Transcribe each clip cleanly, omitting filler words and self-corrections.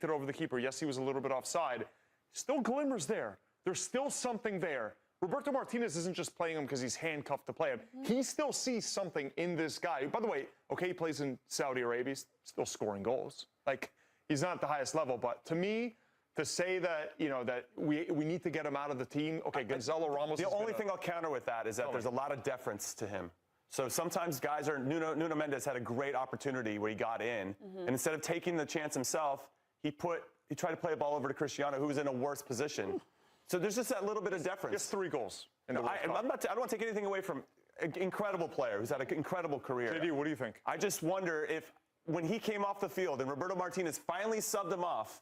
it over the keeper. Yes, he was a little bit offside. Still glimmers there. There's still something there. Roberto Martinez isn't just playing him because he's handcuffed to play him. He still sees something in this guy. By the way, okay, he plays in Saudi Arabia. He's still scoring goals. Like, he's not at the highest level. But to me, to say that, you know, that we need to get him out of the team, okay, Gonzalo Ramos. The only thing I'll counter with that is that there's a lot of deference to him. So sometimes guys are, Nuno Mendes had a great opportunity where he got in, and instead of taking the chance himself, he tried to play a ball over to Cristiano, who was in a worse position. So there's just that little bit of deference. Just 3 goals. I don't want to take anything away from an incredible player who's had an incredible career. JD, what do you think? I just wonder if when he came off the field and Roberto Martinez finally subbed him off,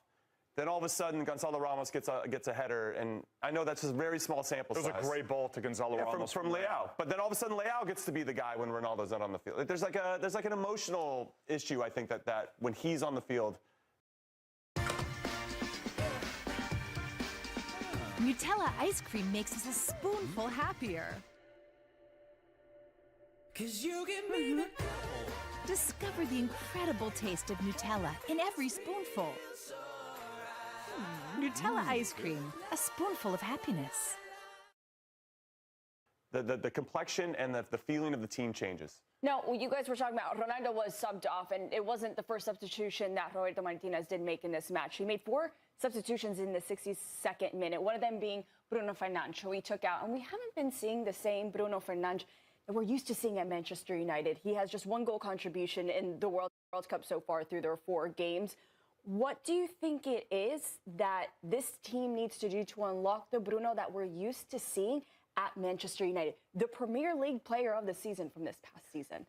then all of a sudden Gonzalo Ramos gets a header, and I know that's just a very small sample size. It was a great ball to Gonzalo Ramos from Leao. But then all of a sudden Leao gets to be the guy when Ronaldo's not on the field. There's like an emotional issue, I think, that when he's on the field. Nutella ice cream makes us a spoonful happier. 'Cause you give me the Discover the incredible taste of Nutella in every spoonful. Nutella ice cream, a spoonful of happiness. The complexion and the feeling of the team changes. No, you guys were talking about Ronaldo was subbed off, and it wasn't the first substitution that Roberto Martinez did make in this match. He made 4 substitutions in the 62nd minute, one of them being Bruno Fernandes, who he took out. And we haven't been seeing the same Bruno Fernandes that we're used to seeing at Manchester United. He has just 1 goal contribution in the World Cup so far through their 4 games. What do you think it is that this team needs to do to unlock the Bruno that we're used to seeing at Manchester United, the Premier League player of the season from this past season?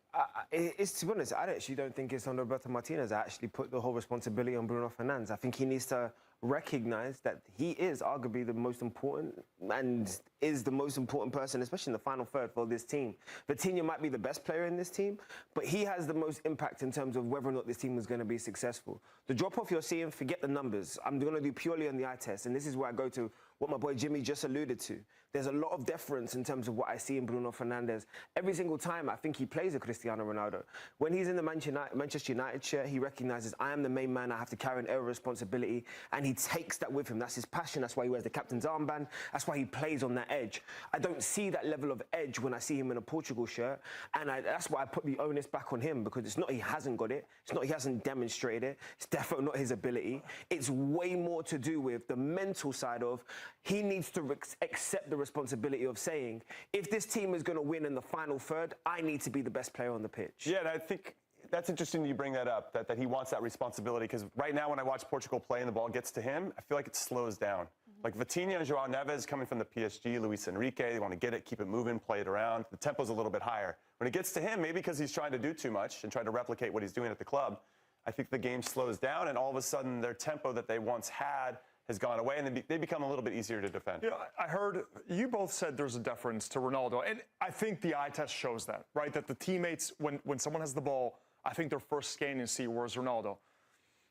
It's, to be honest, I actually don't think it's on Roberto Martinez. I actually put the whole responsibility on Bruno Fernandes. I think he needs to recognize that he is arguably the most important and is the most important person, especially in the final third for this team. Vitinha might be the best player in this team, but he has the most impact in terms of whether or not this team is going to be successful. The drop-off you're seeing, forget the numbers. I'm going to do purely on the eye test, and this is where I go to what my boy Jimmy just alluded to. There's a lot of deference in terms of what I see in Bruno Fernandes. Every single time I think he plays a Cristiano Ronaldo. When he's in the Manchester United shirt, he recognises I am the main man, I have to carry an air of responsibility, and he takes that with him. That's his passion, that's why he wears the captain's armband, that's why he plays on that edge. I don't see that level of edge when I see him in a Portugal shirt, and that's why I put the onus back on him, because it's not he hasn't got it, it's not he hasn't demonstrated it, it's definitely not his ability. It's way more to do with the mental side of he needs to accept the responsibility of saying, if this team is going to win in the final third, I need to be the best player on the pitch. Yeah, and I think that's interesting you bring that up, that he wants that responsibility, because right now when I watch Portugal play and the ball gets to him, I feel like it slows down. Like Vitinha and João Neves coming from the PSG, Luis Enrique, they want to get it, keep it moving, play it around. The tempo's a little bit higher. When it gets to him, maybe because he's trying to do too much and trying to replicate what he's doing at the club, I think the game slows down, and all of a sudden their tempo that they once had has gone away, and they become a little bit easier to defend. You know, I heard you both said there's a deference to Ronaldo, and I think the eye test shows that, right? That the teammates, when someone has the ball, I think they're first scanning to see where's Ronaldo.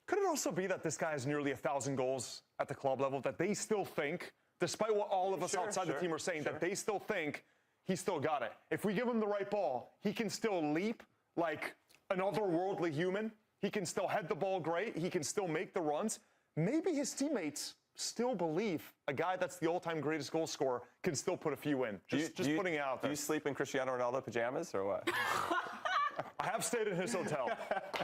Could it also be that this guy has nearly 1,000 goals at the club level, that they still think, despite what all of us outside the team are saying, that they still think he's still got it? If we give him the right ball, he can still leap like an otherworldly human. He can still head the ball great. He can still make the runs. Maybe his teammates still believe a guy that's the all-time greatest goal scorer can still put a few in. Just putting it out there. Do you sleep in Cristiano Ronaldo pajamas or what? I have stayed in his hotel,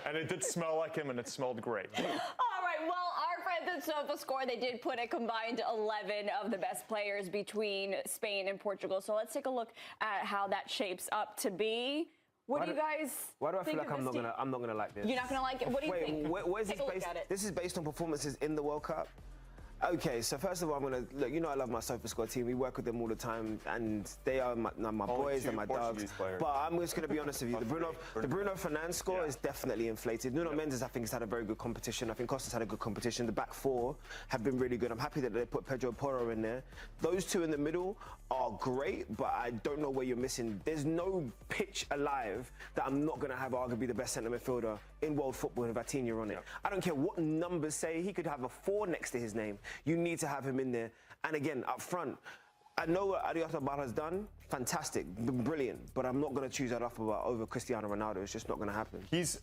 and it did smell like him, and it smelled great. All right, well, our friends at SofaScore, they did put a combined 11 of the best players between Spain and Portugal. So let's take a look at how that shapes up to be. What do you guys Why do I feel think like I'm not gonna like this? You're not gonna like it? What do you think? Where's Take this a look based? at it. This is based on performances in the World Cup. Okay, so first of all, I'm gonna look. You know, I love my SofaScore team. We work with them all the time, and they are my boys and my dogs. But I'm just gonna be honest with you. The Bruno Fernandes score is definitely inflated. Nuno Mendes, I think, has had a very good competition. I think Costa's had a good competition. The back 4 have been really good. I'm happy that they put Pedro Porro in there. Those 2 in the middle are great, but I don't know where you're missing. There's no pitch alive that I'm not gonna have arguably the best centre midfielder in world football with Vitinha on it. I don't care what numbers say. He could have a 4 next to his name. You need to have him in there. And again, up front, I know what Ariota Bar has done. Fantastic, brilliant. But I'm not going to choose that over Cristiano Ronaldo. It's just not going to happen. He's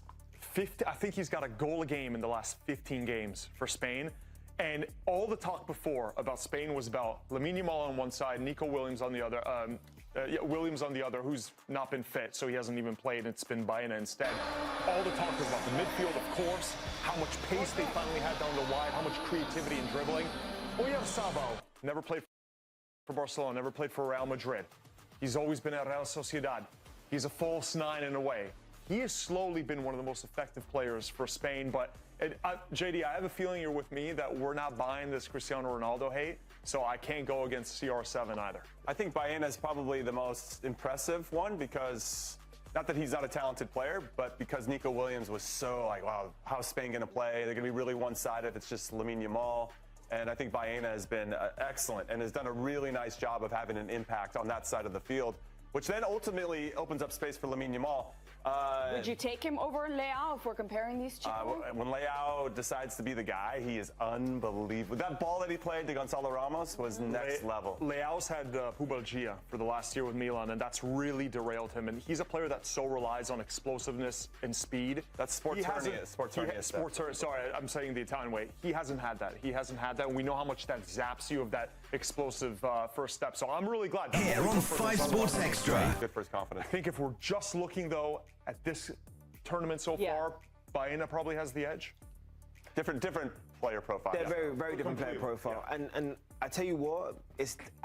I think he's got a goal a game in the last 15 games for Spain. And all the talk before about Spain was about Lamine Yamal on one side, Nico Williams on the other, Williams on the other, who's not been fit, so he hasn't even played. It's been Baena instead. All the talk was about the midfield, of course, how much pace they finally had down the wide, how much creativity and dribbling. Oyarzabal never played for Barcelona, never played for Real Madrid. He's always been at Real Sociedad. He's a false nine in a way. He has slowly been one of the most effective players for Spain, but JD, I have a feeling you're with me that we're not buying this Cristiano Ronaldo hate, so I can't go against CR7 either. I think Baena is probably the most impressive one because, not that he's not a talented player, but because Nico Williams was so like, wow, how's Spain going to play? They're going to be really one-sided if it's just Lamine Yamal. And I think Baena has been excellent and has done a really nice job of having an impact on that side of the field, which then ultimately opens up space for Lamine Yamal. Would you take him over Leao if we're comparing these two? When Leao decides to be the guy, he is unbelievable. That ball that he played to Gonzalo Ramos was next level. Leao's had pubalgia for the last year with Milan, and that's really derailed him. And he's a player that so relies on explosiveness and speed. That's Sportarius. Sorry, I'm saying the Italian way. He hasn't had that. And we know how much that zaps you of that explosive first step. So I'm really glad. Here on 5 Sports Extra. Good for his confidence. I think if we're just looking, though, at this tournament so far, Baena probably has the edge. Different player profile. They're very different player profile. Yeah. And I tell you what,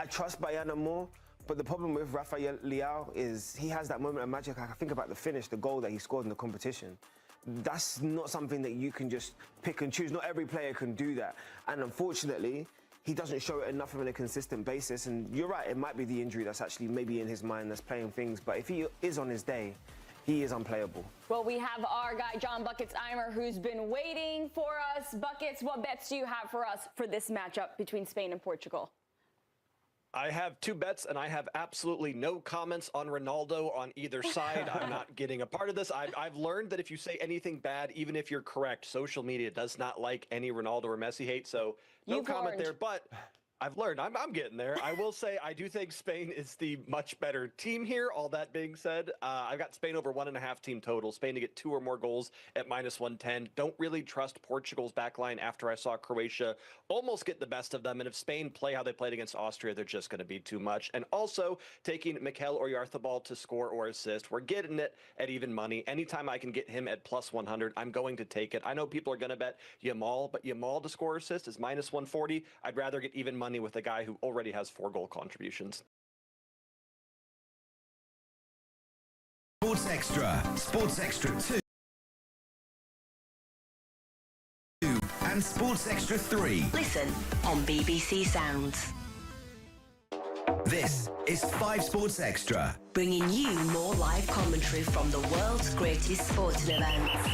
I trust Baena more, but the problem with Rafael Leao is he has that moment of magic. I think about the finish, the goal that he scored in the competition. That's not something that you can just pick and choose. Not every player can do that. And unfortunately, he doesn't show it enough on a consistent basis. And you're right, it might be the injury that's actually maybe in his mind that's playing things. But if he is on his day, he is unplayable. Well, we have our guy, John Buckets Eimer, who's been waiting for us. Buckets, what bets do you have for us for this matchup between Spain and Portugal? I have 2 bets, and I have absolutely no comments on Ronaldo on either side. I'm not getting a part of this. I've learned that if you say anything bad, even if you're correct, social media does not like any Ronaldo or Messi hate, so no comment there. But I've learned. I'm getting there. I will say I do think Spain is the much better team here. All that being said, I've got Spain over 1.5 team total. Spain to get 2 or more goals at -110. Don't really trust Portugal's backline after I saw Croatia almost get the best of them. And if Spain play how they played against Austria, they're just going to be too much. And also taking Mikel Oyarzabal to score or assist. We're getting it at even money. Anytime I can get him at +100, I'm going to take it. I know people are going to bet Yamal, but Yamal to score or assist is -140. I'd rather get even money with a guy who already has 4 goal contributions. Sports Extra 2, and Sports Extra 3. Listen on BBC Sounds. This is 5 Sports Extra. Bringing you more live commentary from the world's greatest sporting events.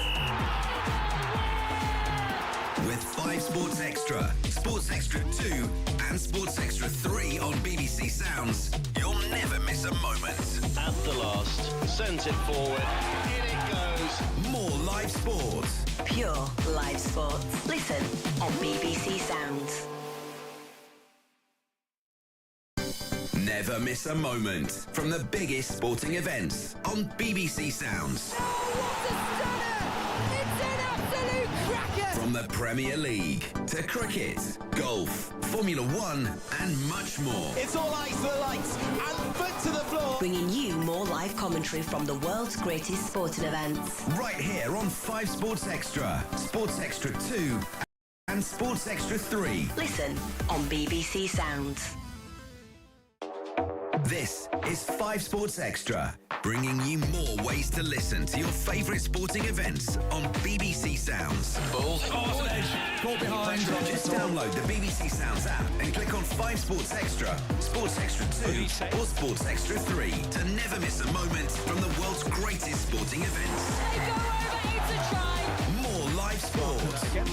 With 5 Sports Extra, Sports Extra 2 and Sports Extra 3 on BBC Sounds, you'll never miss a moment. At the last, sent it forward, in it goes. More live sport. Pure live sports. Listen on BBC Sounds. Never miss a moment from the biggest sporting events on BBC Sounds. From the Premier League to cricket, golf, Formula 1 and much more. It's all eyes to the lights and foot to the floor. Bringing you more live commentary from the world's greatest sporting events. Right here on 5 Sports Extra, Sports Extra 2 and Sports Extra 3. Listen on BBC Sounds. This is 5 Sports Extra, bringing you more ways to listen to your favourite sporting events on BBC Sounds. Balls off an edge, caught behind. Just download the BBC Sounds app and click on 5 Sports Extra, Sports Extra 2 or Sports Extra 3 to never miss a moment from the world's greatest sporting events. They go over, it's a try. More live sport.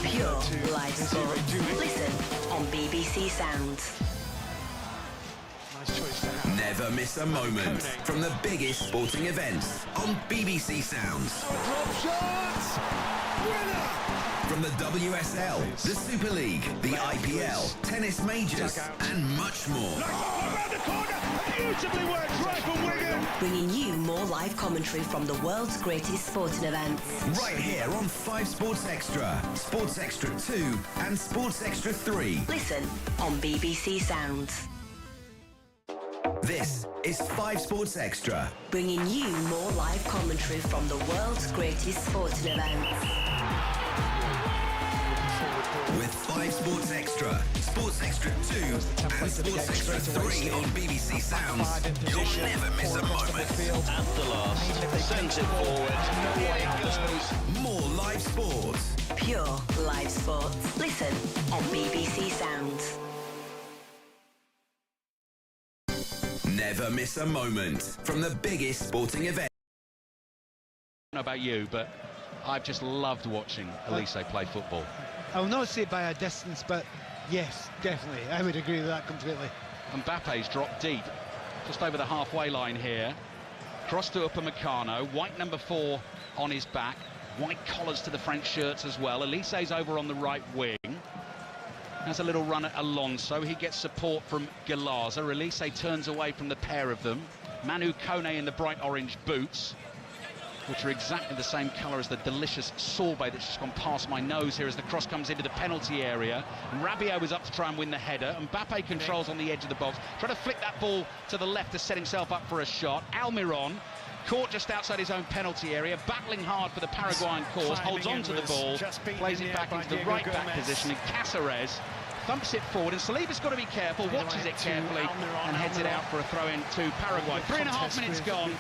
Pure live sport. Listen on BBC Sounds. Nice choice to have. Never miss a moment from the biggest sporting events on BBC Sounds. Drop shot! Winner! From the WSL, the Super League, the IPL, tennis majors, and much more. Around the corner, beautifully worked, right from Wigan. Bringing you more live commentary from the world's greatest sporting events. Right here on 5 Sports Extra, Sports Extra 2 and Sports Extra 3. Listen on BBC Sounds. This is 5 Sports Extra. Bringing you more live commentary from the world's greatest sporting events. With 5 Sports Extra, Sports Extra 2 and Sports Extra 3 on BBC Sounds, you'll never miss a moment. At the last, sends it forward. Here it goes. More live sports. Pure live sports. Listen on BBC Sounds. Never miss a moment from the biggest sporting event. I don't know about you, but I've just loved watching Elise play football. I will not say by a distance, but yes, definitely. I would agree with that completely. Mbappe's dropped deep, just over the halfway line here. Cross to Upamecano, white number 4 on his back. White collars to the French shirts as well. Elise's over on the right wing. Has a little run at Alonso. He gets support from Galaza. Elise turns away from the pair of them. Manu Kone in the bright orange boots, which are exactly the same colour as the delicious sorbet that's just gone past my nose here as the cross comes into the penalty area. And Rabiot was up to try and win the header. Mbappe controls on the edge of the box, trying to flick that ball to the left to set himself up for a shot. Almiron caught just outside his own penalty area, battling hard for the Paraguayan cause, holds on to the ball, plays it back into the right back position, and Cáceres thumps it forward, and Saliba's got to be careful, watches it carefully, and heads it out for a throw-in to Paraguay. 3.5 minutes gone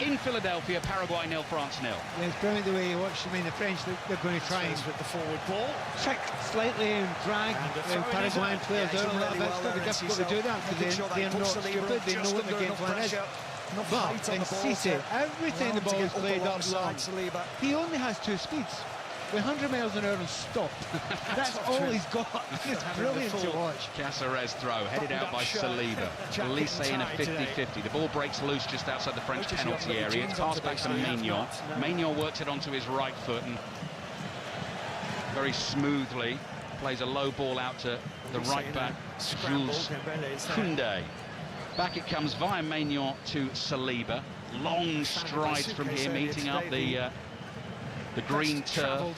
in Philadelphia. Paraguay 0, France 0. Yeah, it's brilliant the way you watch. I mean, the French, they're going to try and with the forward ball. trick slightly and drag the Paraguayan players out a little bit. It's going to be difficult to do that because they're not stupid. They know what the game plan is. But in Cisse, everything the ball is played up long. He only has 2 speeds. With 100 miles an hour and stop. That's all he's got. It's brilliant to watch. Cáceres throw, headed out by Saliba. Elise in a 50-50. The ball breaks loose just outside the French penalty area. It's passed back to Maignan. Maignan works it onto his right foot and very smoothly plays a low ball out to the right back, Jules Koundé. Back it comes via Maignan to Saliba. Long strides from here, meeting up the green turf,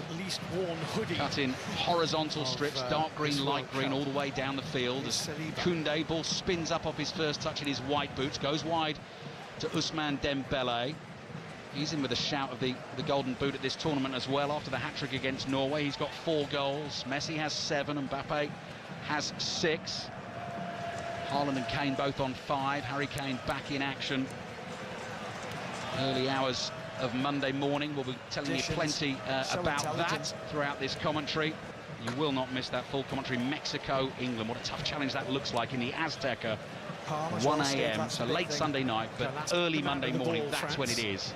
cut in horizontal strips, dark green, light green, all the way down the field. As Koundé, ball spins up off his first touch in his white boots, goes wide to Ousmane Dembele. He's in with a shout of the golden boot at this tournament as well, after the hat-trick against Norway. He's got 4 goals. Messi has 7, and Mbappe has 6. Haaland and Kane both on 5. Harry Kane back in action. Early hours of Monday morning. We'll be telling you plenty about that throughout this commentary. You will not miss that full commentary. Mexico, England. What a tough challenge that looks like in the Azteca. 1 a.m. so late Sunday night, but early Monday morning, that's when it is.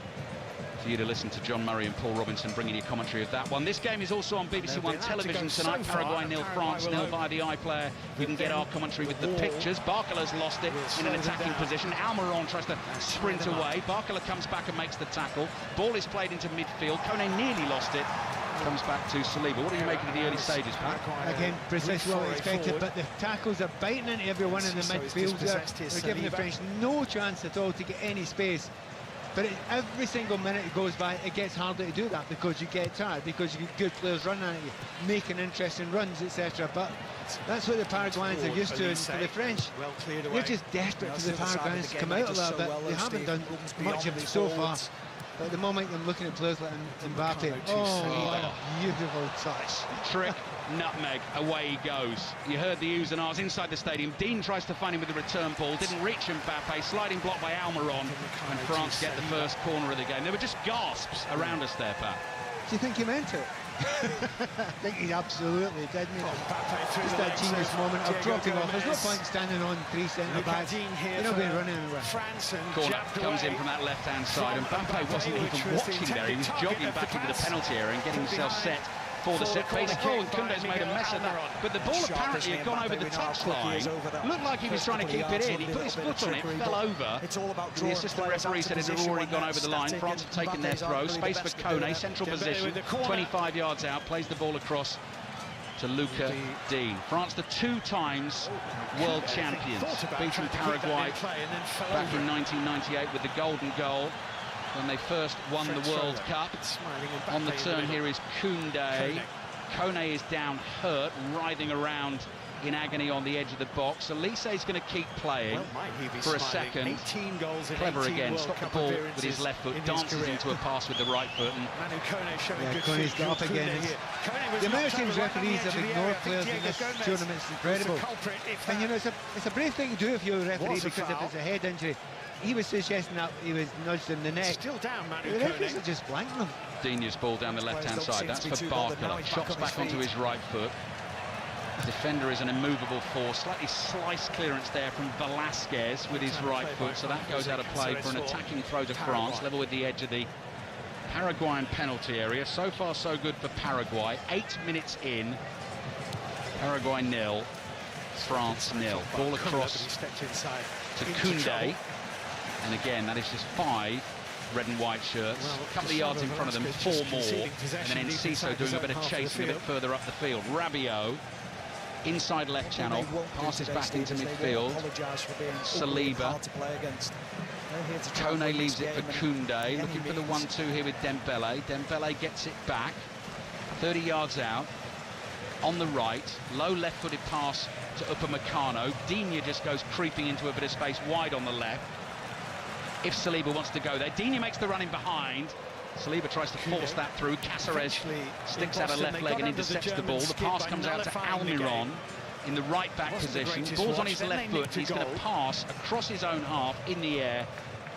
For you to listen to John Murray and Paul Robinson bringing you commentary of that one. This game is also on BBC One television tonight. Paraguay 0, France 0 via the iPlayer. You can get our commentary with the pictures. Barcala's lost it in an attacking position. Almiron tries to sprint away. Barcala comes back and makes the tackle. Ball is played into midfield. Kone nearly lost it. Comes back to Saliba. What are you making of the early stages, Pat? Again, precisely what we expected, but the tackles are biting into everyone in the midfield. They're giving the French no chance at all to get any space. But every single minute it goes by, it gets harder to do that because you get tired, because you get good players running at you, making interesting runs, etc. But that's what the Paraguayans are used to, and for the French, they're just desperate for the Paraguayans to come out a little bit. They haven't done much of it so far. But at the moment, I'm looking at players like Mbappe. Oh, what a beautiful touch. Trick, nutmeg, away he goes. You heard the oohs and ahs inside the stadium. Dean tries to find him with the return ball. Didn't reach Mbappe. Sliding block by Almiron. And France get the first corner of the game. There were just gasps around us there, Pat. Do you think he meant it? I think he absolutely did. Just that genius moment of dropping off. There's no point standing on 3 centre-backs. You're not going to run anywhere. Corner comes in from that left-hand side, and Mbappe wasn't even watching there. He was jogging back into the penalty area and getting himself set before the set piece. Oh, and Koundé's made a mess of that. But the ball apparently had gone over the touchline. Looked like he was trying to keep it in. He put his foot on it, fell over. The assistant referee said it had already gone over the line. France have taken their throw. Space for Kone, central position, 25 yards out, plays the ball across to Luca Dean. France, the 2 times world champions, beating Paraguay back in 1998 with the golden goal when they first won the World Cup. On the turn here is Koundé. Kone is down hurt, writhing around in agony on the edge of the box. Elise is going to keep playing for a second. Clever again, stopped the ball with his left foot, dances into a pass with the right foot. And Kone's got up again. The amount of times referees have ignored players in this tournament is incredible. And you know, it's a brave thing to do if you're a referee, because if it's a head injury, he was suggesting that he was nudged in the neck. Still down, Manu the referees are just blanking him. Dini's ball down the left-hand side. That's for Barker. Chops back onto his right foot. Defender is an immovable force. Slightly slice clearance there from Velasquez with his right foot, so that goes out of play for an attacking throw to France, level with the edge of the Paraguayan penalty area. So far, so good for Paraguay. 8 minutes in. Paraguay 0, France 0. Ball across to Koundé. And again, that is just 5 red and white shirts. A couple of yards in front of them, 4 more. And then Enciso doing a bit of chasing a bit further up the field. Rabiot. Inside left channel, passes back into midfield. Saliba. Kone leaves it for Koundé, looking for the 1-2 here with Dembele. Dembele gets it back, 30 yards out. On the right, low left-footed pass to Upamecano. Digne just goes creeping into a bit of space wide on the left. If Saliba wants to go there, Digne makes the run in behind. Saliba tries to force that through. Cáceres sticks out a left leg and intercepts the ball. The pass comes out to Almiron in the right-back position. Ball's on his left foot. He's going to pass across his own half in the air.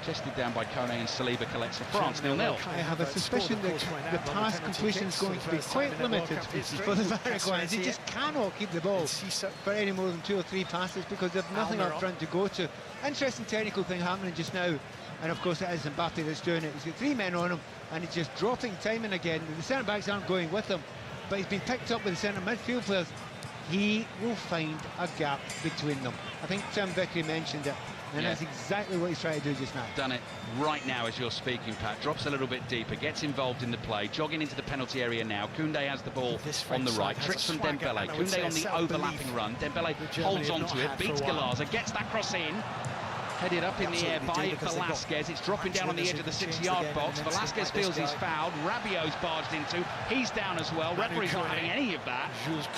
Chested down by Kone, and Saliba collects for France, 0-0. I have a suspicion that the pass completion is going to be quite limited for the Paraguayans. They just cannot keep the ball for any more than 2 or 3 passes because they've nothing up front to go to. Interesting technical thing happening just now. And of course it is Mbappe that's doing it. He's got 3 men on him and he's just dropping time and again. The centre-backs aren't going with him, but he's been picked up with the centre midfield players. He will find a gap between them. I think Tim Vickery mentioned it, and that's exactly what he's trying to do just now. Done it right now as you're speaking, Pat. Drops a little bit deeper, gets involved in the play, jogging into the penalty area now. Koundé has the ball on the right, tricks from Dembele. Koundé on the overlapping run. Dembele holds onto it, beats Galaza, gets that cross in. Headed up in the air by Velasquez. It's dropping down on the edge of the 6-yard box. Velasquez feels he's fouled. Rabiot's barged into. He's down as well. Referee's not having any of that.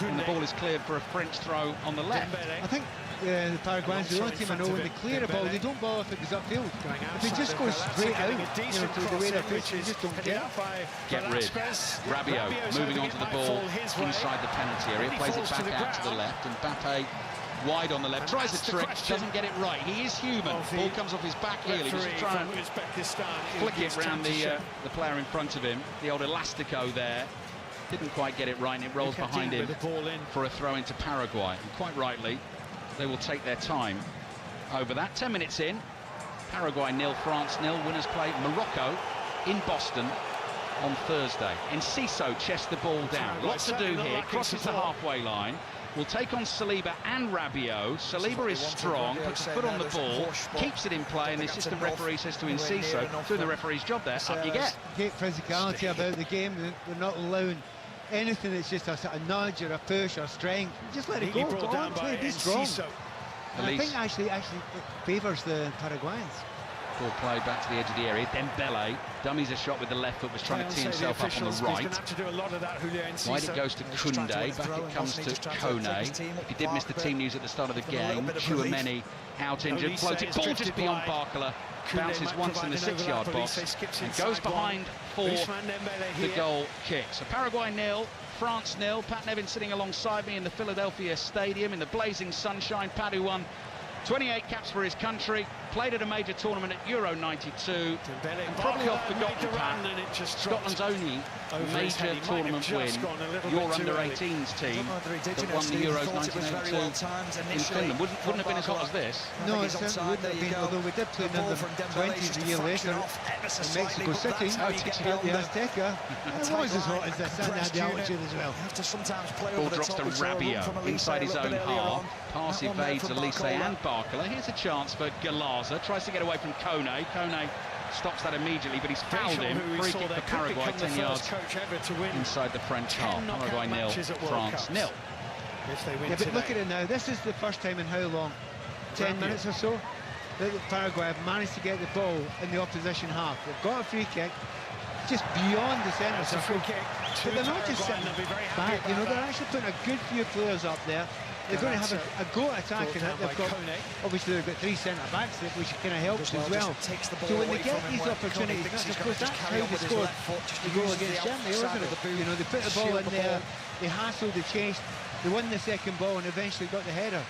And the ball is cleared for a French throw on the left. I think the Paraguayans are the only team I know when they clear a ball, they don't bother if it goes upfield. If it just goes straight out, to the way they're pitching, you just don't get it. Get rid. Rabiot moving onto the ball inside the penalty area. Plays it back out to the left. And Mbappe wide on the left, tries a trick, doesn't get it right. He is human. Ball comes off his back heel. He was trying to flick it round the player in front of him. The old elastico there. Didn't quite get it right, and it rolls behind him for a throw into Paraguay. And quite rightly, they will take their time over that. 10 minutes in. Paraguay 0, France 0. Winners play Morocco in Boston on Thursday. Enciso chests the ball down. Lots to do here. Crosses the halfway line. Will take on Saliba and Rabiot. Saliba is strong, puts a foot on the ball, keeps it in play, and the assistant referee says to Enciso, doing the referee's job there, up you get. Great physicality about the game. They're not allowing anything that's just a sort of nudge or a push or strength. Just let it go. Go on, play, be strong. And I think actually it favours the Paraguayans. Ball played back to the edge of the area. Dembele dummies a shot with the left foot, was trying to tee himself up on the right. Wide it goes to Koundé, back it comes to Kone. He did miss the team news at the start of the game. Chouameni out injured, floated ball just beyond Barkala. Bounces once in the 6-yard box and goes behind for the goal kick. So Paraguay 0, France 0. Pat Nevin sitting alongside me in the Philadelphia Stadium in the blazing sunshine. Pat, who won 28 caps for his country, played at a major tournament at Euro 92, and probably off forgotten, Pat, Scotland's only major tournament win, your under-18s team that won the Euros 1982 in Finland. Wouldn't have been as hot as this. No, it certainly wouldn't have been, although we did play in the 20s a year later in Mexico City, at the Azteca. It was as hot as this, and had the altitude as well. Ball drops to Rabiot inside his own half. Pass evades Elise and Barkala. Here's a chance for Galaza. Tries to get away from Kone. Kone stops that immediately, but he's fouled him. Free kick for Paraguay, 10 yards inside the French half. Paraguay 0, France 0. Yeah, but look at it now. This is the first time in how long? 10 minutes or so that Paraguay have managed to get the ball in the opposition half. They've got a free kick just beyond the centre circle, but they're not just sitting back. You know, they're actually putting a good few players up there. They're going to have a go at attacking it. They've got, obviously, they've got 3 centre-backs, which kind of helps as well. So when they get these opportunities, I suppose that's how they scored the goal against Germany, wasn't it? You know, they put the ball in there, they hassled, they chased, they won the second ball and eventually got the header.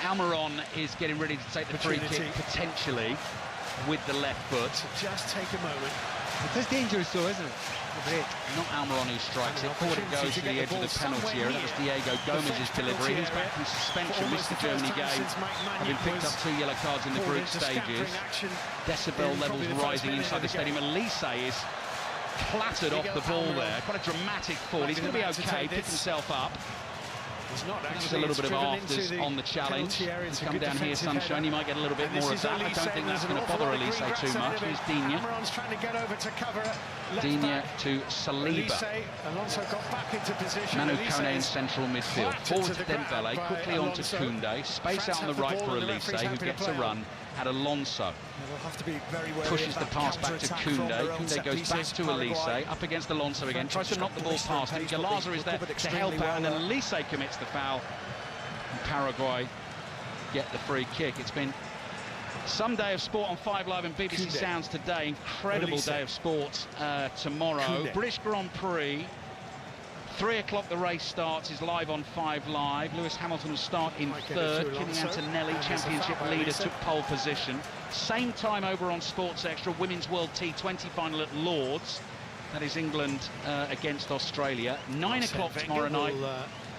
Almiron is getting ready to take the free kick, potentially, with the left foot. Just take a moment. It is dangerous though, isn't it? Not Almiron who strikes it. Forward it goes to the edge of the penalty area. That was Diego Gomez's delivery. He's back from suspension, missed the Germany game, having picked up 2 yellow cards in the group stages. Decibel levels rising inside the stadium. Elise is clattered off the ball there. Quite a dramatic fall. He's going to be okay, pick himself up. There's a little bit of afters on the challenge. Come down here, Sunshine, you might get a little bit more of that. I don't think that's going to bother Elise too much. Here's Digne. Digne to Saliba. Manu Kone in central midfield. Forward to Dembele, quickly on to Koundé. Space out on the right for Elise, who gets a run at Alonso. Pushes the pass back to Koundé. Koundé goes back to Elise, up against Alonso again. Tries to knock the ball past him. Galaza is there to help out, and then Elise commits the foul. And Paraguay get the free kick. It's been some day of sport on 5 Live and BBC Sounds today. Incredible day of sport tomorrow. British Grand Prix. 3 o'clock the race starts, is live on 5 Live. Lewis Hamilton will start in 3rd. Kimi Antonelli, championship leader, took pole position. Same time over on Sports Extra, Women's World T20 final at Lords. That is England against Australia. 9 o'clock tomorrow night.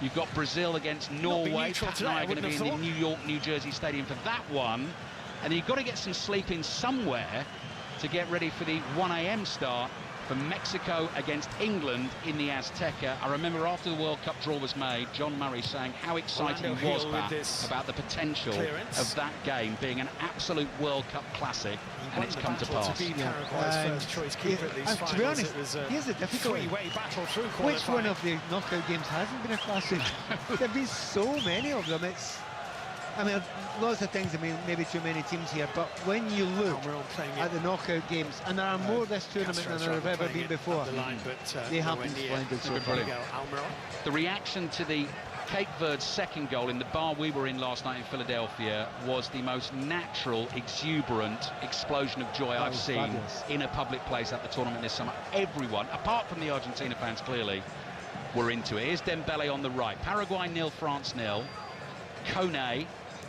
You've got Brazil against Norway. Pat and I are going to be in the New York, New Jersey Stadium for that one. And you've got to get some sleep in somewhere to get ready for the 1 a.m. start for Mexico against England in the Azteca. I remember after the World Cup draw was made, John Murray saying how excited he was about the potential of that game being an absolute World Cup classic, and it's come to pass. To be honest, here's the difficulty. Which one of the knockout games hasn't been a classic? There have been so many of them. I mean, lots of things, I mean, maybe too many teams here, but when you look at the knockout games, and there are more this tournament than there have ever been before, they have been splendid so far. The reaction to the Cape Verde's second goal in the bar we were in last night in Philadelphia was the most natural, exuberant explosion of joy I've seen in a public place at the tournament this summer. Everyone, apart from the Argentina fans clearly, were into it. Here's Dembele on the right. Paraguay 0, France 0. Kone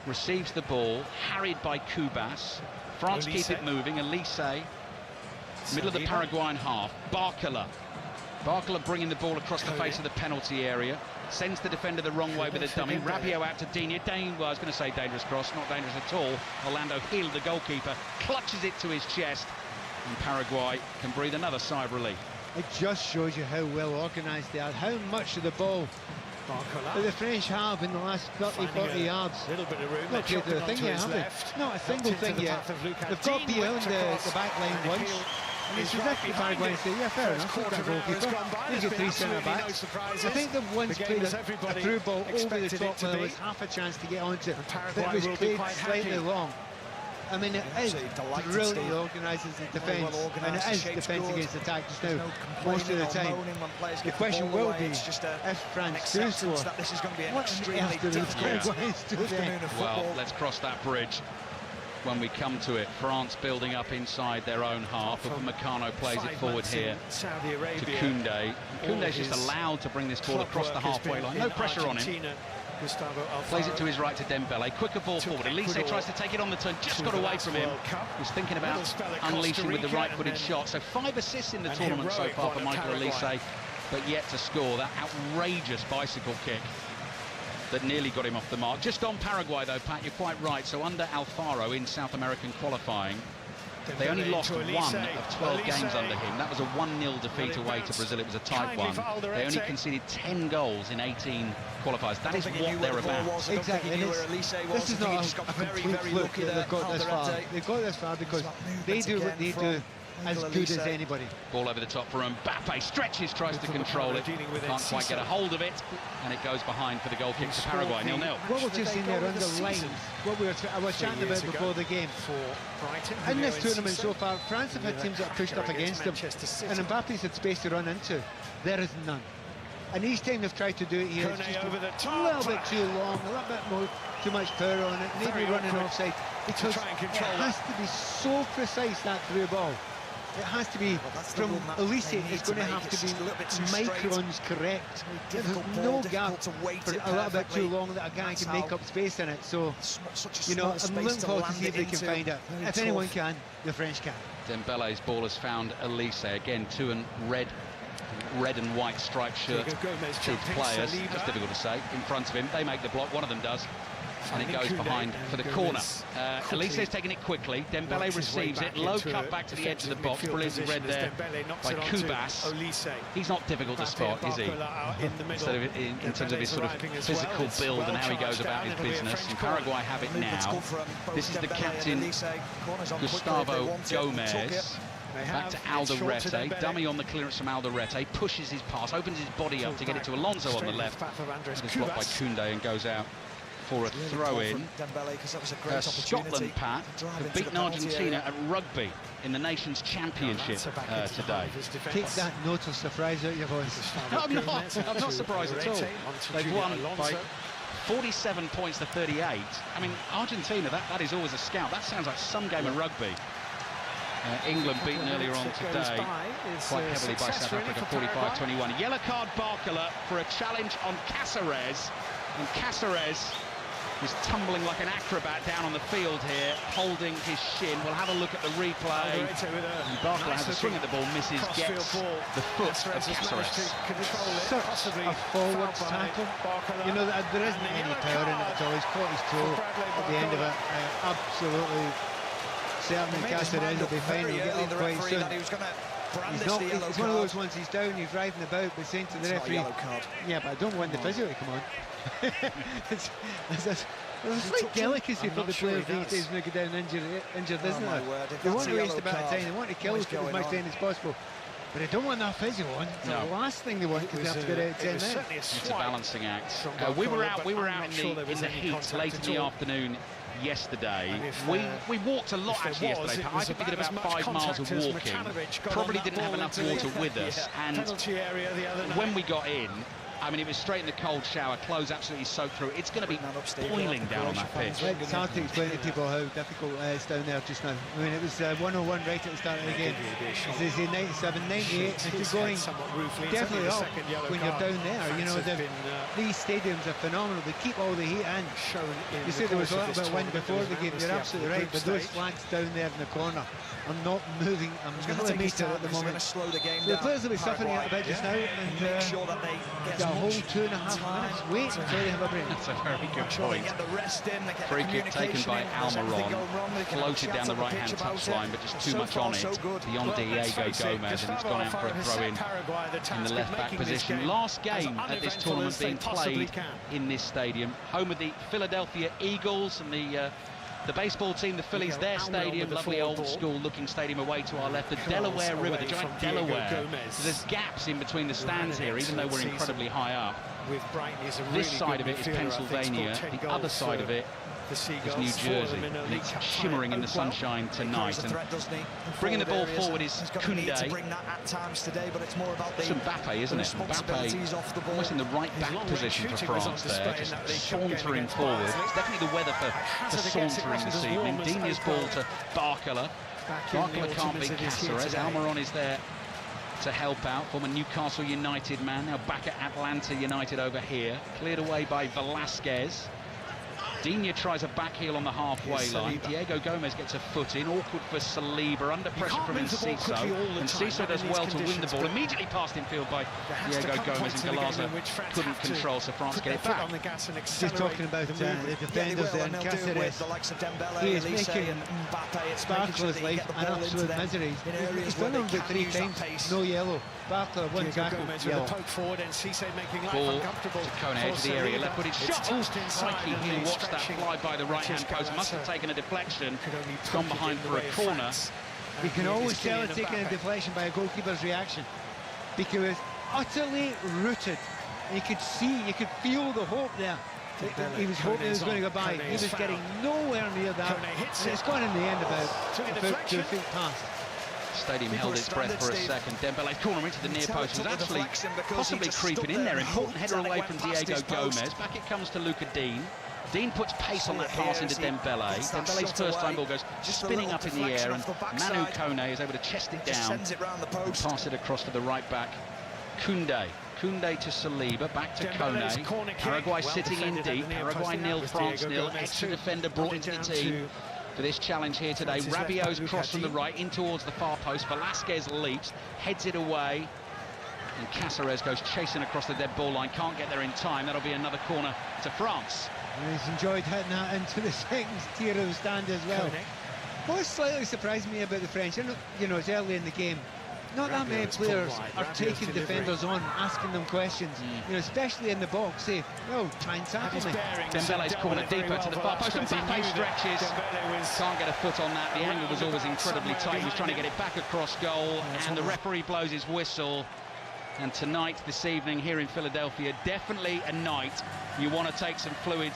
receives the ball, harried by Cubas. France keep it moving. Elise, middle of the Paraguayan half. Barkala bringing the ball across the face of the penalty area. Sends the defender the wrong way with a dummy. Rabiot out to Digne. Well, I was going to say dangerous cross, not dangerous at all. Orlando Gil, the goalkeeper, clutches it to his chest. And Paraguay can breathe another sigh of relief. It just shows you how well organised they are, how much of the ball that the French have in the last 30-40 yards. A little bit of room. Not to do a thing yet, have they? Not a single thing yet. They've got beyond the back line once. And it's as if the Paraguay say, yeah, fair enough, we've got a goalkeeper. He's got 3 centre-backs. I think they've once played a through ball over the top where there was half a chance to get onto it, but it was played slightly long. I mean, it is brilliantly organised as a defence, and it is defence against attack just now, most of the time. The question will be, if France do score, what on earth do the Paraguayans do then? Well, let's cross that bridge when we come to it. France building up inside their own half. Upamecano plays it forward here to Koundé. Koundé's just allowed to bring this ball across the halfway line. No pressure on him. Gustavo Alfaro. Plays it to his right to Dembele. Quicker ball forward. Elise tries to take it on the turn. Just got away from him. He's thinking about unleashing with the right-footed shot. So 5 assists in the tournament so far for Michael Elise, but yet to score that outrageous bicycle kick that nearly got him off the mark. Just on Paraguay, though, Pat, you're quite right. So under Alfaro in South American qualifying, they only lost 1 of 12 games under him. That was a 1-0 defeat away to Brazil. It was a tight one. They only conceded 10 goals in 18 qualifiers. That is what they're about. Exactly. And this is not a complete fluke that they've got this far. They've got this far because they do what they do as good as anybody. Ball over the top for Mbappe, stretches, tries to control it, can't quite get a hold of it, and it goes behind for the goal kick to Paraguay, 0-0. What we've just seen there underlines what I was chatting about before the game. In this tournament so far, France have had teams that have pushed up against them, and Mbappe's had space to run into. There is none. And each time they've tried to do it here, it's just a little bit too long, a little bit more, too much power on it, maybe running offside, because it has to be so precise, that through ball. It has to be, from Elise, it's going to have to be microns correct. There's no gap for a little bit too long that a guy can make up space in it. So, you know, I'm looking forward to see if they can find it. If anyone can, the French can. Dembele's ball has found Elise. Again, 2 and red and white striped shirt players. That's difficult to say. In front of him, they make the block. One of them does. And it goes behind for the corner. Elise is taking it quickly. Dembele receives it. Low cut back to the edge of the box. Brilliantly read there by Kubas. He's not difficult to spot, is he? Instead of in terms of his sort of physical build and how he goes about his business. And Paraguay have it now. This is the captain, Gustavo Gomez. Back to Alderete, dummy on the clearance from Alderete, pushes his pass, opens his body up to get it to Alonso on the left. It's blocked by Koundé and goes out for a throw-in. Scotland, Pat, have beaten Argentina at rugby in the Nations Championship today. Take that note of surprise out your voice. I'm not surprised at all. They've won by 47 points to 38. I mean, Argentina, that is always a scout. That sounds like some game of rugby. England beaten earlier on today quite heavily by South Africa, 45-21. Yellow card Barkala for a challenge on Cáceres, and Cáceres is tumbling like an acrobat down on the field here, holding his shin. We'll have a look at the replay. And Barkala has a swing at the ball, misses, gets the foot of Cáceres. Such a forward tackle. You know, there isn't any power in it at all. He's caught his toe at the end of it. Absolutely. Certainly Cáceres will be fine, he'll get up quite soon. It's one of those ones, he's down, he's writhing about, but saying to the referee, yeah, but I don't want the physio to come on. It's like delicacy for the players these days when they go down injured, isn't it? They want to waste a bit of time, they want to kill as much time as possible. But they don't want that physio on. It's the last thing they want because they have to get out of 10 minutes. It's a balancing act. We were out in the heat late in the afternoon yesterday. We walked a lot actually yesterday. I think we did about 5 miles of walking. Probably didn't have enough water with us, and when we got in, I mean, it was straight in the cold shower, clothes absolutely soaked through. It's going to be boiling down on that pitch. It's hard to explain to people how difficult it is down there just now. I mean, it was 101 right at the start of the game. This is 97, 98, and you're going definitely up when you're down there. You know, these stadiums are phenomenal. They keep all the heat in. You said there was a little bit of wind before the game. You're absolutely right, but those flags down there in the corner are not moving a millimetre at the moment. The players will be suffering it a bit just now, and the whole 2.5 minutes wait until they have a break. That's a very good point. Free kick taken by Almiron, floated down the right-hand touchline, but just too much on it beyond Diego Gomez, and it's gone out for a throw-in the left-back position. Last game at this tournament being played in this stadium, home of the Philadelphia Eagles and the baseball team, the Phillies, their stadium, lovely old-school looking stadium away to our left, the Delaware River, the giant Delaware. So there's gaps in between the stands here, even though we're incredibly high up. This side of it is Pennsylvania, the other side of it is New Jersey, and it's shimmering in the sunshine tonight. And bringing the ball forward is Koundé. It's Mbappe, isn't it? Mbappe almost in the right-back position for France there, just sauntering forward. It's definitely the weather for sauntering this evening. Digne's ball to Barkala. Barkala can't beat Cáceres. Almiron is there to help out. Former Newcastle United man, now back at Atlanta United over here. Cleared away by Velasquez. Digne tries a back heel on the halfway line. Diego Gomez gets a foot in. Awkward for Saliba. Under pressure from Enciso. Enciso does well to win the ball. Immediately passed in field by Diego Gomez, and Galaza couldn't control, so France get it back. Just talking about the defenders there, and Cáceres. He is making Barclay's life an absolute misery. He's done him about 3 times. No yellow. Barclay, 1 tackle, yellow. Ball to Kone, edge of the area. Left-footed shot. Oh, crikey, he watched that fly by the right-hand post. Must have taken a deflection. Gone behind for a corner. You can always tell it's taking a deflection by a goalkeeper's reaction, because it was utterly rooted. You could see, you could feel the hope there. He was hoping it was going to go by. He was getting nowhere near that. And it's gone in the end about 2 feet past. Stadium held its breath for a second. Dembele's corner into the near post was actually possibly creeping in there. Important header away from Diego Gomez. Back it comes to Luca Digne. Digne puts pace on that pass into Dembele. Dembele's first time ball goes spinning up in the air, and Manu Kone is able to chest it down and pass it across to the right back, Koundé. Koundé to Saliba, back to Kone. Paraguay sitting in deep. Paraguay 0, France 0. Extra defender brought into the team for this challenge here today. Rabiot's cross from the right in towards the far post. Velasquez leaps, heads it away, and Cáceres goes chasing across the dead ball line. Can't get there in time. That'll be another corner to France. And he's enjoyed hitting that into the second tier of the stand as well. What slightly surprised me about the French, you know, it's early in the game. Not that many players are taking defenders on, asking them questions, you know, especially in the box. Say, no, try and tackle me. Dembele's corner deeper to the far post. Mbappe stretches. Can't get a foot on that. The angle was always incredibly tight. He was trying to get it back across goal, and the referee blows his whistle. And tonight, this evening, here in Philadelphia, definitely a night you want to take some fluids.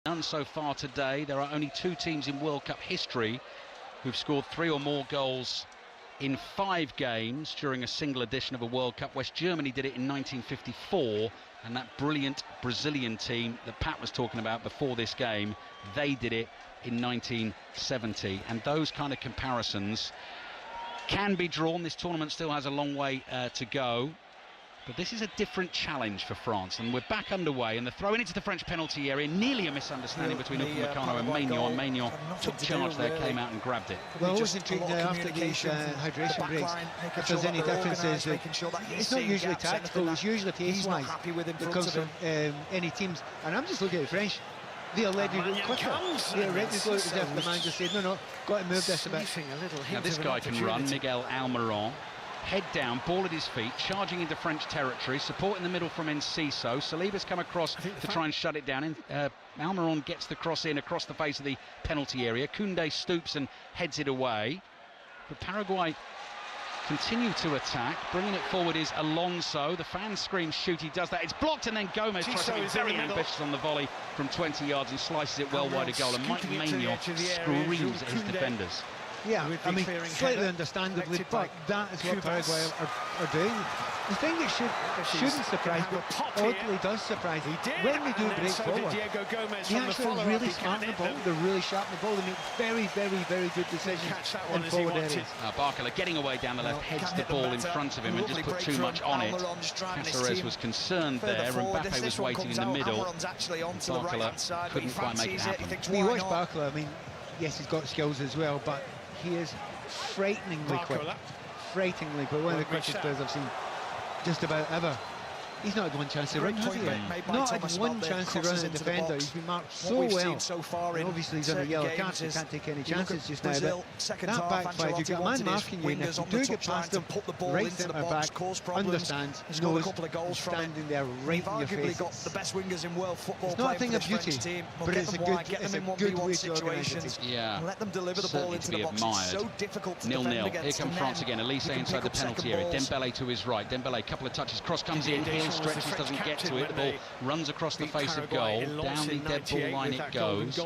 None so far today. There are only 2 teams in World Cup history who've scored 3 or more goals in 5 games during a single edition of a World Cup. West Germany did it in 1954, and that brilliant Brazilian team that Pat was talking about before this game, they did it in 1970. And those kind of comparisons can be drawn. This tournament still has a long way to go. But this is a different challenge for France, and we're back underway, and the throw in into the French penalty area, nearly a misunderstanding between Upamecano and Maignan. Maignan took charge there, came out and grabbed it. Well, always intrigued now after these hydration breaks, if there's any differences. It's not usually tactical, it's usually pace-wise that comes from any teams. And I'm just looking at the French. They are ready to go quicker. They are ready to go as if the manager said, no, got to move this a bit. Now this guy can run, Miguel Almiron. Head down, ball at his feet, charging into French territory, support in the middle from Enciso. Saliba's come across to try and shut it down. Almiron gets the cross in across the face of the penalty area. Koundé stoops and heads it away. But Paraguay continue to attack. Bringing it forward is Alonso. The fans scream shoot, he does that. It's blocked, and then Gomez tries to be very ambitious on the volley from 20 yards and slices it well wide of goal. And Mike Maignan screams at his defenders. Yeah, I mean, slightly understandably, but that is what Paraguay are doing. The thing that shouldn't surprise, but oddly does surprise, when they do break forward, they actually are really smart in the ball, they're really sharp in the ball, they make very, very, very good decisions in forward areas. Barcola getting away down the left, heads the ball in front of him and just put too much on it. Caceres was concerned there, and Mbappe was waiting in the middle. Barcola couldn't quite make it happen. When you watch Barcola, I mean, yes, he's got skills as well, but he is frighteningly quick. Frighteningly quick. One of the quickest players I've seen just about ever. He's not had one chance to run, has he? Not had one chance to run at a defender. He's been marked so well. And obviously he's on a yellow card, so he can't take any chances just now. But that back five, you've got a man marking you, and if you do get past him, right centre back, understands, knows, he's standing there right in your face. It's not a thing of beauty, but it's a good way to organise it. Yeah, let them deliver the ball into the box. It's so difficult to 0-0. Here come France again. Elise inside the penalty area. Dembele to his right. Dembele, a couple of touches. Cross comes in. Stretches, doesn't get to it. The ball runs across the face of goal. Down the dead ball line it goes.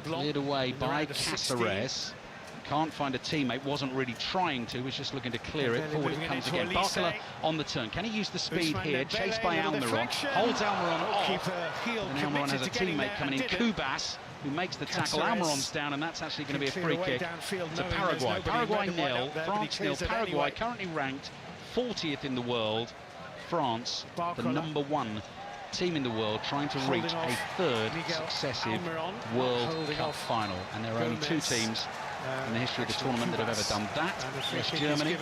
Cleared away by Caceres. Can't find a teammate. Wasn't really trying to. Was just looking to clear it. Forward it comes again. Barcola on the turn. Can he use the speed here? Chased by Almiron. Holds Almiron off. And Almiron has a teammate coming in. Kubas, who makes the tackle. Almiron's down, and that's actually going to be a free kick to Paraguay. Paraguay 0, France 0. Paraguay currently ranked 40th in the world. France, the #1 team in the world, trying to reach a 3rd successive World Cup final. And there are only 2 teams in the history of the tournament that have ever done that. West Germany,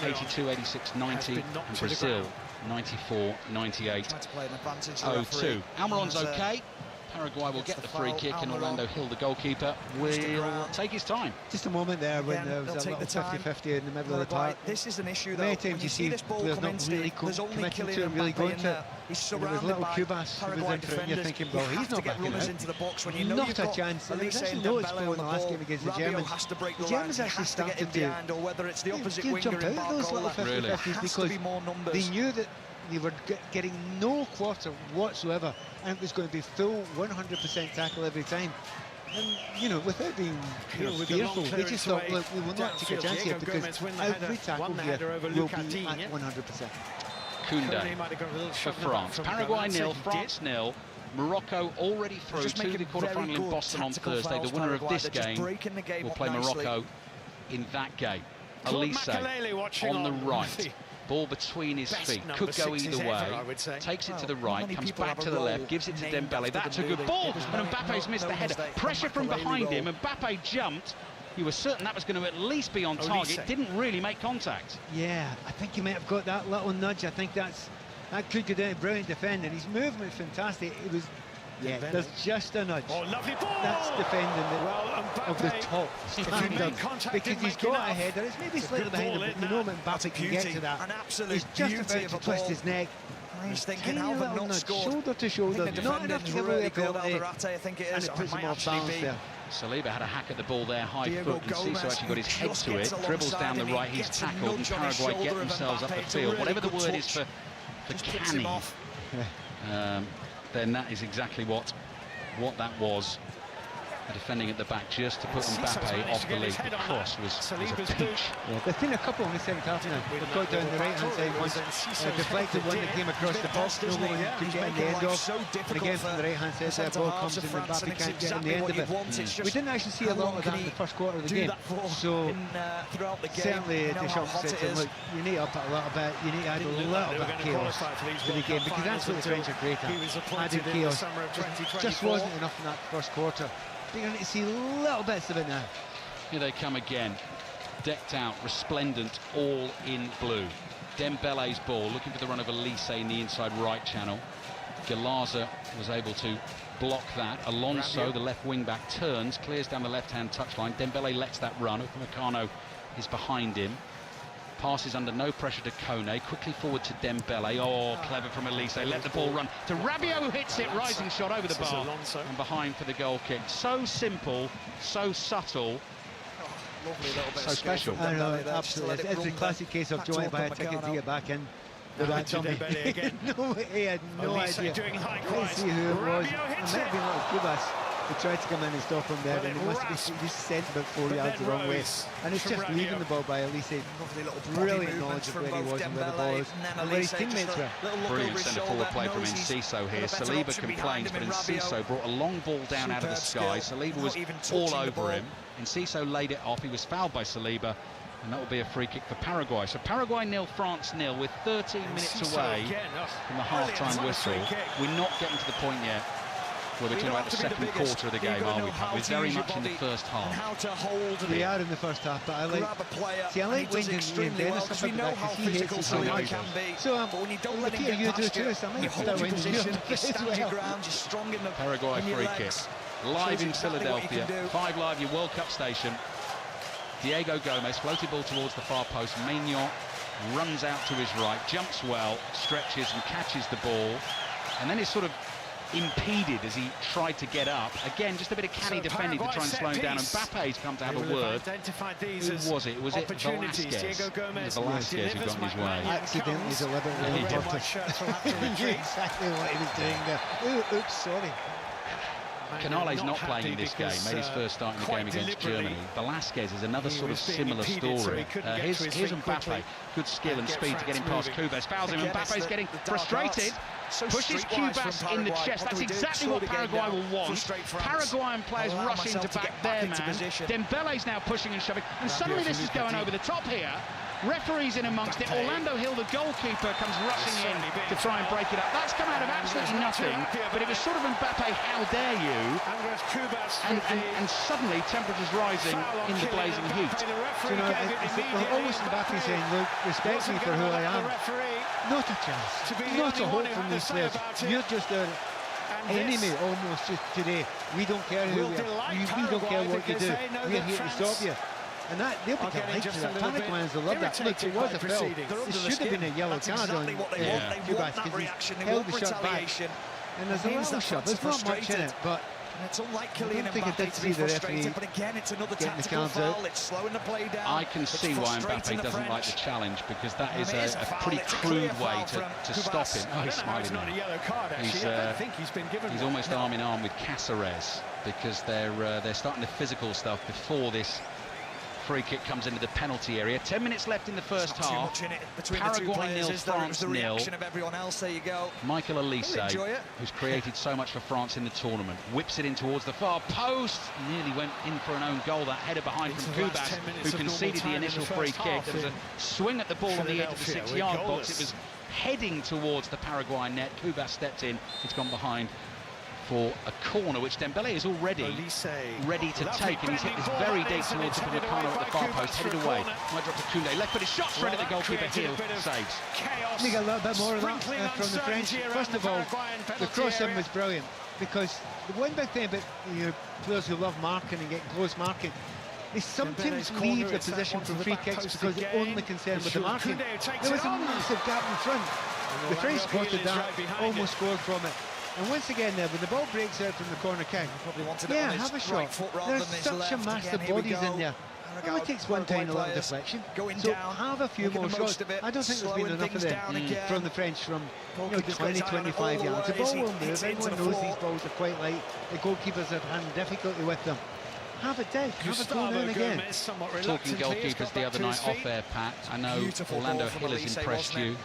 82, 86, 90, and Brazil, 94, 98, 02. Almiron's okay. Paraguay will get the free kick, and Orlando Hill, the goalkeeper, will take his time. Just a moment there when there was a little 50-50 in the middle of the park. This is an issue, though. Many times you see players not really committing to it, really going to it. There was little Kubas who was in for it, and you're thinking, well, he's not backing out. Not a chance. And there was actually no explore in the last game against the Germans. The Germans actually started to jump out of those little 50-50s because they knew that they were getting no quarter whatsoever, and it was going to be full 100% tackle every time. And, you know, without being fearful, they just thought, look, we will not take a chance here because every tackle here will be at 100%. Koundé for France. Paraguay 0, France 0. Morocco already through to the quarterfinal in Boston on Thursday. The winner of this game will play Morocco in that game. Elise on the right. Ball between his feet, could go either way, takes it to the right, comes back to the left, gives it to Dembele. That's a good ball, and Mbappe's missed the header. Pressure from behind him, Mbappe jumped. You were certain that was going to at least be on target, didn't really make contact. Yeah, I think he might have got that little nudge. I think that could go down. Brilliant defending. His movement fantastic. It was. Yeah, there's just a nudge. Oh, lovely ball! That's defending of the top standard. Because he's got a header. It's maybe slightly behind him, but you know Mbappe can get to that. He's just about to twist his neck. He's thinking, Alvin not scored. Shoulder to shoulder, not enough to give away a penalty, and it puts him off balance there. Saliba had a hack at the ball there, high foot, and Ciso actually got his head to it, dribbles down the right, he's tackled, and Paraguay get themselves up the field. Whatever the word is for canny, then that is exactly what what that was. Defending at the back just to put Mbappe off the lead. The cross was a peach. Yeah, there's been a couple in the second half now. They've got down the right-hand side once. Deflected one that came across the box, no one could get in the end of. And again from the right-hand side, the ball comes and Mbappe can't get in the end of it. We didn't actually see a lot of that in the first quarter of the game. So certainly Deschamps said to him, look, you need to up it a little bit, you need to add a little bit of chaos to the game, because that's what the French are great at. Adding chaos. Just wasn't enough in that first quarter. You're going to see little bits of it now. Here they come again, decked out, resplendent, all in blue. Dembele's ball, looking for the run of Elise in the inside right channel. Galaza was able to block that. Alonso, the left wing back, turns, clears down the left-hand touchline. Dembele lets that run. Upamecano is behind him. Passes under no pressure to Kone, quickly forward to Dembele. Oh, clever from Elise. Let the ball run to Rabiot, who hits it, rising shot over the bar and behind for the goal kick. So simple, so subtle, so special. I know, absolutely. It's a classic case of do you want to buy a ticket to get back in? That dummy. No, he had no idea. Let's see who it was. It might have been like Kubas. He tried to come in and stop him there, and he must have just sent about 4 yards the wrong way. And it's just leaving the ball by Elise. Brilliant knowledge of where he was and where the ball is, and where his teammates were. Brilliant centre-forward play from Enciso here. Saliba complains, but Enciso brought a long ball down out of the sky. Saliba was all over him. Enciso laid it off. He was fouled by Saliba, and that will be a free kick for Paraguay. So Paraguay 0, France 0, with 13 minutes away from the half-time whistle. We're not getting to the point yet where we're talking about the second quarter of the game, are we? We're very much in the first half. We are in the first half, but I like Wayne Dennis something like that, because he hates it so much. So Peter, you do too, so I might start Wayne as well. Paraguay free kick. Live in Philadelphia, 5 Live, your World Cup station. Diego Gomez, floated ball towards the far post. Maignan runs out to his right, jumps well, stretches and catches the ball. And then it's sort of impeded as he tried to get up. Again, just a bit of canny defending to try and slow him down. And Mbappe's come to have a word. Who was it? Was it Velasquez? It was Velasquez who got in his way. Accidentally, deliberately on purpose. He knew exactly what he was doing there. Oops, sorry. Canale's not playing in this game, made his first start in the game against Germany. Velasquez is another sort of similar story. Here's Mbappe, good skill and speed to get him past Kubas, fouls him, Mbappe's getting frustrated, pushes Kubas in the chest. That's exactly what Paraguay will want. Paraguayan players rush in to back their man. Dembele's now pushing and shoving, and suddenly this is going over the top here. Referees in amongst it. Orlando Hill, the goalkeeper, comes rushing in to try and break it up. That's come out of absolutely nothing, but it was sort of Mbappe, how dare you? And suddenly temperatures rising in the blazing heat. So, you know, it's almost Mbappe saying, look, respect me for who I am. Not a chance. Not a hope from these players. You're just an enemy almost just today. We don't care who we are. We don't care what you do. We're here to stop you. And that, they'll be delighted with that. Paraguayans will love that. Look, it was a foul. It should have been a yellow card on Kubas, because he held the shot back. And there's a little shot. There's not much in it, but it's unlike I don't think I did see the referee but again, it's another getting the cards out. It's slowing the play down. I can see why Mbappe doesn't like the challenge, because that is a pretty crude way to stop him. Oh, he's smiling now. He's almost arm in arm with Cáceres, because they're starting the physical stuff before this free kick comes into the penalty area. 10 minutes left in the first half. Paraguay 0, France 0. Michael Elise, who's created so much for France in the tournament, whips it in towards the far post. Nearly went in for an own goal. That header behind from Kubas, who conceded the initial free kick. There was a swing at the ball on the edge of the 6-yard box. It was heading towards the Paraguay net. Kubas stepped in. It's gone behind for a corner, which Dembele is already ready to take, and he's hit this very deep towards the Upamecano at the far post, headed away. Might drop to Koundé, left-footed shot straight at the goalkeeper. Hill saves. I think a little bit more of that from the French. First of all, the cross-in was brilliant, because the one big thing about players who love marking and getting close marking, they sometimes leave the position for free kicks because they're only concerned with the marking. There was a massive gap in front. The French spotted that, almost scored from it. And once again there, when the ball breaks out from the corner kick, yeah, have a shot. There's such a mass of bodies in there. It only takes one tiny little deflection. So have a few more shots. I don't think there's been enough of them from the French from 20, 25 yards. The ball will move. Everyone knows these balls are quite light. The goalkeepers have had difficulty with them. Have it down. Have it go now and again. Talking goalkeepers the other night off air, Pat. I know Orlando Hill has impressed you.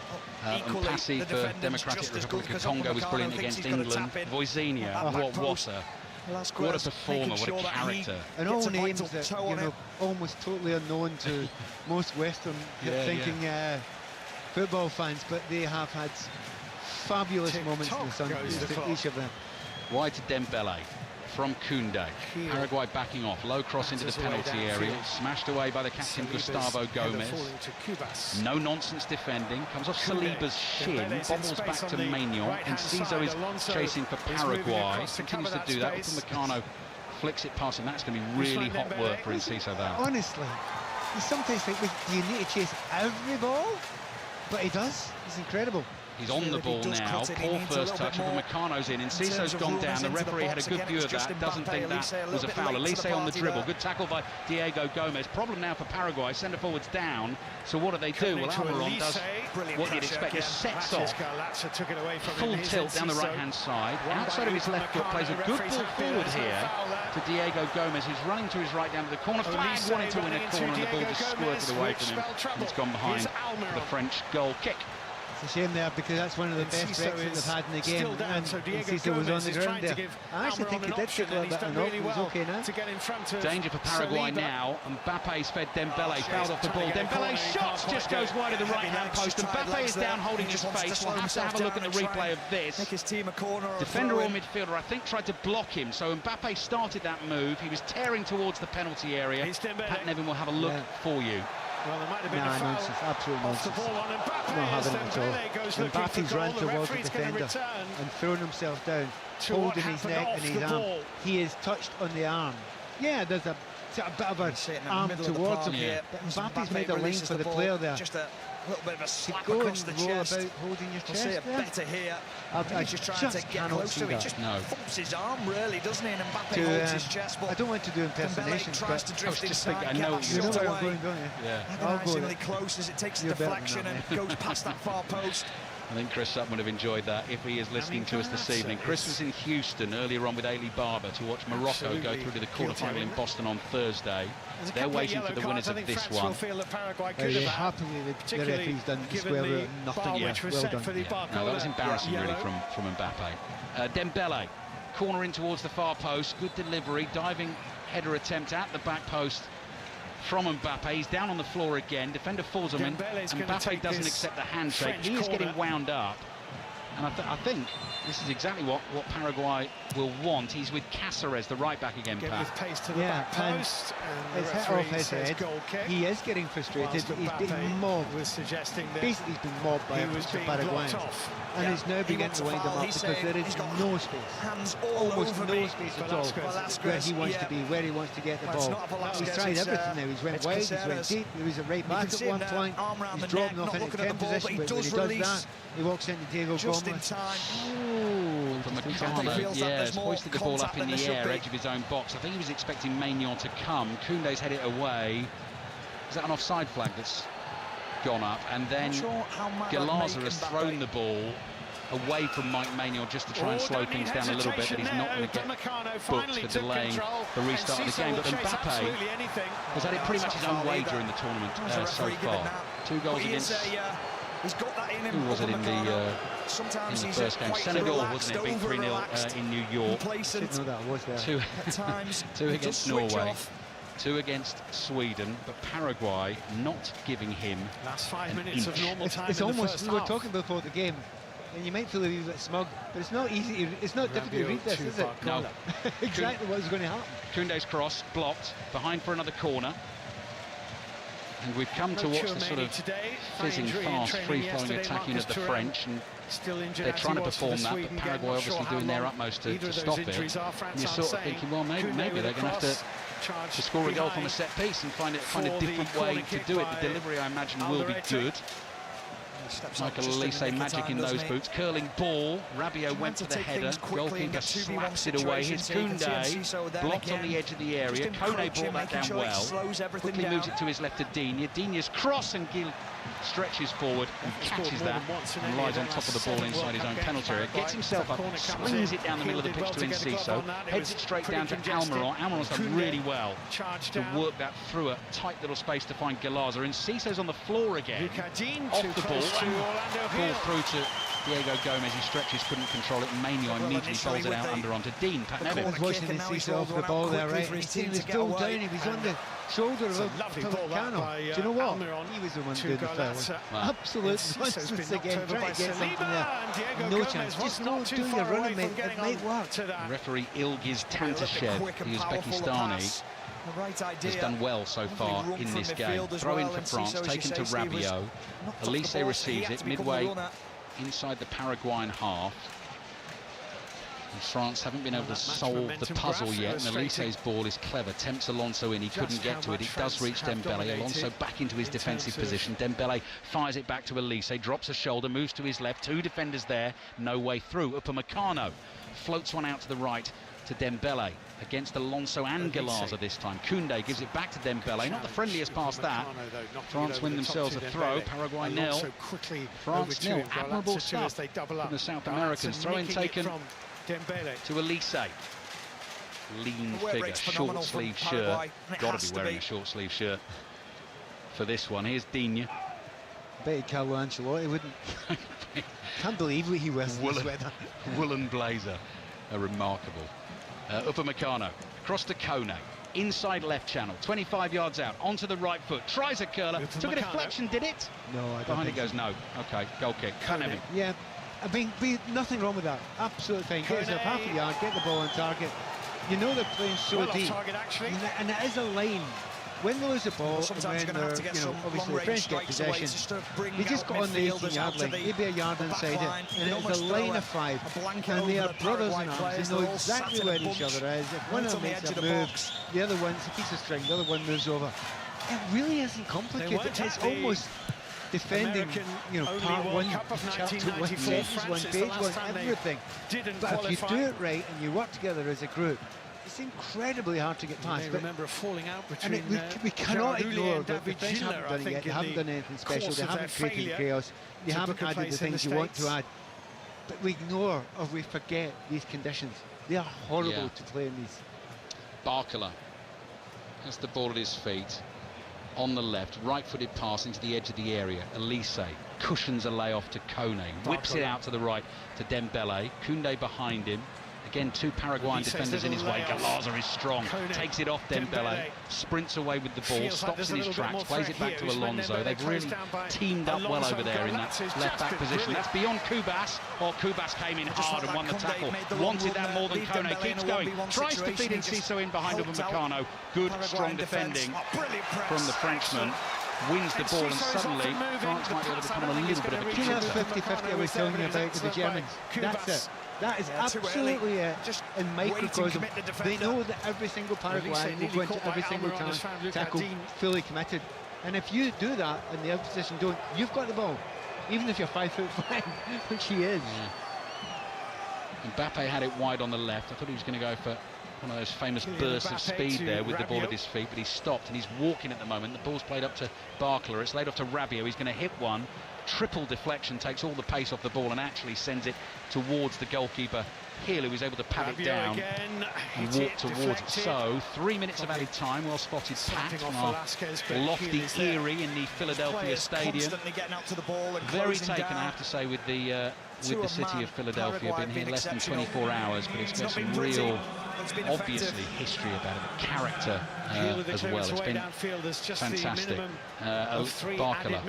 And Passy for Democratic Republic of Congo was brilliant against England. Voisinha, what a performer, what a character. And all names that, almost totally unknown to most Western thinking football fans, but they have had fabulous moments in the sun, each of them. Wide to Dembele. From Koundé. Paraguay backing off. Low cross into the penalty area. Smashed away by the captain Gustavo Gomez. No nonsense defending. Comes off Saliba's shin. Bobbles back to Maignan. And Enciso is chasing for Paraguay. Continues to do that. Upamecano flicks it past him. That's going to be really hot work for Enciso there. Honestly, you sometimes think, do you need to chase every ball? But he does. It's incredible. He's on the ball now. Poor first touch. Upamecano's in. Enciso's gone down. The referee had a good view of that. Doesn't think that was a foul. Elise on the dribble. Good tackle by Diego Gomez. Problem now for Paraguay. Centre forwards down. So what do? Well, Almiron does what you'd expect. Just sets off. Full tilt down the right-hand side. Outside of his left foot. Plays a good ball forward here to Diego Gomez, who's running to his right down to the corner. Flag wanted to win a corner, and the ball just squirted away from him. And it's gone behind the French goal kick. It's a shame there because that's one of the best breaks that they've had in the game, and Enciso was on the ground there. I actually think he did take a little bit of a knock. He was okay now. Danger for Paraguay now. Mbappe's fed Dembele, fouled off the ball. Dembele's shot just goes wide of the right-hand post. Mbappe is down holding his face. We'll have to have a look at the replay of this. Defender or midfielder, I think, tried to block him, so Mbappe started that move. He was tearing towards the penalty area. Pat Nevin will have a look for you. Well, there might have been nonsense, absolute nonsense. Not having it at all. Mbappe's run towards the defender and thrown himself down, holding his neck and his arm. He is touched on the arm. Yeah, there's a bit of an arm towards him, but Mbappe's made a lane for the player there. Just a little bit of a slap go across and the roll chest. about holding your chest. See it better here. I just trying to get close to it. Just thumps his arm, really, doesn't he? And Mbappe holds his chest. But I don't want to do impersonations, but I was just thinking, I know where I'm going, don't you? Yeah. Agonisingly close as it takes the deflection and goes past that far post. I think Chris Sutton would have enjoyed that if he is listening to us this evening. Chris was in Houston earlier on with Ailey Barber to watch Morocco go through to the quarterfinal in Boston on Thursday. They're waiting for the winners of this one. Very happily the referee's done square root nothing. Yeah. Well done. Yeah. No, that was embarrassing really from Mbappe. Dembele, corner in towards the far post. Good delivery, diving header attempt at the back post from Mbappe. He's down on the floor again. Defender falls him in. Mbappe doesn't accept the handshake. He is getting wound up. And I think this is exactly what Paraguay will want. He's with Cáceres, the right back again, Pat. With pace to the back post. It's hit off his head. He is getting frustrated. He's being mobbed. Basically, he's been mobbed by a bunch of Paraguayans. And he's now beginning to wind him up because there is no space. Almost no space at all where he wants to be, where he wants to get the ball. He's tried everything now. He's went wide, he's went deep. He was a right back at one point. He's dropping off into 10 position, but when he does that, he walks into Diego Gomez. From Upamecano, has hoisted the ball up in the air, edge of his own box. I think he was expecting Maignan to come. Koundé's headed it away. Is that an offside flag that's gone up? And then Galaza has thrown the ball away from Mike Maignan just to try and slow things down a little bit, but he's not going to get booked for delaying the restart of the game. But Mbappe has had it pretty much his own way during the tournament so far. 2 goals against... Who was it in the first game? Senegal, wasn't it? Beat 3-0 in New York. Didn't know that was there. 2 against Norway. 2 against Sweden, but Paraguay not giving him last 5 minutes of normal time. It's almost, we were talking before the game, and you might feel a wee bit smug, but it's not easy, it's not difficult to read this, is it? No. Exactly what is going to happen. Koundé's cross, blocked, behind for another corner. And we've come to watch the sort of fizzing fast, free-flowing attacking of the French, and they're trying to perform that, but Paraguay obviously doing their utmost to stop it. And you're sort of thinking, well, maybe they're going to have to score a goal from a set piece and find a different way to do it. The delivery, I imagine, will be good. Michael Elise magic in those boots. Curling ball. Rabiot went for the header. Goalkeeper slaps it away. Here's Koundé. Blocked on the edge of the area. Kone brought that down well. Quickly moves it to his left to Digne. Digne's cross and Gil stretches forward and catches that and lies on top of the ball inside his own penalty area. Gets himself up, slings it down the middle of the pitch to Enciso, heads it straight down to Almiron. Almiron's done really well to work that through a tight little space to find Galaza. Enciso's on the floor again, off the ball through to Diego Gomez. He stretches, couldn't control it, and Maignan immediately bowls it out under onto Dean. Pat Neville. I was watching Enciso off the ball there, right? He was still down, he was on the shoulder of Upamecano. Do you know what? He was the one doing the foul. Absolute nonsense again, trying to get something there. No chance. Just go do your running, mate. It might work. Referee Ilgiz Tantashev, the Uzbekistani, has done well so far in this game. Throw in for France, taken to Rabiot. Elise receives it midway inside the Paraguayan half. And France haven't been able to solve the puzzle yet, and Elise's ball is clever. Tempts Alonso in, he couldn't get to it. It does reach Dembele. Alonso back into his defensive position. Dembele fires it back to Elise, drops a shoulder, moves to his left. Two defenders there, no way through. Upamecano floats one out to the right to Dembele against Alonso and Galaza this time. Koundé gives it back to Dembele. Not the friendliest pass that. France win themselves a throw. Paraguay 0. France 0. Admirable stuff from the South Americans. Throw-in taken to Elise. Lean figure, short sleeve shirt. Got to be wearing a short sleeve shirt for this one. Here's Digne. I bet Carlo Ancelotti wouldn't. Can't believe what he wears in this weather. Woolen blazer. Remarkable. Upamecano across to Kone. Inside left channel, 25 yards out, onto the right foot, tries a curler, took a deflection, did it? No, I don't. Behind it goes, no. Okay, goal kick. Kone. Yeah, I mean, nothing wrong with that. Absolutely fine. Get yourself half a yard, get the ball on target. You know they're playing so deep. And it is a line. When they lose the ball, and when they're, obviously the French get possession, they just got on the 18-yard line, maybe a yard inside it, and it's a line of 5. And they are brothers in arms. They know exactly where each other is. If one of them makes a move, the other one's a piece of string, the other one moves over. It really isn't complicated. It's almost defending, part 1, chapter 1, sentence 1, page 1, everything. But if you do it right and you work together as a group, it's incredibly hard to get past. I remember a falling out between we cannot ignore that the French haven't done it yet. They haven't done anything special. They haven't created the chaos. They haven't added the things you want to add. But we ignore or we forget these conditions. They are horrible to play in these. Barcola has the ball at his feet. On the left, right-footed pass into the edge of the area. Elise cushions a layoff to Kone. Whips it out to the right to Dembele. Koundé behind him. Again, two Paraguayan defenders in his way. Galaza is strong. Takes it off Dembele. Sprints away with the ball. Stops in his tracks. Plays it back to Alonso. They've really teamed up well over there in that left-back position. That's beyond Kubas. Kubas came in hard and won the tackle. Wanted that more than Kone. Keeps going. Tries to feed Enciso in behind Upamecano. Good, strong defending from the Frenchman. Wins the ball, and suddenly France might be able to become a little bit of a killer. That's 50-50 I was telling you about with the Germans. That's it. That is absolutely it. In microcosm, they know that every single Paraguayan will go into every single tackle fully committed. And if you do that and the opposition don't, you've got the ball. Even if you're 5'5", which he is. Mbappe had it wide on the left. I thought he was going to go for one of those famous bursts of speed there with the ball at his feet, but he's stopped and he's walking at the moment. The ball's played up to Barcola. It's laid off to Rabiot. He's going to hit one. Triple deflection, takes all the pace off the ball and actually sends it towards the goalkeeper Hill, who was able to pat it down and walk towards it. So 3 minutes of added time. Well spotted Pat from our lofty Erie in the Philadelphia Stadium. Very taken, I have to say, with the city of Philadelphia. Been here less than 24 hours, but it's got some real, obviously, history about it, character as well. It's been fantastic. Barcola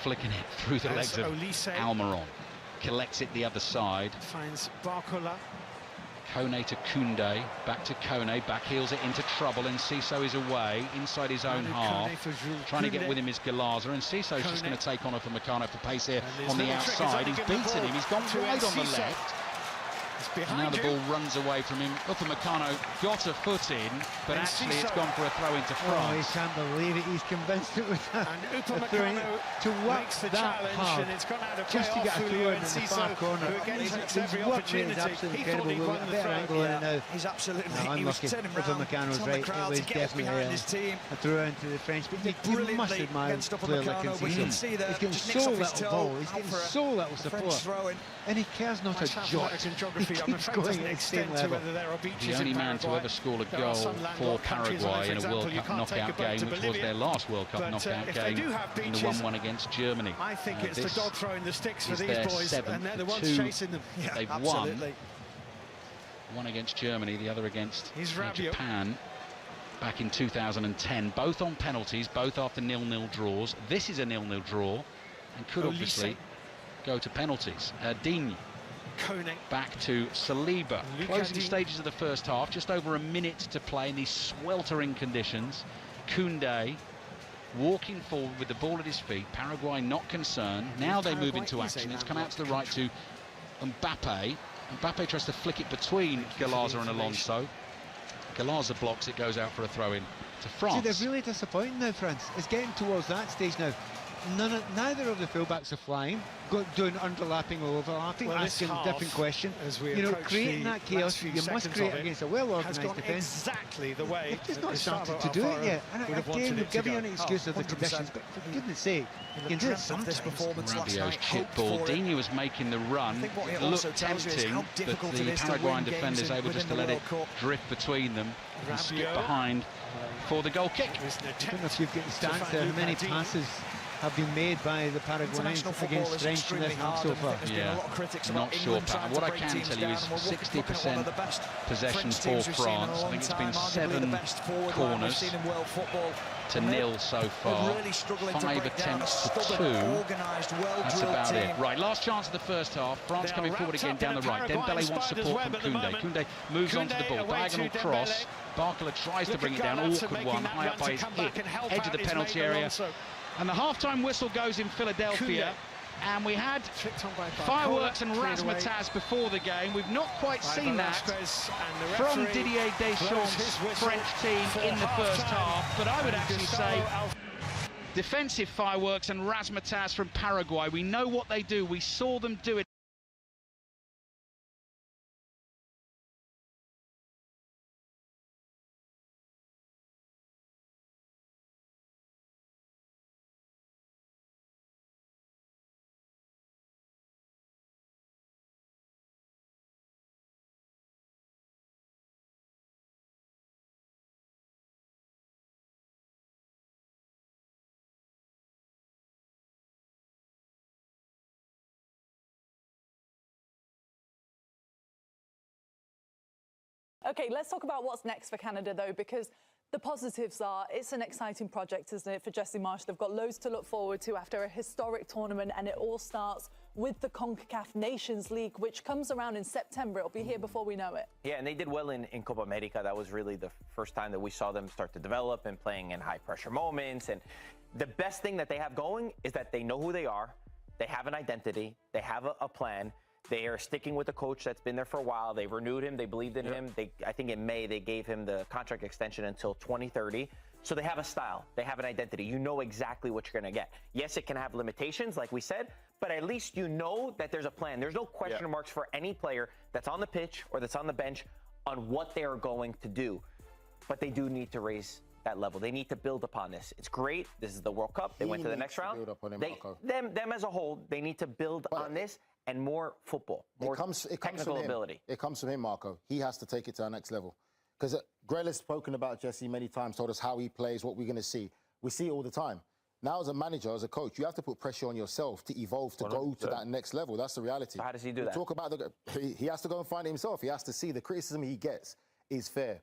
flicking it through the legs of Almiron. Collects it the other side. Finds Barcola. Kone to Koundé, back to Kone, back heels it into trouble, and Enciso is away inside his own half. Trying to get with him is Galaza, and Enciso's just going to take on Upamecano for pace here on the outside. He's beaten him, he's gone wide on the left. Now the ball runs away from him. Upamecano got a foot in, but actually it's gone for a throw into France. Oh, he can't believe it. He's convinced it was a throw in. To work that hard, just to get a throw in the far corner. His work rate is absolutely incredible. We've got a better angle on it now. He's absolutely unlucky. Upamecano's right. It was definitely a throw into the French. But you must admire a player like Conceição. He's getting so little ball. He's getting so little support. And he cares not a jot. He keeps going at the same level. The only man to ever score a goal for Paraguay in a World Cup knockout game, which was their last World Cup knockout game, in the 1-1 against Germany. I think it's the dog throwing the sticks for these boys, seventh, and they're the the ones chasing them. Yeah, they've won. One against Germany, the other against Japan back in 2010. Both on penalties, both after 0-0 draws. This is a 0-0 draw and could obviously go to penalties. Digne back to Saliba. Closing stages of the first half, just over a minute to play in these sweltering conditions. Koundé walking forward with the ball at his feet. Paraguay not concerned. Now they move into action. It's come out to the right to Mbappe. Mbappe tries to flick it between Galaza and Alonso. Galaza blocks it, goes out for a throw-in to France. See, they're really disappointing now, France. It's getting towards that stage now. Neither of the fullbacks are flying, doing underlapping or overlapping, asking a different question. You know, creating that chaos you must create against a well-organised defence. Exactly the way. They've just not started to do it yet. And again, we'll give you an excuse of the conditions, but for goodness sake, you can do it sometimes. Rabiot's chip ball. Digne was making the run. It looked tempting, but the Paraguayan defenders able just to let it drift between them and skip behind for the goal kick. I don't know if you've got the stats there, how many passes have been made by the Paraguayans against French in this half so far. Yeah, not sure, Pat. What I can tell you is 60% possession for France. I think it's been 7 corners to 0 so far. 5 attempts to 2. That's about it. Right, last chance of the first half. France coming forward again down the right. Dembele wants support from Koundé. Koundé moves onto the ball. Diagonal cross. Barcola tries to bring it down. Awkward one. High up by his hip. Edge of the penalty area. And the half-time whistle goes in Philadelphia, and we had fireworks and razzmatazz before the game. We've not quite seen that from Didier Deschamps' French team in the first half, but I would actually say defensive fireworks and razzmatazz from Paraguay. We know what they do. We saw them do it. OK, let's talk about what's next for Canada, though, because the positives are it's an exciting project, isn't it, for Jesse Marsh? They've got loads to look forward to after a historic tournament, and it all starts with the CONCACAF Nations League, which comes around in September. It'll be here before we know it. Yeah, and they did well in Copa America. That was really the first time that we saw them start to develop and playing in high-pressure moments. And the best thing that they have going is that they know who they are. They have an identity. They have a plan. They are sticking with the coach that's been there for a while. They renewed him. They believed in him. I think in May, they gave him the contract extension until 2030. So they have a style. They have an identity. You know exactly what you're going to get. Yes, it can have limitations, like we said, but at least you know that there's a plan. There's no question marks for any player that's on the pitch or that's on the bench on what they are going to do. But they do need to raise that level. They need to build upon this. It's great. This is the World Cup. They went to the next round. Them as a whole, they need to build on this and more football, more technical ability. It comes from him, Marco. He has to take it to our next level. Because Grell has spoken about Jesse many times, told us how he plays, what we're going to see. We see it all the time. Now, as a manager, as a coach, you have to put pressure on yourself to evolve, to go to that next level. That's the reality. So how does he do that? Talk about he has to go and find it himself. He has to see the criticism he gets is fair.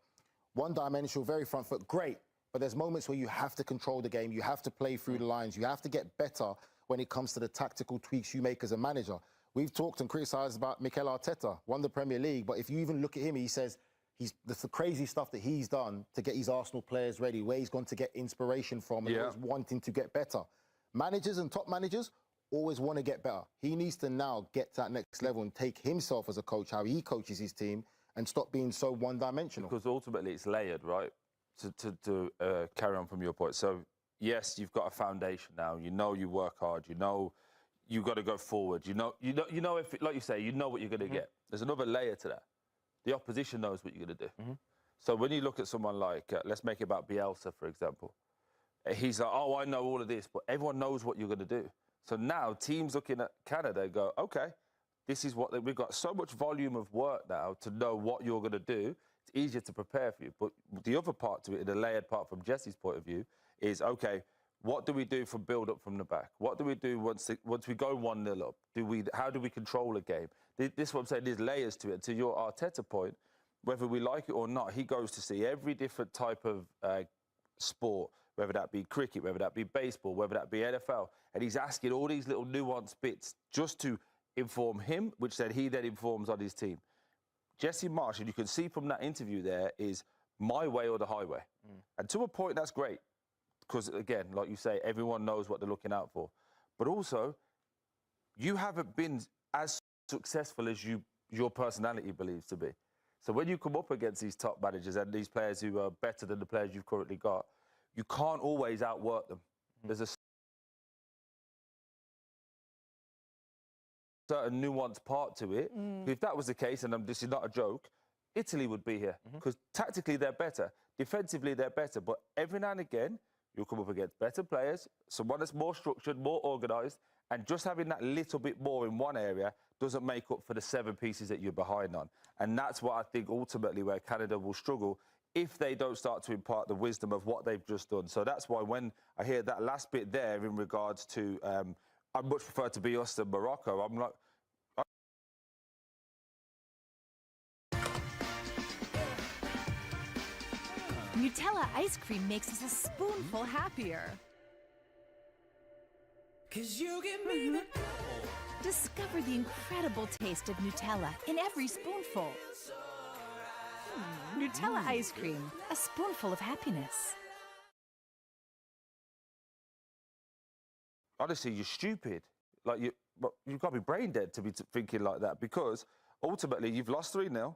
One-dimensional, very front foot, great. But there's moments where you have to control the game. You have to play through the lines. You have to get better when it comes to the tactical tweaks you make as a manager. We've talked and criticised about Mikel Arteta, won the Premier League, but if you even look at him, he says the crazy stuff that he's done to get his Arsenal players ready, where he's gone to get inspiration from and he's wanting to get better. Managers and top managers always want to get better. He needs to now get to that next level and take himself as a coach, how he coaches his team, and stop being so one-dimensional. Because ultimately it's layered, right? To carry on from your point. So, yes, you've got a foundation now. You know you work hard. You know you've got to go forward. You know if, like you say, you know what you're going to get. There's another layer to that. The opposition knows what you're going to do. So when you look at someone like, let's make it about Bielsa, for example, he's like, oh, I know all of this, but everyone knows what you're going to do. So now teams looking at Canada go, okay, this is what we've got so much volume of work now to know what you're going to do. It's easier to prepare for you. But the other part to it, the layered part from Jesse's point of view, is, okay, what do we do for build-up from the back? What do we do once we go 1-0 up? How do we control a game? This is what I'm saying, there's layers to it. To your Arteta point, whether we like it or not, he goes to see every different type of sport, whether that be cricket, whether that be baseball, whether that be NFL, and he's asking all these little nuanced bits just to inform him, which then he then informs on his team. Jesse Marsch, and you can see from that interview there, is my way or the highway. And to a point, that's great. Because, again, like you say, everyone knows what they're looking out for. But also, you haven't been as successful as your personality believes to be. So when you come up against these top managers and these players who are better than the players you've currently got, you can't always outwork them. There's a certain nuanced part to it. If that was the case, and this is not a joke, Italy would be here. Because tactically, they're better. Defensively, they're better. But every now and again, you'll come up against better players, someone that's more structured, more organised, and just having that little bit more in one area doesn't make up for the 7 pieces that you're behind on. And that's what I think ultimately where Canada will struggle if they don't start to impart the wisdom of what they've just done. So that's why when I hear that last bit there in regards to, I'd much prefer to be us than Morocco, I'm like, Nutella ice cream makes us a spoonful happier. 'Cause you give me the Discover the incredible taste of Nutella in every spoonful. Nutella ice cream, a spoonful of happiness. honestly, you're stupid. Like, you've got to be brain dead to be thinking like that, because ultimately you've lost 3-0.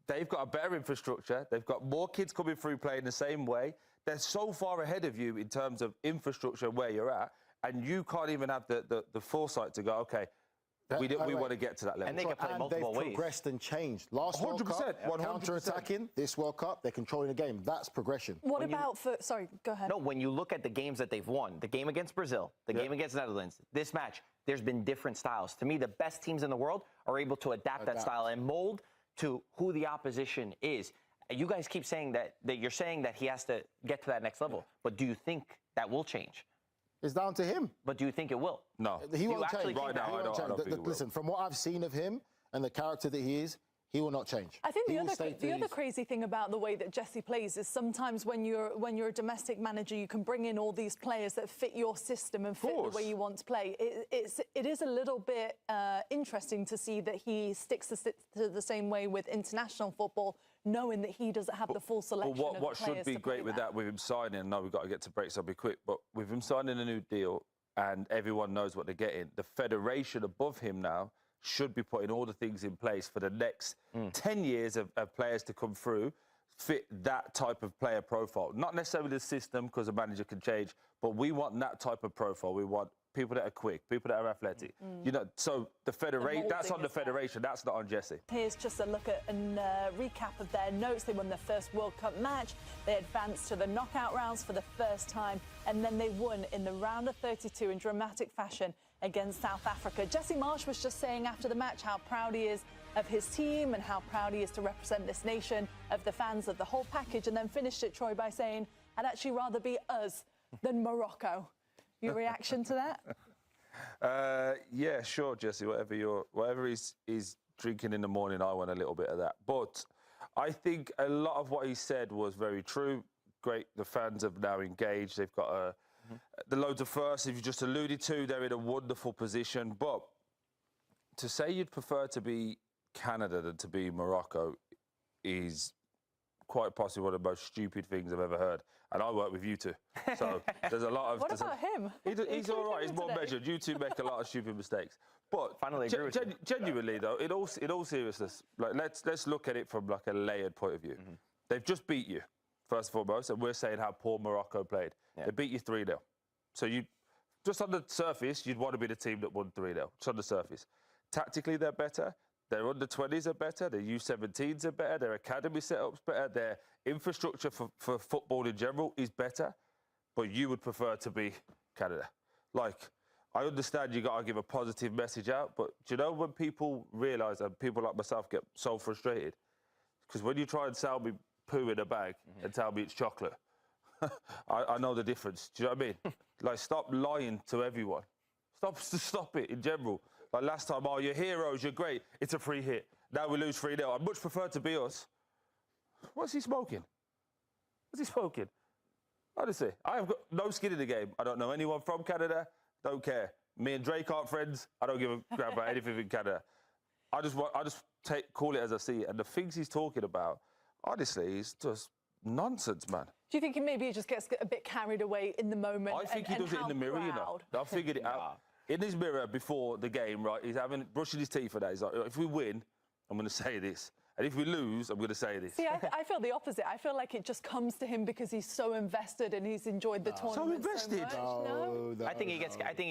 They've got a better infrastructure. They've got more kids coming through playing the same way. They're so far ahead of you in terms of infrastructure where you're at, and you can't even have the foresight to go, okay, we want to get to that level. And they can play multiple ways. They've progressed and changed. Last World Cup, 100%. counter-attacking. This World Cup, they're controlling the game. That's progression. What about for... Sorry, go ahead. No, when you look at the games that they've won, the game against Brazil, the game against Netherlands, this match, there's been different styles. To me, the best teams in the world are able to adapt that style and mold to who the opposition is. You guys keep saying that you're saying that he has to get to that next level. But do you think that will change? It's down to him. But do you think it will? No. He won't change. Right now, I don't think he will. Listen, from what I've seen of him and the character that he is, he will not change. I think the other crazy thing about the way that Jesse plays is sometimes when you're a domestic manager, you can bring in all these players that fit your system and fit the way you want to play. It is a little bit interesting to see that he sticks to the same way with international football, knowing that he doesn't have the full selection of what players should be great with that, with him signing, I know we've got to get to break, so I'll be quick, but with him signing a new deal and everyone knows what they're getting, the federation above him now should be putting all the things in place for the next 10 years of players to come through, fit that type of player profile. Not necessarily the system, because a manager can change, but we want that type of profile. We want people that are quick, people that are athletic. You know, so the federation, that's on the federation, that's not on Jesse. Here's just a look at a recap of their notes. They won their first World Cup match. They advanced to the knockout rounds for the first time, and then they won in the round of 32 in dramatic fashion against South Africa. Jesse Marsch was just saying after the match how proud he is of his team and how proud he is to represent this nation, of the fans, of the whole package, and then finished it, Troy, by saying, I'd actually rather be us than Morocco. Your reaction to that? Yeah, sure, Jesse. Whatever he's drinking in the morning, I want a little bit of that. But I think a lot of what he said was very true. Great, the fans have now engaged. They've got the loads of firsts, if you just alluded to, they're in a wonderful position. But to say you'd prefer to be Canada than to be Morocco is quite possibly one of the most stupid things I've ever heard. and I work with you two. So there's a lot of... What about him? He's all right. He's more measured. You two make a lot of stupid mistakes. But finally agree with you. Genuinely, though, in all seriousness, like let's look at it from like a layered point of view. They've just beat you, first and foremost, and we're saying how poor Morocco played. They beat you 3-0. So you, just on the surface, you'd want to be the team that won 3-0. Just on the surface. Tactically, they're better. Their under-20s are better. Their U17s are better. Their academy setup's better. Their infrastructure for football in general is better. But you would prefer to be Canada. Like, I understand you got to give a positive message out, but do you know when people realise, and people like myself get so frustrated, because when you try and sell me poo in a bag and tell me it's chocolate, I know the difference. Do you know what I mean? Like, stop lying to everyone. Stop it in general. Like last time, oh, you're heroes, you're great. It's a free hit. Now we lose 3-0. I'd much prefer to be us. What's he smoking? What's he smoking? Honestly, I have got no skin in the game. I don't know anyone from Canada. Don't care. Me and Drake aren't friends. I don't give a crap about anything in Canada. I just call it as I see it. And the things he's talking about, honestly, is just nonsense, man. Do you think maybe he just gets a bit carried away in the moment? I think he does it in the mirror, you know. I figured it out. In his mirror before the game, right, he's brushing his teeth for that. He's like, if we win, I'm going to say this. And if we lose, I'm going to say this. See, I feel the opposite. I feel like it just comes to him because he's so invested and he's enjoyed the tournament so invested. So much. I think he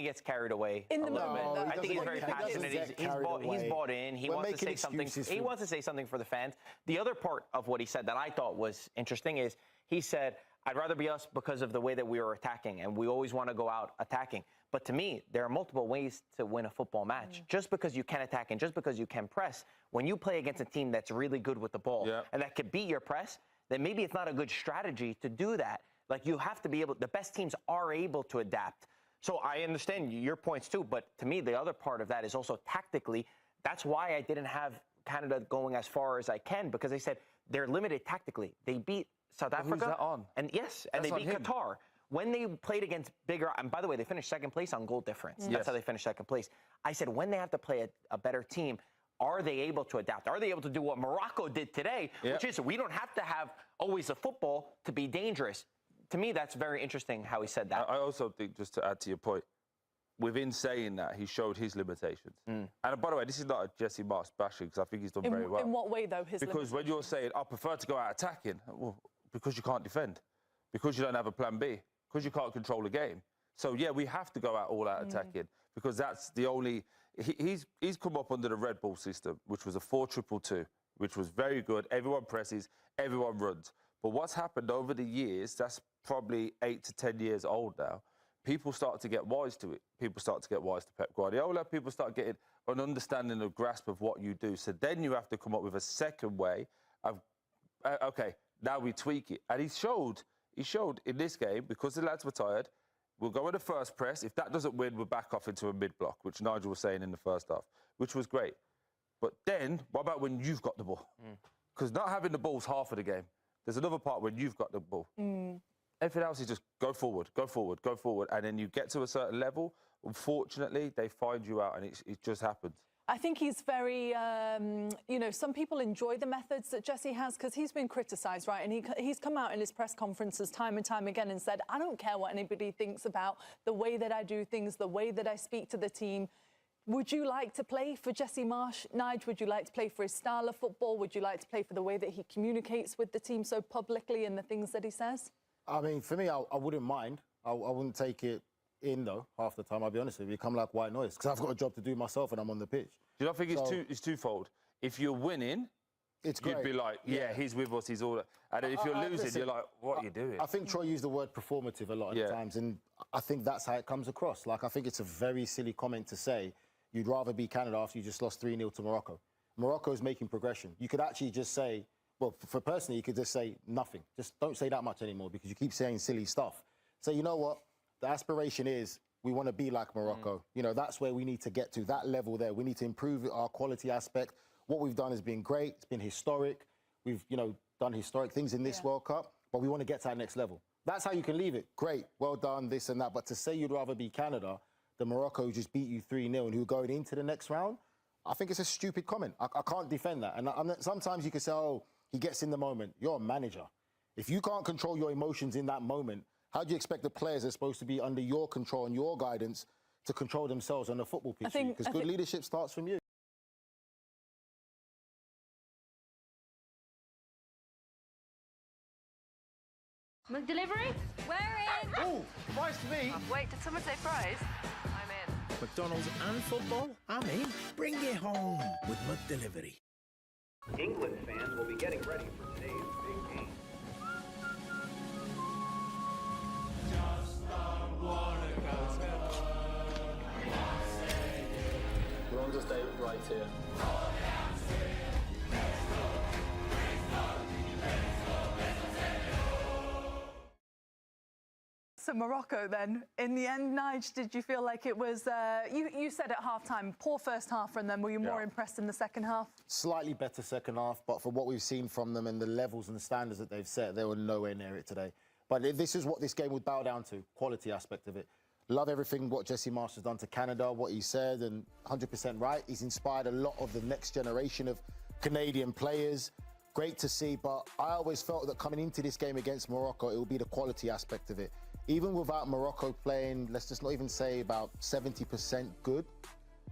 gets carried away in the moment. I think he's very passionate. He's bought in. He wants to say something. He wants to say something for the fans. The other part of what he said that I thought was interesting is he said, "I'd rather be us because of the way that we were attacking, and we always want to go out attacking." But to me, there are multiple ways to win a football match. Just because you can attack and just because you can press, when you play against a team that's really good with the ball and that can beat your press, then maybe it's not a good strategy to do that. Like, you have to be able, the best teams are able to adapt. So I understand your points too, but to me, the other part of that is also tactically, that's why I didn't have Canada going as far as I can, because they said they're limited tactically. They beat South Africa. Who's that on? And yes, and That's they beat on him. Qatar. When they played against bigger, and by the way, they finished second place on goal difference. That's how they finished second place. I said, when they have to play a better team, are they able to adapt? Are they able to do what Morocco did today, which is we don't have to have always a football to be dangerous? To me, that's very interesting how he said that. I also think, just to add to your point, within saying that, he showed his limitations. And by the way, this is not a Jesse Marsh bashing, because I think he's done very well. In what way, though, Because when you're saying, I prefer to go out attacking, well, because you can't defend, because you don't have a plan B, because you can't control the game. So, yeah, we have to go out all out attacking, because that's the only... He's come up under the Red Bull system, which was a 4-2-2, which was very good. Everyone presses, everyone runs. But what's happened over the years, that's probably 8 to 10 years old now, people start to get wise to it. People start to get wise to Pep Guardiola. People start getting an understanding of grasp of what you do. So then you have to come up with a second way of, OK, now we tweak it. And he showed in this game, because the lads were tired, we'll go in the first press. If that doesn't win, we'll back off into a mid-block, which Nigel was saying in the first half, which was great. But then, what about when you've got the ball? Because not having the ball's half of the game. There's another part when you've got the ball. Everything else is just go forward, go forward, go forward. And then you get to a certain level. Unfortunately, they find you out, and it just happens. I think he's very, you know, some people enjoy the methods that Jesse has because he's been criticised, right? And he's come out in his press conferences time and time again and said, I don't care what anybody thinks about the way that I do things, the way that I speak to the team. Would you like to play for Jesse Marsh, Nige? Would you like to play for his style of football? Would you like to play for the way that he communicates with the team so publicly and the things that he says? I mean, for me, I wouldn't mind. I wouldn't take it in, though, half the time, I'll be honest with you. You come like white noise, because I've got a job to do myself and I'm on the pitch. Do you not think it's twofold? If you're winning, it's great. You'd be like, yeah, he's with us, he's all that. And then if you're losing, listen, you're like, what are you doing? I think Troy used the word performative a lot of the times, and I think that's how it comes across. Like, I think it's a very silly comment to say you'd rather be Canada after you just lost 3-0 to Morocco. Morocco's making progression. You could actually just say, well, for personally, you could just say nothing. Just don't say that much anymore, because you keep saying silly stuff. So, you know what? The aspiration is we want to be like Morocco. You know, that's where we need to get to, that level there. We need to improve our quality aspect. What we've done has been great. It's been historic. We've, you know, done historic things in this World Cup, but we want to get to that next level. That's how you can leave it. Great, well done, this and that. But to say you'd rather be Canada than Morocco, who just beat you 3-0 and who are going into the next round, I think it's a stupid comment. I can't defend that. And sometimes you can say, oh, he gets in the moment. You're a manager. If you can't control your emotions in that moment, how do you expect the players that are supposed to be under your control and your guidance to control themselves on the football pitch? Because good leadership starts from you. McDelivery? Where in? Oh, fries to me. Wait, did someone say fries? I'm in. McDonald's and football? I'm in. Bring it home with McDelivery. England fans will be getting ready for today's big game. We're on this day right here. So Morocco then, in the end, Nige, did you feel like it was, you said at half-time, poor first half from them, were you more impressed in the second half? Slightly better second half, but for what we've seen from them and the levels and the standards that they've set, they were nowhere near it today. But this is what this game would bow down to, quality aspect of it. Love everything what Jesse Marsh has done to Canada, what he said, and 100% right. He's inspired a lot of the next generation of Canadian players. Great to see, but I always felt that coming into this game against Morocco, it would be the quality aspect of it. Even without Morocco playing, let's just not even say about 70% good,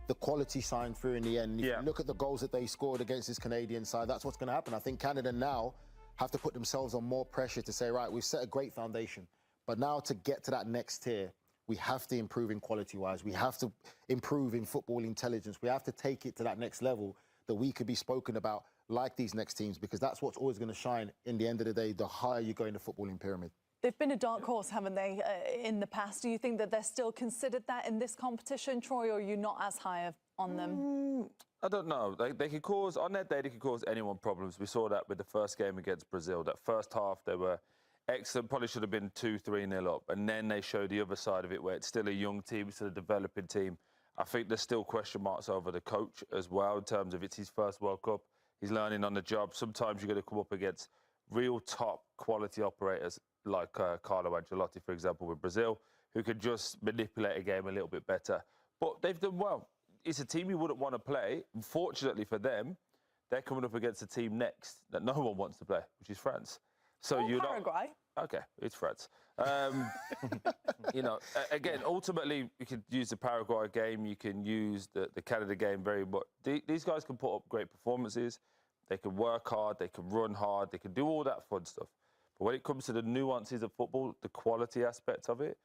the quality shined through in the end. If you look at the goals that they scored against this Canadian side, that's what's going to happen. I think Canada now have to put themselves on more pressure to say, right, we've set a great foundation, but now to get to that next tier, we have to improve in quality-wise. We have to improve in football intelligence. We have to take it to that next level that we could be spoken about like these next teams, because that's what's always going to shine in the end of the day, the higher you go in the footballing pyramid. They've been a dark horse, haven't they, in the past? Do you think that they're still considered that in this competition, Troy, or are you not as high on them? I don't know. They could cause, on that day, they could cause anyone problems. We saw that with the first game against Brazil. That first half, they were excellent. Probably should have been 2-3-0 up. And then they showed the other side of it, where it's still a young team, it's still a developing team. I think there's still question marks over the coach as well, in terms of it's his first World Cup. He's learning on the job. Sometimes you're going to come up against real top quality operators like Carlo Ancelotti, for example, with Brazil, who could just manipulate a game a little bit better. But they've done well. It's a team you wouldn't want to play. Unfortunately for them, they're coming up against a team next that no one wants to play, which is France. So you're Paraguay. Okay, it's France. You know, again, ultimately, you could use the Paraguay game, you can use the Canada game very much. These guys can put up great performances. They can work hard, they can run hard, they can do all that fun stuff. But when it comes to the nuances of football, the quality aspect of it,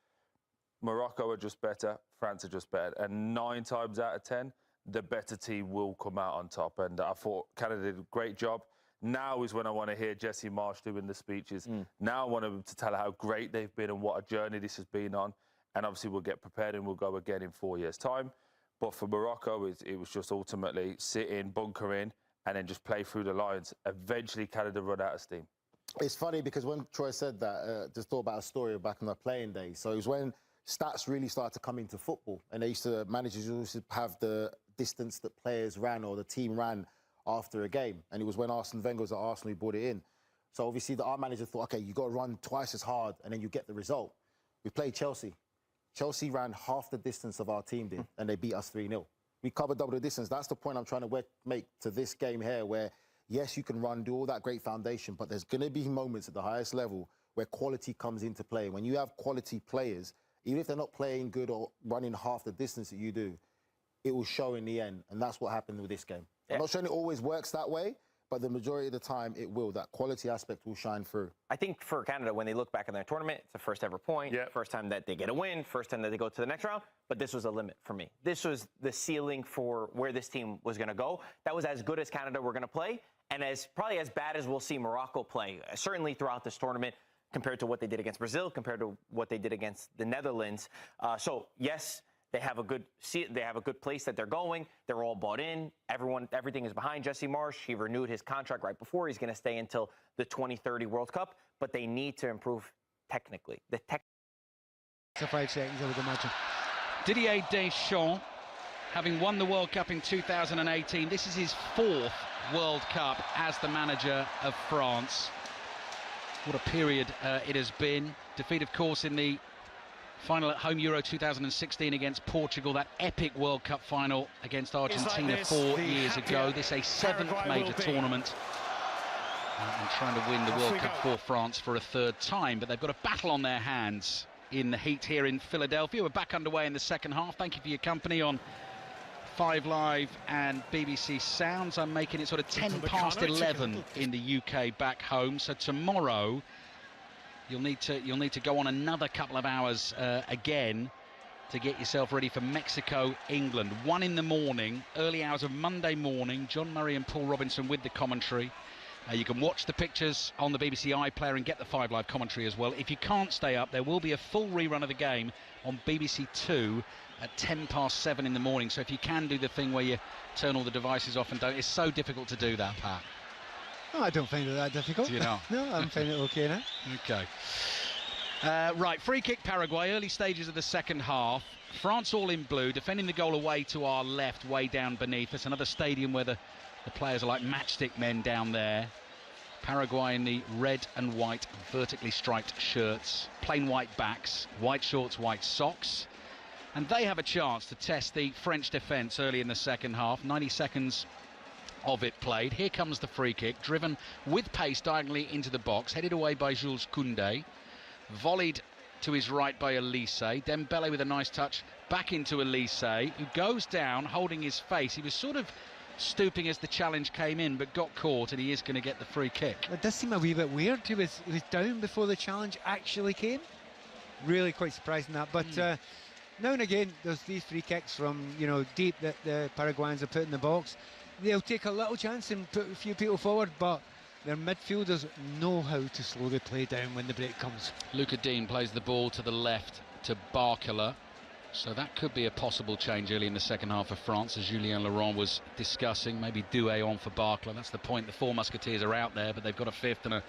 Morocco are just better, France are just better. And 9 times out of 10, the better team will come out on top. And I thought Canada did a great job. Now is when I want to hear Jesse Marsh doing the speeches. Now I want them to tell how great they've been and what a journey this has been on. And obviously we'll get prepared and we'll go again in 4 years' time. But for Morocco, it was just ultimately sit in, bunker in, and then just play through the lines. Eventually, Canada run out of steam. It's funny because when Troy said that, just thought about a story back in our playing days. So it was when stats really started to come into football, and managers used to have the distance that players ran or the team ran after a game. And it was when Arsene Wenger was at Arsenal, he brought it in. So obviously our manager thought, okay, you got to run twice as hard and then you get the result. We played Chelsea. Chelsea ran half the distance of our team did, and they beat us 3-0. We covered double the distance. That's the point I'm trying to make to this game here, where, yes, you can run, do all that great foundation, but there's going to be moments at the highest level where quality comes into play. When you have quality players, even if they're not playing good or running half the distance that you do, it will show in the end, and that's what happened with this game. I'm not saying it always works that way, but the majority of the time it will. That quality aspect will shine through. I think for Canada, when they look back in their tournament, it's the first ever point, first time that they get a win, first time that they go to the next round, but this was a limit for me. This was the ceiling for where this team was going to go. That was as good as Canada were going to play, and probably as bad as we'll see Morocco play, certainly throughout this tournament, compared to what they did against Brazil, compared to what they did against the Netherlands. So, yes, they have a good place that they're going. They're all bought in. Everything is behind Jesse Marsh. He renewed his contract right before. He's going to stay until the 2030 World Cup, but they need to improve technically. So 5 seconds, I would imagine. Didier Deschamps, having won the World Cup in 2018, this is his 4th World Cup as the manager of France. What a period it has been. Defeat, of course, in the final at home Euro 2016 against Portugal, that epic World Cup final against Argentina 4 years ago. This is a 7th major tournament. and trying to win the World Cup for France for a third time, but they've got a battle on their hands in the heat here in Philadelphia. We're back underway in the second half. Thank you for your company on 5 Live and BBC Sounds. I'm making it sort of 10 past 11 in the UK back home. So tomorrow you'll need to go on another couple of hours again to get yourself ready for Mexico, England. 1 in the morning, early hours of Monday morning. John Murray and Paul Robinson with the commentary. You can watch the pictures on the BBC iPlayer and get the 5 Live commentary as well. If you can't stay up, there will be a full rerun of the game on BBC 2 at 10 past 7 in the morning. So if you can do the thing where you turn all the devices off and don't, it's so difficult to do that, Pat. Oh, I don't find it that difficult. Do you know? No, I'm finding it okay now. Okay. Right, free kick Paraguay, early stages of the second half. France all in blue, defending the goal away to our left, way down beneath us. Another stadium where the players are like matchstick men down there. Paraguay in the red and white vertically striped shirts, plain white backs, white shorts, white socks. And they have a chance to test the French defence early in the second half. 90 seconds of it played. Here comes the free kick, driven with pace diagonally into the box, headed away by Jules Koundé. Volleyed to his right by Elise. Dembele with a nice touch back into Elise, who goes down holding his face. He was sort of stooping as the challenge came in, but got caught, and he is going to get the free kick. It does seem a wee bit weird. He was down before the challenge actually came. Really quite surprising that. But now and again, there's these free kicks from deep that the Paraguayans are putting in the box. They'll take a little chance and put a few people forward, but their midfielders know how to slow the play down when the break comes. Luca Dean plays the ball to the left to Barcola. So that could be a possible change early in the second half of France, as Julien Laurent was discussing. Maybe Doué on for Barcola. That's the point. The 4 Musketeers are out there, but they've got a 5th and a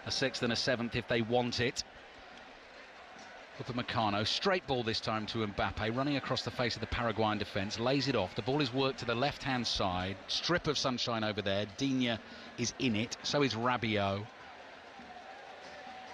6th and a 7th if they want it. Upamecano, straight ball this time to Mbappe, running across the face of the Paraguayan defence, lays it off. The ball is worked to the left-hand side. Strip of sunshine over there. Digne is in it. So is Rabiot.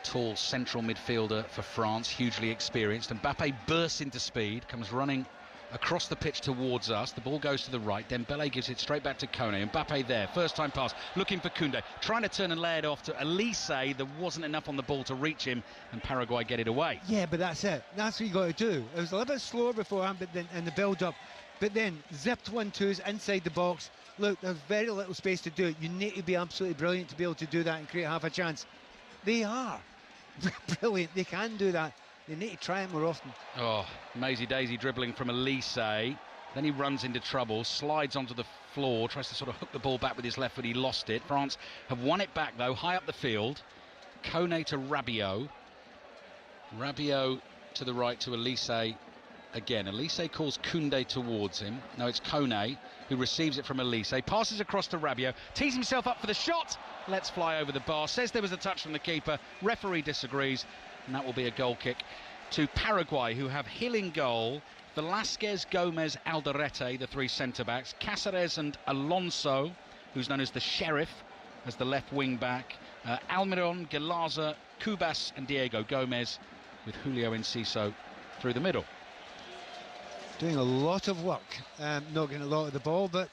Tall central midfielder for France, hugely experienced. Mbappe bursts into speed, comes running across the pitch towards us. The ball goes to the right. Dembele gives it straight back to Kone. Mbappe there, first time pass, looking for Koundé, trying to turn and lay it off to Elise. There wasn't enough on the ball to reach him, and Paraguay get it away. Yeah, but that's it. That's what you got to do. It was a little bit slower beforehand, but then in the build-up. But then zipped 1-2s inside the box. Look, there's very little space to do it. You need to be absolutely brilliant to be able to do that and create half a chance. They are brilliant. They can do that. They need to try it more often. Oh, Maisie Daisy dribbling from Elise. Then he runs into trouble, slides onto the floor, tries to sort of hook the ball back with his left foot. He lost it. France have won it back, though, high up the field. Kone to Rabiot. Rabiot to the right to Elise again. Elise calls Koundé towards him. No, it's Kone who receives it from Elise. Passes across to Rabiot. Tees himself up for the shot. Lets fly over the bar. Says there was a touch from the keeper. Referee disagrees. And that will be a goal kick to Paraguay, who have Hill in goal, Velasquez, Gomez, Alderete, the 3 centre-backs, Cáceres and Alonso, who's known as the Sheriff, as the left wing-back, Almiron, Galaza, Cubas and Diego Gomez, with Julio Enciso through the middle. Doing a lot of work, not getting a lot of the ball, but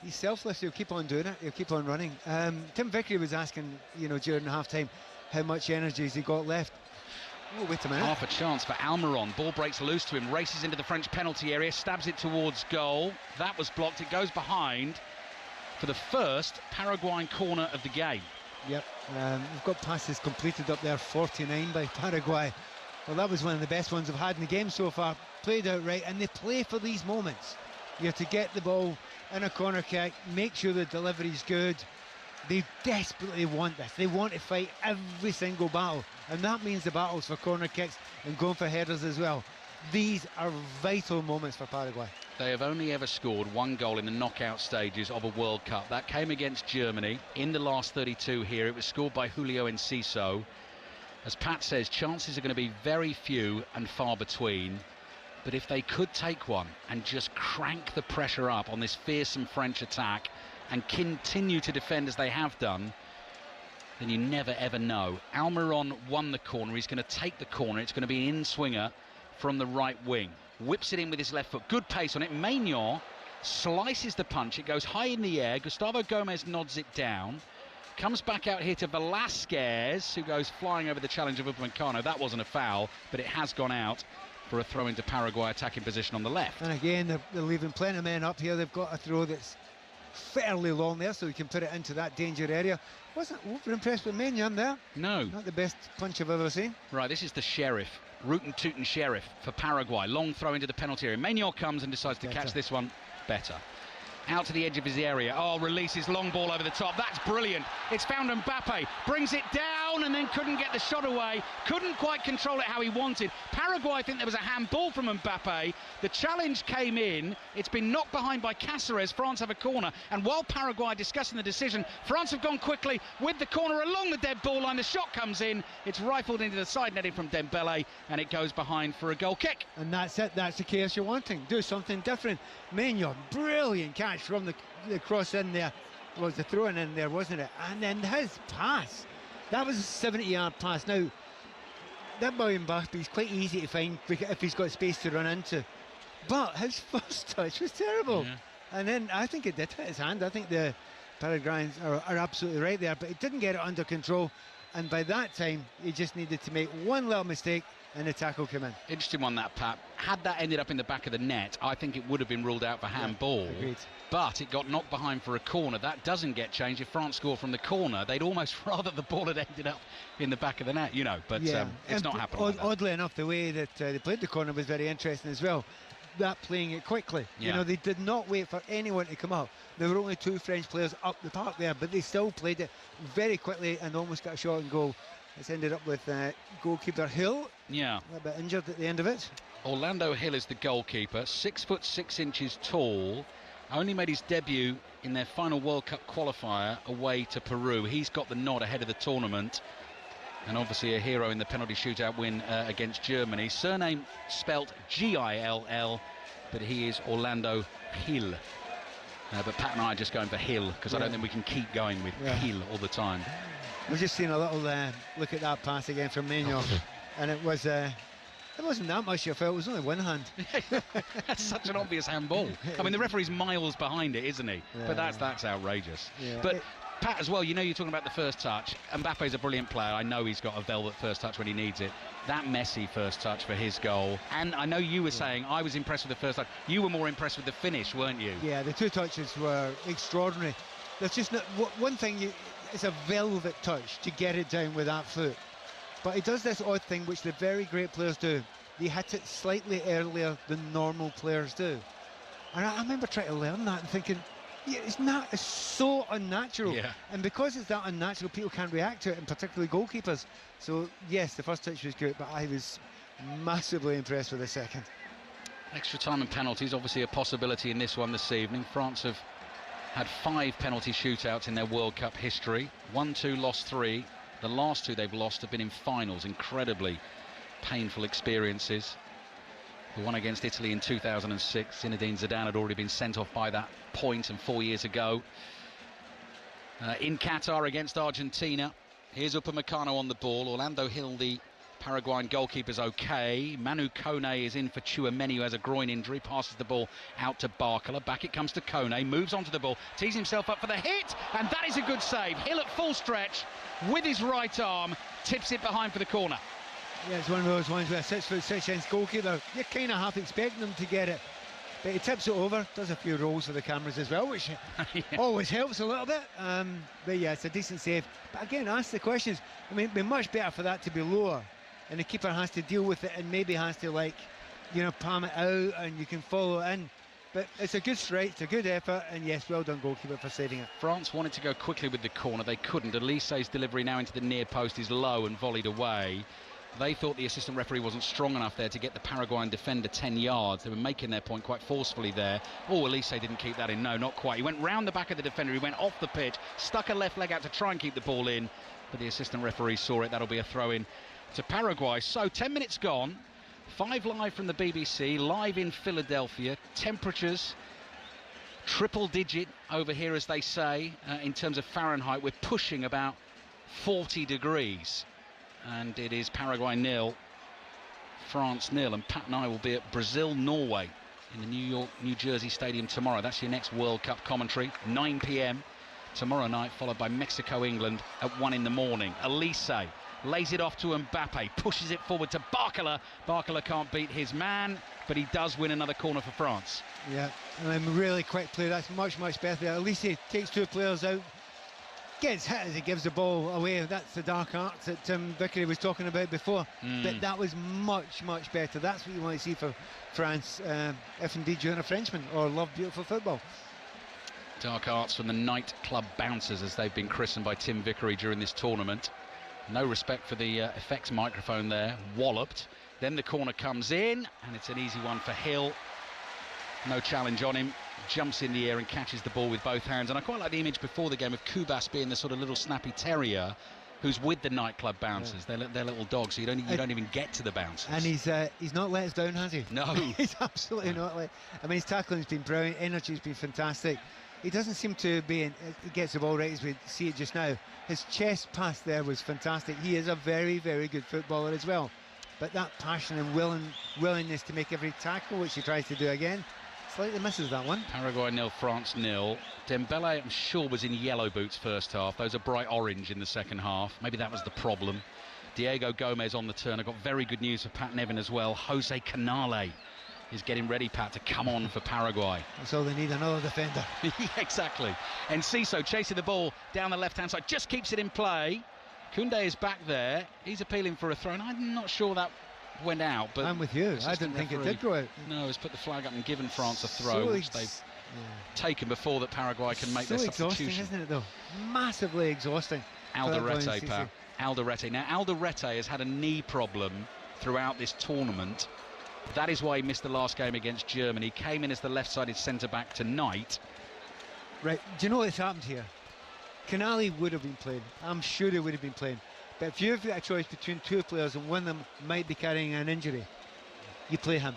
he's selfless. He'll keep on doing it. He'll keep on running. Tim Vickery was asking, during half-time, how much energy has he got left. Oh, wait a minute. Half a chance for Almiron. Ball breaks loose to him, races into the French penalty area, stabs it towards goal. That was blocked. It goes behind for the first Paraguayan corner of the game. Yep. We've got passes completed up there, 49 by Paraguay. Well, that was one of the best ones I've had in the game so far. Played out right, and they play for these moments. You have to get the ball in a corner kick, make sure the delivery's good. They desperately want this. They want to fight every single battle, and that means the battles for corner kicks and going for headers as well. These are vital moments for Paraguay. They have only ever scored 1 goal in the knockout stages of a World Cup. That came against Germany in the last 32 here. It was scored by Julio Enciso. As Pat says, chances are going to be very few and far between. But if they could take one and just crank the pressure up on this fearsome French attack and continue to defend as they have done, then you never ever know. Almiron won the corner. He's going to take the corner. It's going to be an in-swinger from the right wing. Whips it in with his left foot. Good pace on it. Maignan slices the punch. It goes high in the air. Gustavo Gomez nods it down. Comes back out here to Velasquez, who goes flying over the challenge of Upamecano. That wasn't a foul, but it has gone out for a throw into Paraguay attacking position on the left. And again, they're leaving plenty of men up here. They've got a throw that's fairly long there, so we can put it into that danger area. Wasn't over impressed with Maignan there. No. Not the best punch I've ever seen. Right, this is the Sheriff. Rootin' Tootin' Sheriff for Paraguay. Long throw into the penalty area. Maignan comes and decides to catch this one better. Out to the edge of his area. Oh, releases long ball over the top. That's brilliant. It's found Mbappe. Brings it down and then couldn't get the shot away. Couldn't quite control it how he wanted. Paraguay, I think there was a handball from Mbappe. The challenge came in. It's been knocked behind by Cáceres. France have a corner. And while Paraguay are discussing the decision, France have gone quickly with the corner along the dead ball line. The shot comes in. It's rifled into the side netting from Dembele, and it goes behind for a goal kick. And that's it. That's the chaos you're wanting. Do something different. Maignan, brilliant catch from the cross in there. It was the throw-in in there, wasn't it? And then his pass. That was a 70-yard pass. Now, that by Mbappe is quite easy to find if he's got space to run into. But his first touch was terrible. Yeah. And then I think it did hit his hand. I think the Paraguayans are absolutely right there. But he didn't get it under control. And by that time, he just needed to make one little mistake and the tackle came in. Interesting one, that, Pat. Had that ended up in the back of the net, I think it would have been ruled out for handball. Agreed. But it got knocked behind for a corner. That doesn't get changed. If France score from the corner, they'd almost rather the ball had ended up in the back of the net, you know. But it's not happening like that. Oddly enough, the way that they played the corner was very interesting as well. That playing it quickly. Yeah. You know, they did not wait for anyone to come up. There were only two French players up the park there, but they still played it very quickly and almost got a shot and goal. It's ended up with goalkeeper Hill. Yeah. A bit injured at the end of it. Orlando Hill is the goalkeeper, 6'6" tall. Only made his debut in their final World Cup qualifier away to Peru. He's got the nod ahead of the tournament. And obviously a hero in the penalty shootout win against Germany. Surname spelt Gill, but he is Orlando Hill. But Pat and I are just going for Hill because I don't think we can keep going with Hill all the time. We've just seen a little look at that pass again from Maignan, and it wasn't that much you felt. It was only one hand. That's such an obvious handball. I mean, the referee's miles behind it, isn't he? Yeah. But that's outrageous. Yeah. But Pat, as well, you know, you're talking about the first touch. Mbappe's a brilliant player. I know he's got a velvet first touch when he needs it. That Messi first touch for his goal. And I know you were saying I was impressed with the first touch. You were more impressed with the finish, weren't you? Yeah, the two touches were extraordinary. There's just one thing. It's a velvet touch to get it down with that foot. But he does this odd thing which the very great players do. They hit it slightly earlier than normal players do. And I remember trying to learn that and thinking, yeah, it's so unnatural. Yeah. And because it's that unnatural, people can't react to it, and particularly goalkeepers. So, yes, the first touch was good, but I was massively impressed with the second. Extra time and penalties, obviously a possibility in this one this evening. France have had 5 penalty shootouts in their World Cup history. 1-2, lost 3. The last 2 they've lost have been in finals. Incredibly painful experiences. The one against Italy in 2006, Zinedine Zidane had already been sent off by that point, and 4 years ago. In Qatar against Argentina, here's Upamecano on the ball. Orlando Hill, the Paraguayan goalkeeper's okay. Manu Kone is in for Tchouameni, who has a groin injury. Passes the ball out to Barcola. Back it comes to Kone. Moves onto the ball. Tees himself up for the hit. And that is a good save. Hill at full stretch with his right arm. Tips it behind for the corner. Yeah, it's one of those ones where a 6'6" goalkeeper, you're kind of half expecting them to get it. But he tips it over, does a few rolls for the cameras as well, which always helps a little bit. But yeah, it's a decent save. But again, ask the questions. I mean, it'd be much better for that to be lower. And the keeper has to deal with it and maybe has to, like, you know, palm it out and you can follow it in. But it's a good strike, it's a good effort, and yes, well done goalkeeper for saving it. France wanted to go quickly with the corner. They couldn't. Elise's delivery now into the near post is low and volleyed away. They thought the assistant referee wasn't strong enough there to get the Paraguayan defender 10 yards. They were making their point quite forcefully there. Oh, Elise didn't keep that in. No, not quite. He went round the back of the defender. He went off the pitch, stuck a left leg out to try and keep the ball in. But the assistant referee saw it. That'll be a throw-in to Paraguay. So 10 minutes gone. 5 live from the BBC, live in Philadelphia. Temperatures triple digit over here, as they say, in terms of Fahrenheit. We're pushing about 40 degrees. And it is Paraguay 0, France 0. And Pat and I will be at Brazil-Norway in the New Jersey Stadium tomorrow. That's your next World Cup commentary, 9 p.m. tomorrow night, followed by Mexico-England at 1 in the morning. Elise lays it off to Mbappe, pushes it forward to Barcola. Barcola can't beat his man, but he does win another corner for France. Yeah, and really quick play. That's much, much better. Elise takes 2 players out, gets hit as he gives the ball away. That's the dark arts that Tim Vickery was talking about before. But that was much, much better. That's what you want to see for France, if indeed you're a Frenchman or love beautiful football. Dark arts from the nightclub bouncers, as they've been christened by Tim Vickery during this tournament. No respect for the effects microphone there. Walloped. Then the corner comes in, and it's an easy one for Hill. No challenge on him. Jumps in the air and catches the ball with both hands. And I quite like the image before the game of Kubas being the sort of little snappy terrier who's with the nightclub bouncers. They're little dogs, so you don't even get to the bouncers. And he's not let us down, has he? No. He's absolutely not let. I mean, his tackling's been brilliant. Energy's been fantastic. He doesn't seem to be he gets the ball right as we see it just now. His chest pass there was fantastic. He is a very, very good footballer as well. But that passion and willingness to make every tackle, which he tries to do again, slightly misses that one. Paraguay 0, France 0. Dembele, I'm sure, was in yellow boots first half. Those are bright orange in the second half. Maybe that was the problem. Diego Gomez on the turn. I got very good news for Pat Nevin as well. Jose Canale is getting ready, Pat, to come on for Paraguay. So they need another defender. Yeah, exactly. And Ciso chasing the ball down the left-hand side, just keeps it in play. Koundé is back there. He's appealing for a throw, and I'm not sure that went out. But I'm with you. I didn't think it did go out. No, he's put the flag up and given France a throw, which they've taken before that Paraguay can make their substitution. Exhausting, isn't it, though? Massively exhausting. Alderete, Pat. Alderete. Now, Alderete has had a knee problem throughout this tournament. That is why he missed the last game against Germany. He came in as the left-sided centre-back tonight. Right, do you know what's happened here? Canale would have been playing. I'm sure he would have been playing. But if you've got a choice between 2 players and one of them might be carrying an injury, you play him,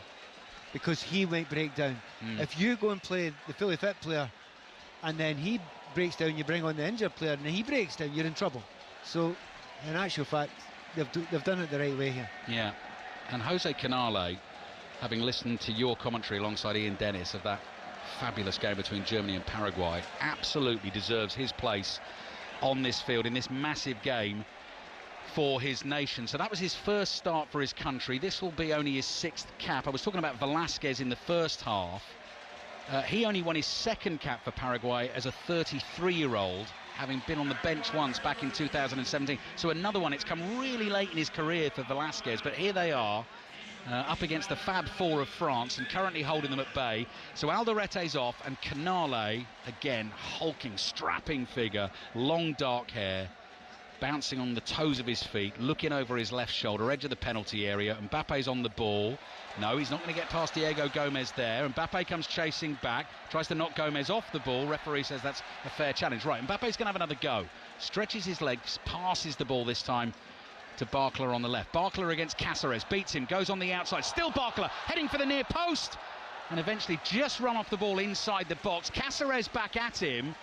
because he might break down. If you go and play the fully fit player and then he breaks down, you bring on the injured player and he breaks down, you're in trouble. So, in actual fact, they've done it the right way here. Yeah, and Jose Canale, having listened to your commentary alongside Ian Dennis of that fabulous game between Germany and Paraguay, absolutely deserves his place on this field in this massive game for his nation. So that was his first start for his country. This will be only his 6th cap. I was talking about Velasquez in the first half. He only won his 2nd cap for Paraguay as a 33-year-old, having been on the bench once back in 2017. So another one. It's come really late in his career for Velasquez, but here they are, up against the Fab Four of France and currently holding them at bay. So Alderete's off, and Canale, again, hulking, strapping figure, long dark hair, bouncing on the toes of his feet, looking over his left shoulder, edge of the penalty area. Mbappe's on the ball. No, he's not going to get past Diego Gomez there. Mbappe comes chasing back, tries to knock Gomez off the ball. Referee says that's a fair challenge. Right, Mbappe's going to have another go. Stretches his legs, passes the ball this time to Barcola on the left. Barcola against Cáceres, beats him, goes on the outside. Still Barcola, heading for the near post, and eventually just run off the ball inside the box. Cáceres back at him,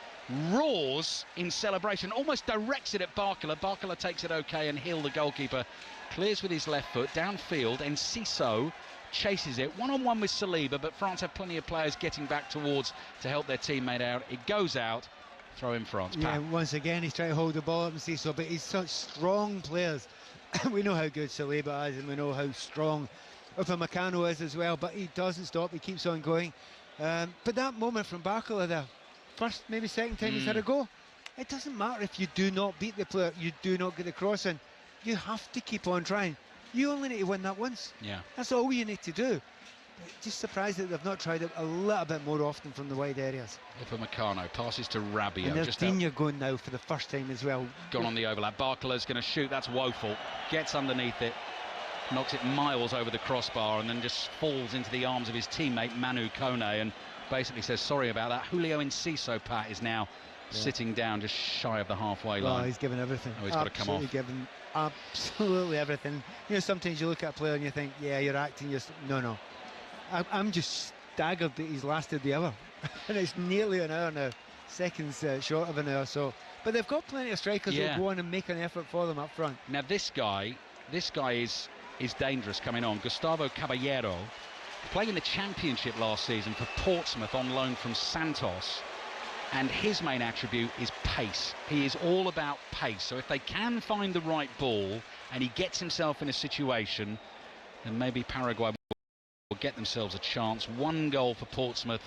roars in celebration, almost directs it at Barcola. Barcola takes it okay, and Hill, the goalkeeper, clears with his left foot downfield, and Ciso chases it one-on-one with Saliba, but France have plenty of players getting back towards to help their teammate out. It goes out. Throw in France. Yeah, once again he's trying to hold the ball up and Ciso, but he's such strong players. We know how good Saliba is, and we know how strong Upamecano is as well, but he doesn't stop, he keeps on going. But that moment from Barcola there, first, maybe second time he's had a go, it doesn't matter if you do not beat the player, you do not get the cross in. You have to keep on trying. You only need to win that once. Yeah. That's all you need to do. Just surprised that they've not tried it a little bit more often from the wide areas. Upamecano passes to Rabiot. And there's Digne going now for the first time as well. Gone on the overlap. Barcola's going to shoot. That's woeful. Gets underneath it. Knocks it miles over the crossbar and then just falls into the arms of his teammate Manu Kone and basically says sorry about that. Julio Enciso, Pat, is now sitting down just shy of the halfway line. Oh, he's given everything. Oh, he's got to come off. Given absolutely everything. You know, sometimes you look at a player and you think, yeah, you're acting. No. I'm just staggered that he's lasted the hour. And it's nearly an hour now. Seconds short of an hour. So, but they've got plenty of strikers who will go on and make an effort for them up front. Now this guy is dangerous coming on. Gustavo Caballero, playing in the Championship last season for Portsmouth on loan from Santos. And his main attribute is pace. He is all about pace. So if they can find the right ball and he gets himself in a situation, then maybe Paraguay will get themselves a chance. 1 goal for Portsmouth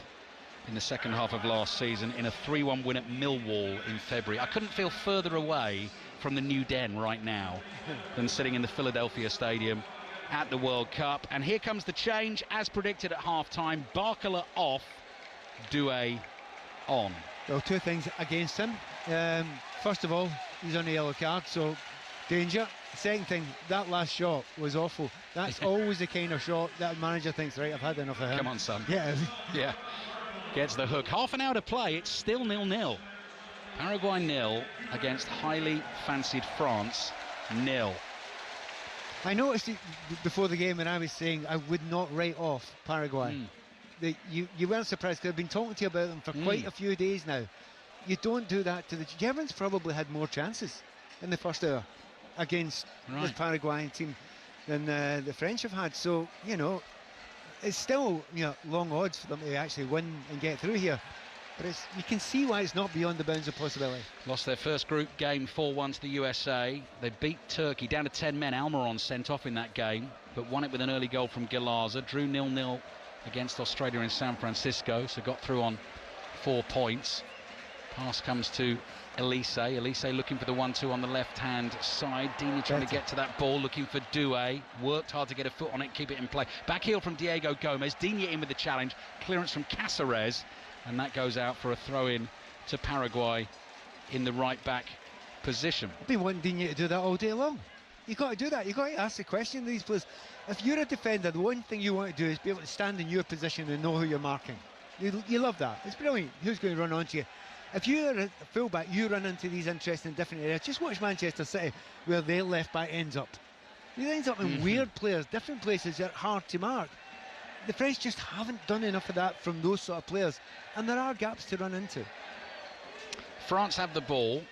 in the second half of last season in a 3-1 win at Millwall in February. I couldn't feel further away from the new den right now than sitting in the Philadelphia Stadium at the World Cup. And here comes the change, as predicted at half-time. Barkala off, Doué on. Well, 2 things against him. First of all, he's on a yellow card, so danger. Second thing, that last shot was awful. That's always the kind of shot that a manager thinks, right, I've had enough of him. Come on, son. Yeah. Yeah. Gets the hook. Half an hour to play. It's still 0-0. Paraguay 0 against highly fancied France 0. I noticed it before the game when I was saying I would not write off Paraguay. You weren't surprised, because I've been talking to you about them for quite a few days now. You don't do that to the Germans. Probably had more chances in the first hour against this Paraguayan team than the French have had. So, you know, it's still, you know, long odds for them to actually win and get through here. But you can see why it's not beyond the bounds of possibility. Lost their first group game 4-1 to the USA. They beat Turkey down to 10 men. Almiron sent off in that game, but won it with an early goal from Galaza. Drew 0-0 against Australia in San Francisco, so got through on 4 points. Pass comes to Elise. Elise looking for the 1-2 on the left-hand side. Dina trying to get to that ball, looking for Doué. Worked hard to get a foot on it, keep it in play. Back heel from Diego Gomez. Dina in with the challenge. Clearance from Cáceres. And that goes out for a throw-in to Paraguay in the right-back position. I've been wanting Dina to do that all day long. You've got to do that. You've got to ask the question to these players. If you're a defender, the one thing you want to do is be able to stand in your position and know who you're marking. You love that. It's brilliant. Who's going to run onto you? If you're a fullback, you run into these interesting different areas. Just watch Manchester City, where their left-back ends up. He ends up in weird players, different places that are hard to mark. The French just haven't done enough of that from those sort of players, and there are gaps to run into. France have the ball,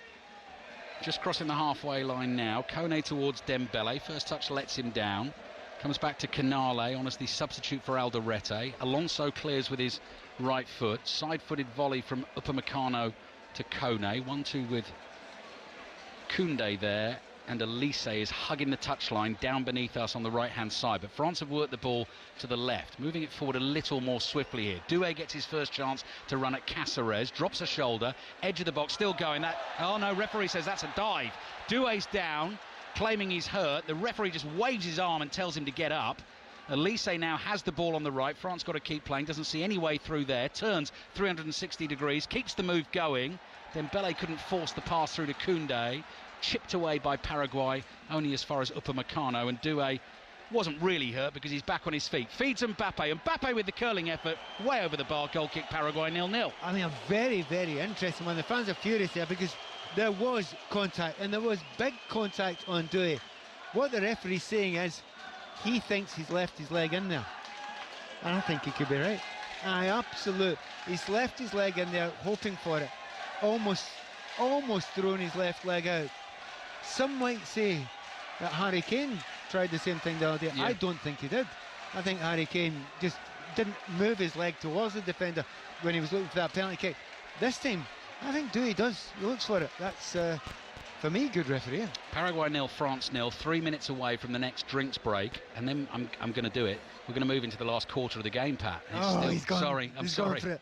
just crossing the halfway line now. Kone towards Dembele. First touch lets him down. Comes back to Canale on as the substitute for Alderete. Alonso clears with his right foot. Side-footed volley from Upamecano to Kone. 1-2 with Koundé there. And Elise is hugging the touchline down beneath us on the right-hand side. But France have worked the ball to the left, moving it forward a little more swiftly here. Doué gets his first chance to run at Cáceres, drops a shoulder, edge of the box, still going. Oh no, referee says that's a dive. Doué's down, claiming he's hurt. The referee just waves his arm and tells him to get up. Elise now has the ball on the right. France got to keep playing, doesn't see any way through there. Turns 360 degrees, keeps the move going. Dembele couldn't force the pass through to Koundé. Chipped away by Paraguay, only as far as Upamecano, and Doué wasn't really hurt because he's back on his feet. Feeds Mbappe, and Mbappe with the curling effort, way over the bar, goal kick, Paraguay 0-0. I mean, a very, very interesting one. The fans are furious there because there was contact, and there was big contact on Doué. What the referee's saying is he thinks he's left his leg in there, and I think he could be right. He's left his leg in there, hoping for it, almost thrown his left leg out. Some might say that Harry Kane tried the same thing the other day. Yeah. I don't think he did. I think Harry Kane just didn't move his leg towards the defender when he was looking for that penalty kick. This time, I think Doué does. He looks for it. That's, for me, good refereeing. Paraguay 0, France 0. 3 minutes away from the next drinks break, and then I'm going to do it. We're going to move into the last quarter of the game, Pat. He's gone. Sorry, I'm sorry. Gone for it.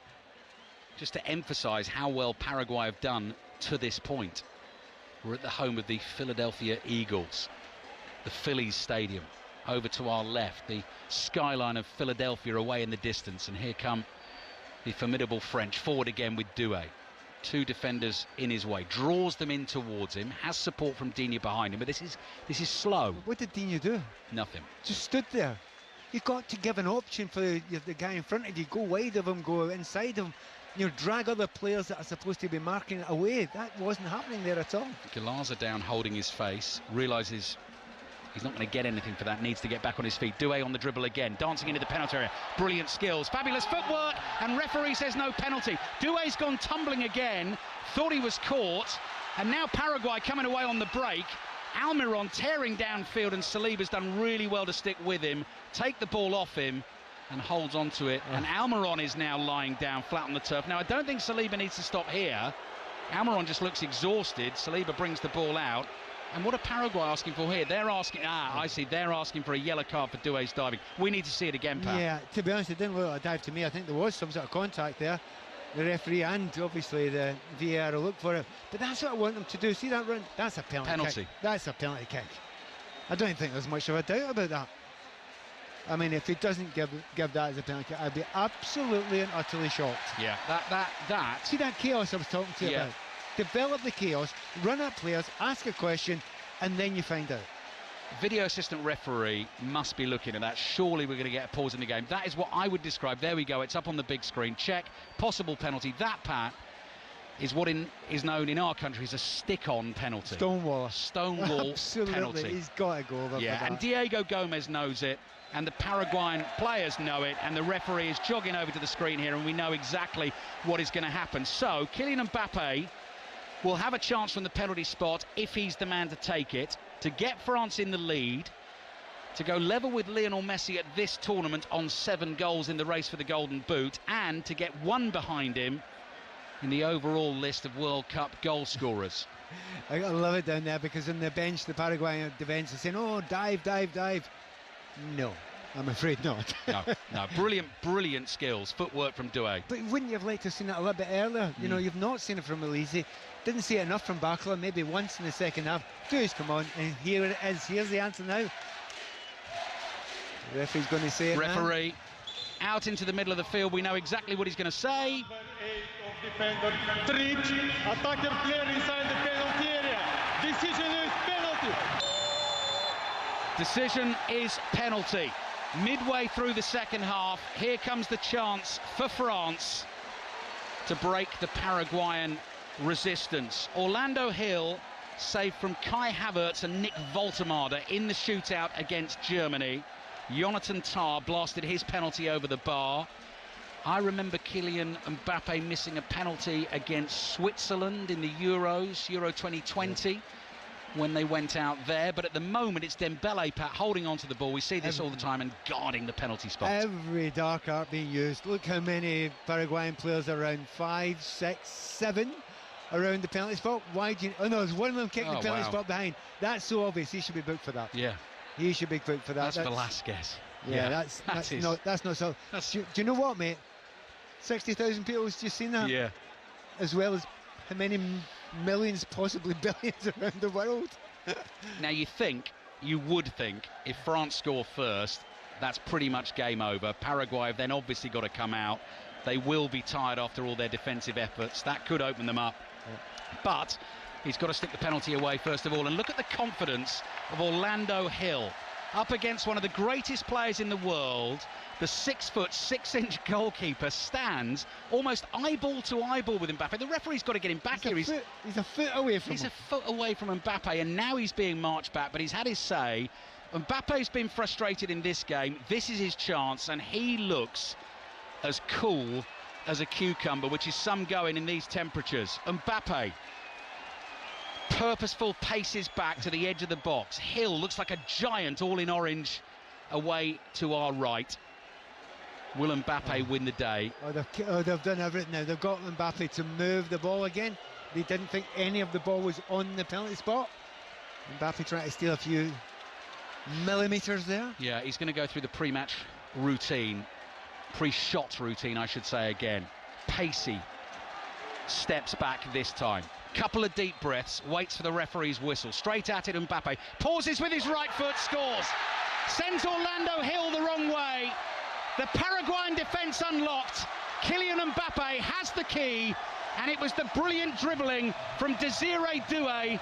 Just to emphasise how well Paraguay have done to this point. We're at the home of the Philadelphia Eagles, the Phillies Stadium. Over to our left, the skyline of Philadelphia away in the distance, and here come the formidable French. Forward again with Doué. 2 defenders in his way, draws them in towards him, has support from Dina behind him, but this is slow. What did Dina do? Nothing. Just stood there. You've got to give an option for the guy in front of you. Go wide of him, go inside of him. You know, drag other players that are supposed to be marking it away. That wasn't happening there at all. Galaza down, holding his face, realises he's not going to get anything for that, needs to get back on his feet. Doué on the dribble again, dancing into the penalty area. Brilliant skills, fabulous footwork, and referee says no penalty. Doué's gone tumbling again, thought he was caught, and now Paraguay coming away on the break. Almiron tearing downfield, and Saliba's done really well to stick with him, take the ball off him, and holds on to it. And Almiron is now lying down flat on the turf. Now, I don't think Saliba needs to stop here. Almiron just looks exhausted. Saliba brings the ball out. And what are Paraguay asking for here? They're asking, I see, they're asking for a yellow card for Doué's diving. We need to see it again, Pat. Yeah, to be honest, it didn't look like a dive to me. I think there was some sort of contact there. The referee and obviously the VAR will look for it. But that's what I want them to do. See that run? That's a penalty kick. That's a penalty kick. I don't think there's much of a doubt about that. I mean, if he doesn't give that as a penalty kick, I'd be absolutely and utterly shocked. Yeah, that. See that chaos I was talking to you about? Develop the chaos, run at players, ask a question, and then you find out. Video assistant referee must be looking at that. Surely we're going to get a pause in the game. That is what I would describe. There we go. It's up on the big screen. Check. Possible penalty. That, Pat, is what is known in our country as a stick-on penalty. Stonewall. Stonewall Absolutely. penalty. He's got to go over for that. And Diego Gomez knows it, and the Paraguayan players know it, and the referee is jogging over to the screen here, and we know exactly what is going to happen. So, Kylian Mbappe will have a chance from the penalty spot if he's the man to take it, to get France in the lead, to go level with Lionel Messi at this tournament on 7 goals in the race for the Golden Boot, and to get 1 behind him in the overall list of World Cup goal scorers. I love it down there because on the bench, the Paraguayan defence is saying, oh, dive, dive, dive. No, I'm afraid not. No, brilliant skills, footwork from Doué. But wouldn't you have liked to have seen it a little bit earlier? You know, you've not seen it from Elise. Didn't see it enough from Bakla, maybe once in the second half. Doué's come on, and here it is. Here's the answer now. The referee's going to say it. Referee out into the middle of the field. We know exactly what he's going to say. Defender treat, attacker player inside the penalty area. Decision is penalty. Decision is penalty. Midway through the second half, here comes the chance for France to break the Paraguayan resistance. Orlando Hill saved from Kai Havertz and Nick Woltemade in the shootout against Germany. Jonathan Tah blasted his penalty over the bar. I remember Kylian Mbappe missing a penalty against Switzerland in the Euros, Euro 2020, when they went out there. But at the moment, it's Dembele, Pat, holding on to the ball. We see this all the time and guarding the penalty spot. Every dark art being used. Look how many Paraguayan players are around 5, 6, 7 around the penalty spot. Why do you... Oh, no, there's one of them kicking the penalty spot behind. That's so obvious. He should be booked for that. Yeah. He should be booked for that. That's Velasquez. Yeah, that's not so. Do you know what, mate? 60,000 people have just seen that. Yeah. As well as how many millions, possibly billions around the world. Now you would think, if France score first, that's pretty much game over. Paraguay have then obviously got to come out. They will be tired after all their defensive efforts. That could open them up. Yeah. But he's got to stick the penalty away first of all. And look at the confidence of Orlando Hill. Up against one of the greatest players in the world, the 6', 6" goalkeeper stands almost eyeball to eyeball with Mbappe. The referee's got to get him back here. He's a foot away from him. He's a foot away from Mbappe, and now he's being marched back, but he's had his say. Mbappe's been frustrated in this game. This is his chance, and he looks as cool as a cucumber, which is some going in these temperatures. Mbappe. Purposeful paces back to the edge of the box. Hill looks like a giant all in orange away to our right. Will Mbappe win the day? They've done everything now. They've got Mbappe to move the ball again. They didn't think any of the ball was on the penalty spot. Mbappe trying to steal a few millimetres there. Yeah, he's going to go through the pre-match routine. Pre-shot routine, I should say again. Pacey steps back this time. Couple of deep breaths, waits for the referee's whistle. Straight at it, Mbappe pauses with his right foot, scores. Sends Orlando Hill the wrong way. The Paraguayan defence unlocked. Kylian Mbappe has the key, and it was the brilliant dribbling from Désiré Doué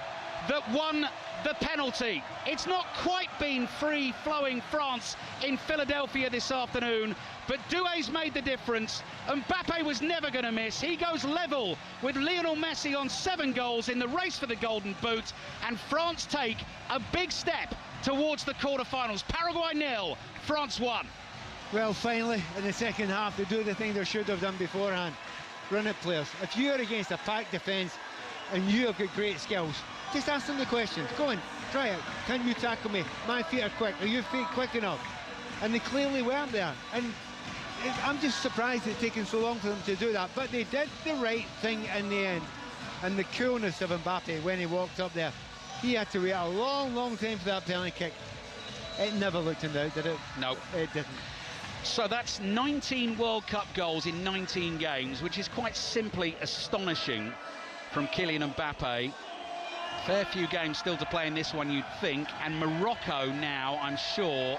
that won the penalty. It's not quite been free-flowing France in Philadelphia this afternoon, but Doué's made the difference. Mbappe was never going to miss. He goes level with Lionel Messi on 7 goals in the race for the Golden Boot, and France take a big step towards the quarterfinals. Paraguay 0, France 1. Well, finally, in the second half, they do the thing they should have done beforehand. Run it, players. If you're against a packed defence and you have got great skills, just ask them the questions. Go on, try it. Can you tackle me? My feet are quick. Are your feet quick enough? And they clearly weren't there. And I'm just surprised it's taken so long for them to do that. But they did the right thing in the end. And the coolness of Mbappe when he walked up there. He had to wait a long, long time for that penalty kick. It never looked in doubt, did it? No. It didn't. So that's 19 World Cup goals in 19 games, which is quite simply astonishing from Kylian Mbappe. Fair few games still to play in this one, you'd think. And Morocco now, I'm sure,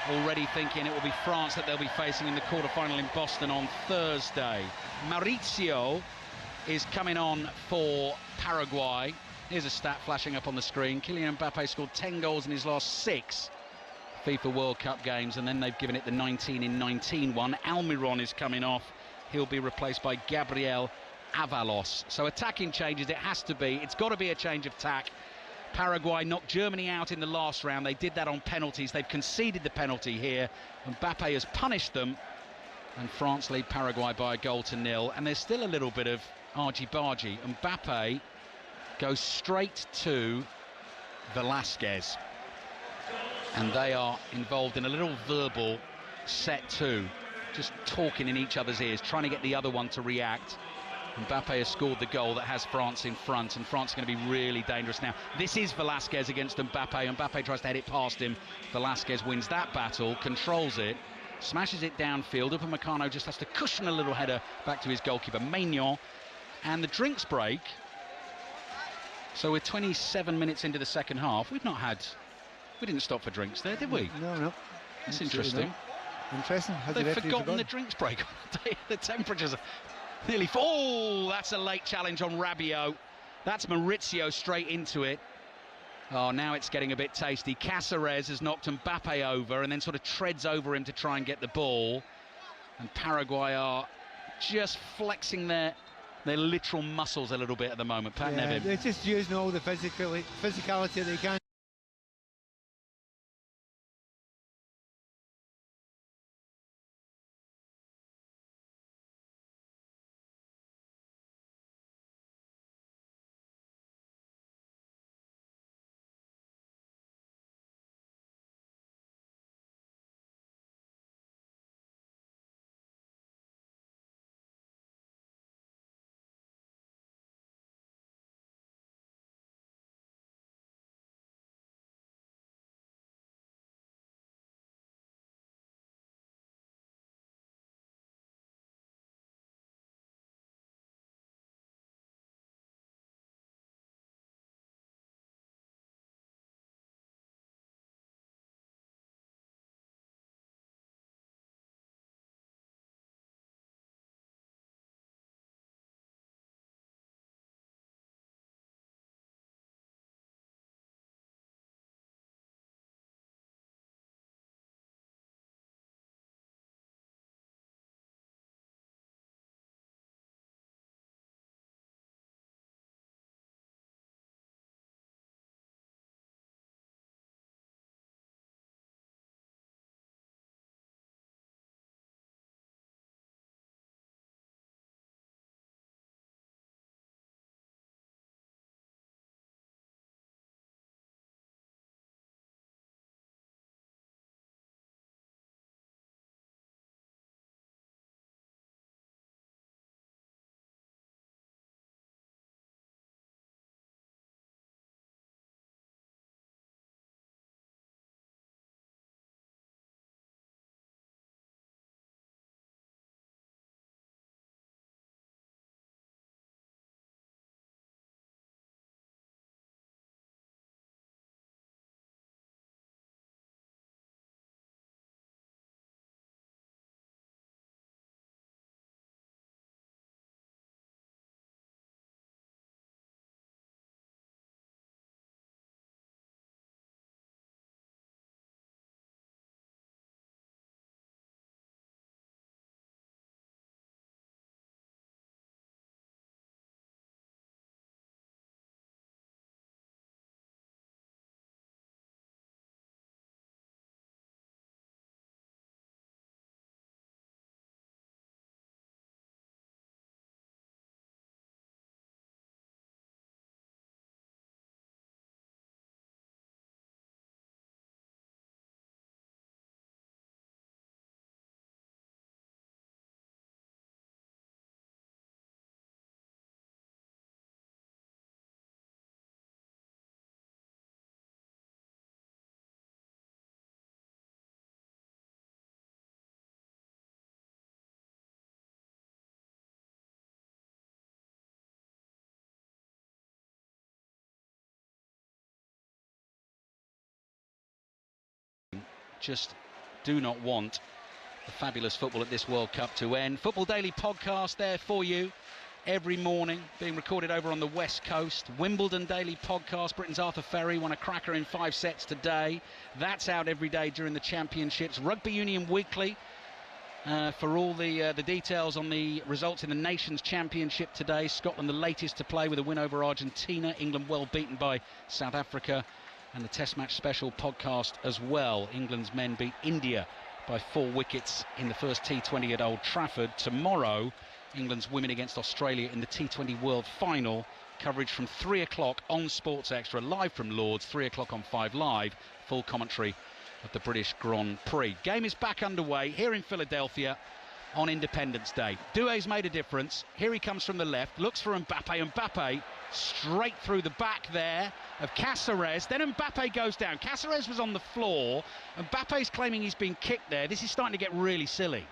already thinking it will be France that they'll be facing in the quarter-final in Boston on Thursday. Maurizio is coming on for Paraguay. Here's a stat flashing up on the screen. Kylian Mbappe scored 10 goals in his last 6 FIFA World Cup games, and then they've given it the 19 in 19 one. Almiron is coming off. He'll be replaced by Gabriel Avalos. So attacking changes, it has to be. It's got to be a change of tack. Paraguay knocked Germany out in the last round. They did that on penalties. They've conceded the penalty here. Mbappe has punished them, and France lead Paraguay by a 1-0. And there's still a little bit of argy-bargy. Mbappe goes straight to Velasquez, and they are involved in a little verbal set too, just talking in each other's ears, trying to get the other one to react. Mbappe has scored the goal that has France in front, and France are going to be really dangerous now. This is Velasquez against Mbappe. Mbappe tries to head it past him. Velasquez wins that battle, controls it, smashes it downfield. Upamecano just has to cushion a little header back to his goalkeeper, Maignan. And the drinks break. So we're 27 minutes into the second half. We didn't stop for drinks there, did we? No. That's interesting. Interesting. They've forgotten the drinks break on the day. The temperatures are nearly... Oh, that's a late challenge on Rabiot. That's Maurizio straight into it. Oh, now it's getting a bit tasty. Cáceres has knocked Mbappe over and then sort of treads over him to try and get the ball. And Paraguay are just flexing their literal muscles a little bit at the moment. Pat Nevin. They're just using all the physicality they can. just do not want the fabulous football at this World Cup to end. Football Daily podcast there for you every morning, being recorded over on the West Coast. Wimbledon Daily podcast. Britain's Arthur Ferry won a cracker in 5 sets today. That's out every day during the championships. Rugby Union Weekly. For all the details on the results in the Nations Championship today. Scotland the latest to play with a win over Argentina. England well beaten by South Africa. And the Test Match Special podcast as well. England's men beat India by 4 wickets in the first T20 at Old Trafford. Tomorrow, England's women against Australia in the T20 World Final. Coverage from 3 o'clock on Sports Extra, live from Lord's, 3 o'clock on 5 Live. Full commentary of the British Grand Prix. Game is back underway here in Philadelphia on Independence Day. Doué's made a difference. Here he comes from the left, looks for Mbappe. Mbappe straight through the back there of Cáceres. Then Mbappe goes down. Cáceres was on the floor. Mbappe's claiming he's been kicked there. This is starting to get really silly.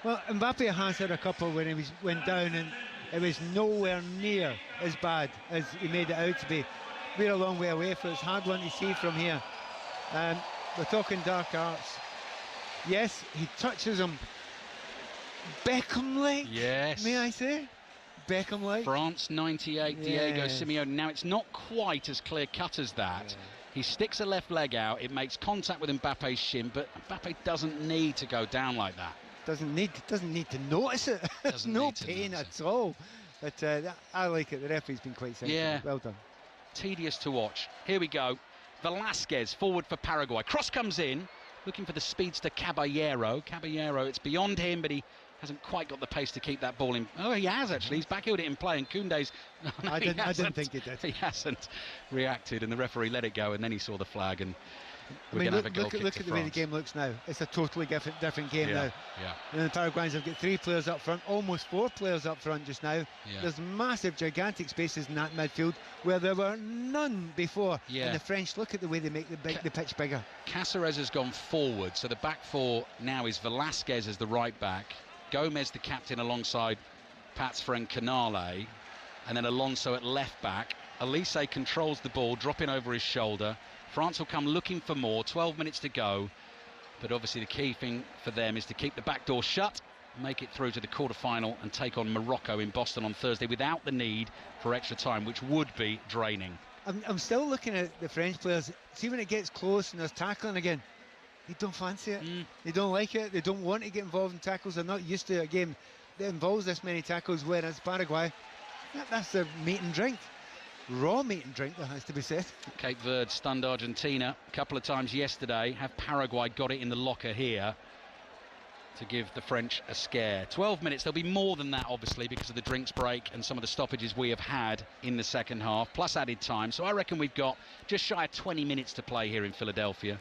Well, Mbappe has had a couple when he went down, and it was nowhere near as bad as he made it out to be. We're a long way away, so it's a hard one to see from here. We're talking dark arts. Yes, he touches him. Beckham-like, yes. May I say? Beckham-like. France 98, Diego Simeone. Now, it's not quite as clear-cut as that. Yeah. He sticks a left leg out. It makes contact with Mbappe's shin, but Mbappe doesn't need to go down like that. Doesn't need to notice it. There's no pain at all. But I like it. The referee's been quite sensitive. Yeah. Well done. Tedious to watch. Here we go. Velasquez forward for Paraguay. Cross comes in, looking for the speedster Caballero. Caballero, it's beyond him, but he hasn't quite got the pace to keep that ball in. Oh, he has actually. He's backheeled it in play, and Koundé's... Oh, no, I didn't think he did. He hasn't reacted, and the referee let it go, and then he saw the flag, and we're I mean, going to have a goal kick look to at the France. way the game looks now. It's a totally different game now. Yeah. And the Paraguayans have got 3 players up front, almost 4 players up front just now. Yeah. There's massive, gigantic spaces in that midfield where there were none before. Yeah. And the French, look at the way they make the pitch bigger. Cáceres has gone forward, so the back four now is Velasquez as the right back, Gomez the captain alongside Pat's friend Canale, and then Alonso at left back. Elise controls the ball, dropping over his shoulder. France will come looking for more, 12 minutes to go, but obviously the key thing for them is to keep the back door shut, make it through to the quarter-final and take on Morocco in Boston on Thursday without the need for extra time, which would be draining. I'm still looking at the French players. See, when it gets close and there's tackling again, they don't fancy it. They don't like it. They don't want to get involved in tackles. They're not used to a game that involves this many tackles, whereas Paraguay, that's their meat and drink. Raw meat and drink, that has to be said. Cape Verde stunned Argentina a couple of times yesterday. Have Paraguay got it in the locker here to give the French a scare? 12 minutes. There'll be more than that, obviously, because of the drinks break and some of the stoppages we have had in the second half, plus added time. So I reckon we've got just shy of 20 minutes to play here in Philadelphia.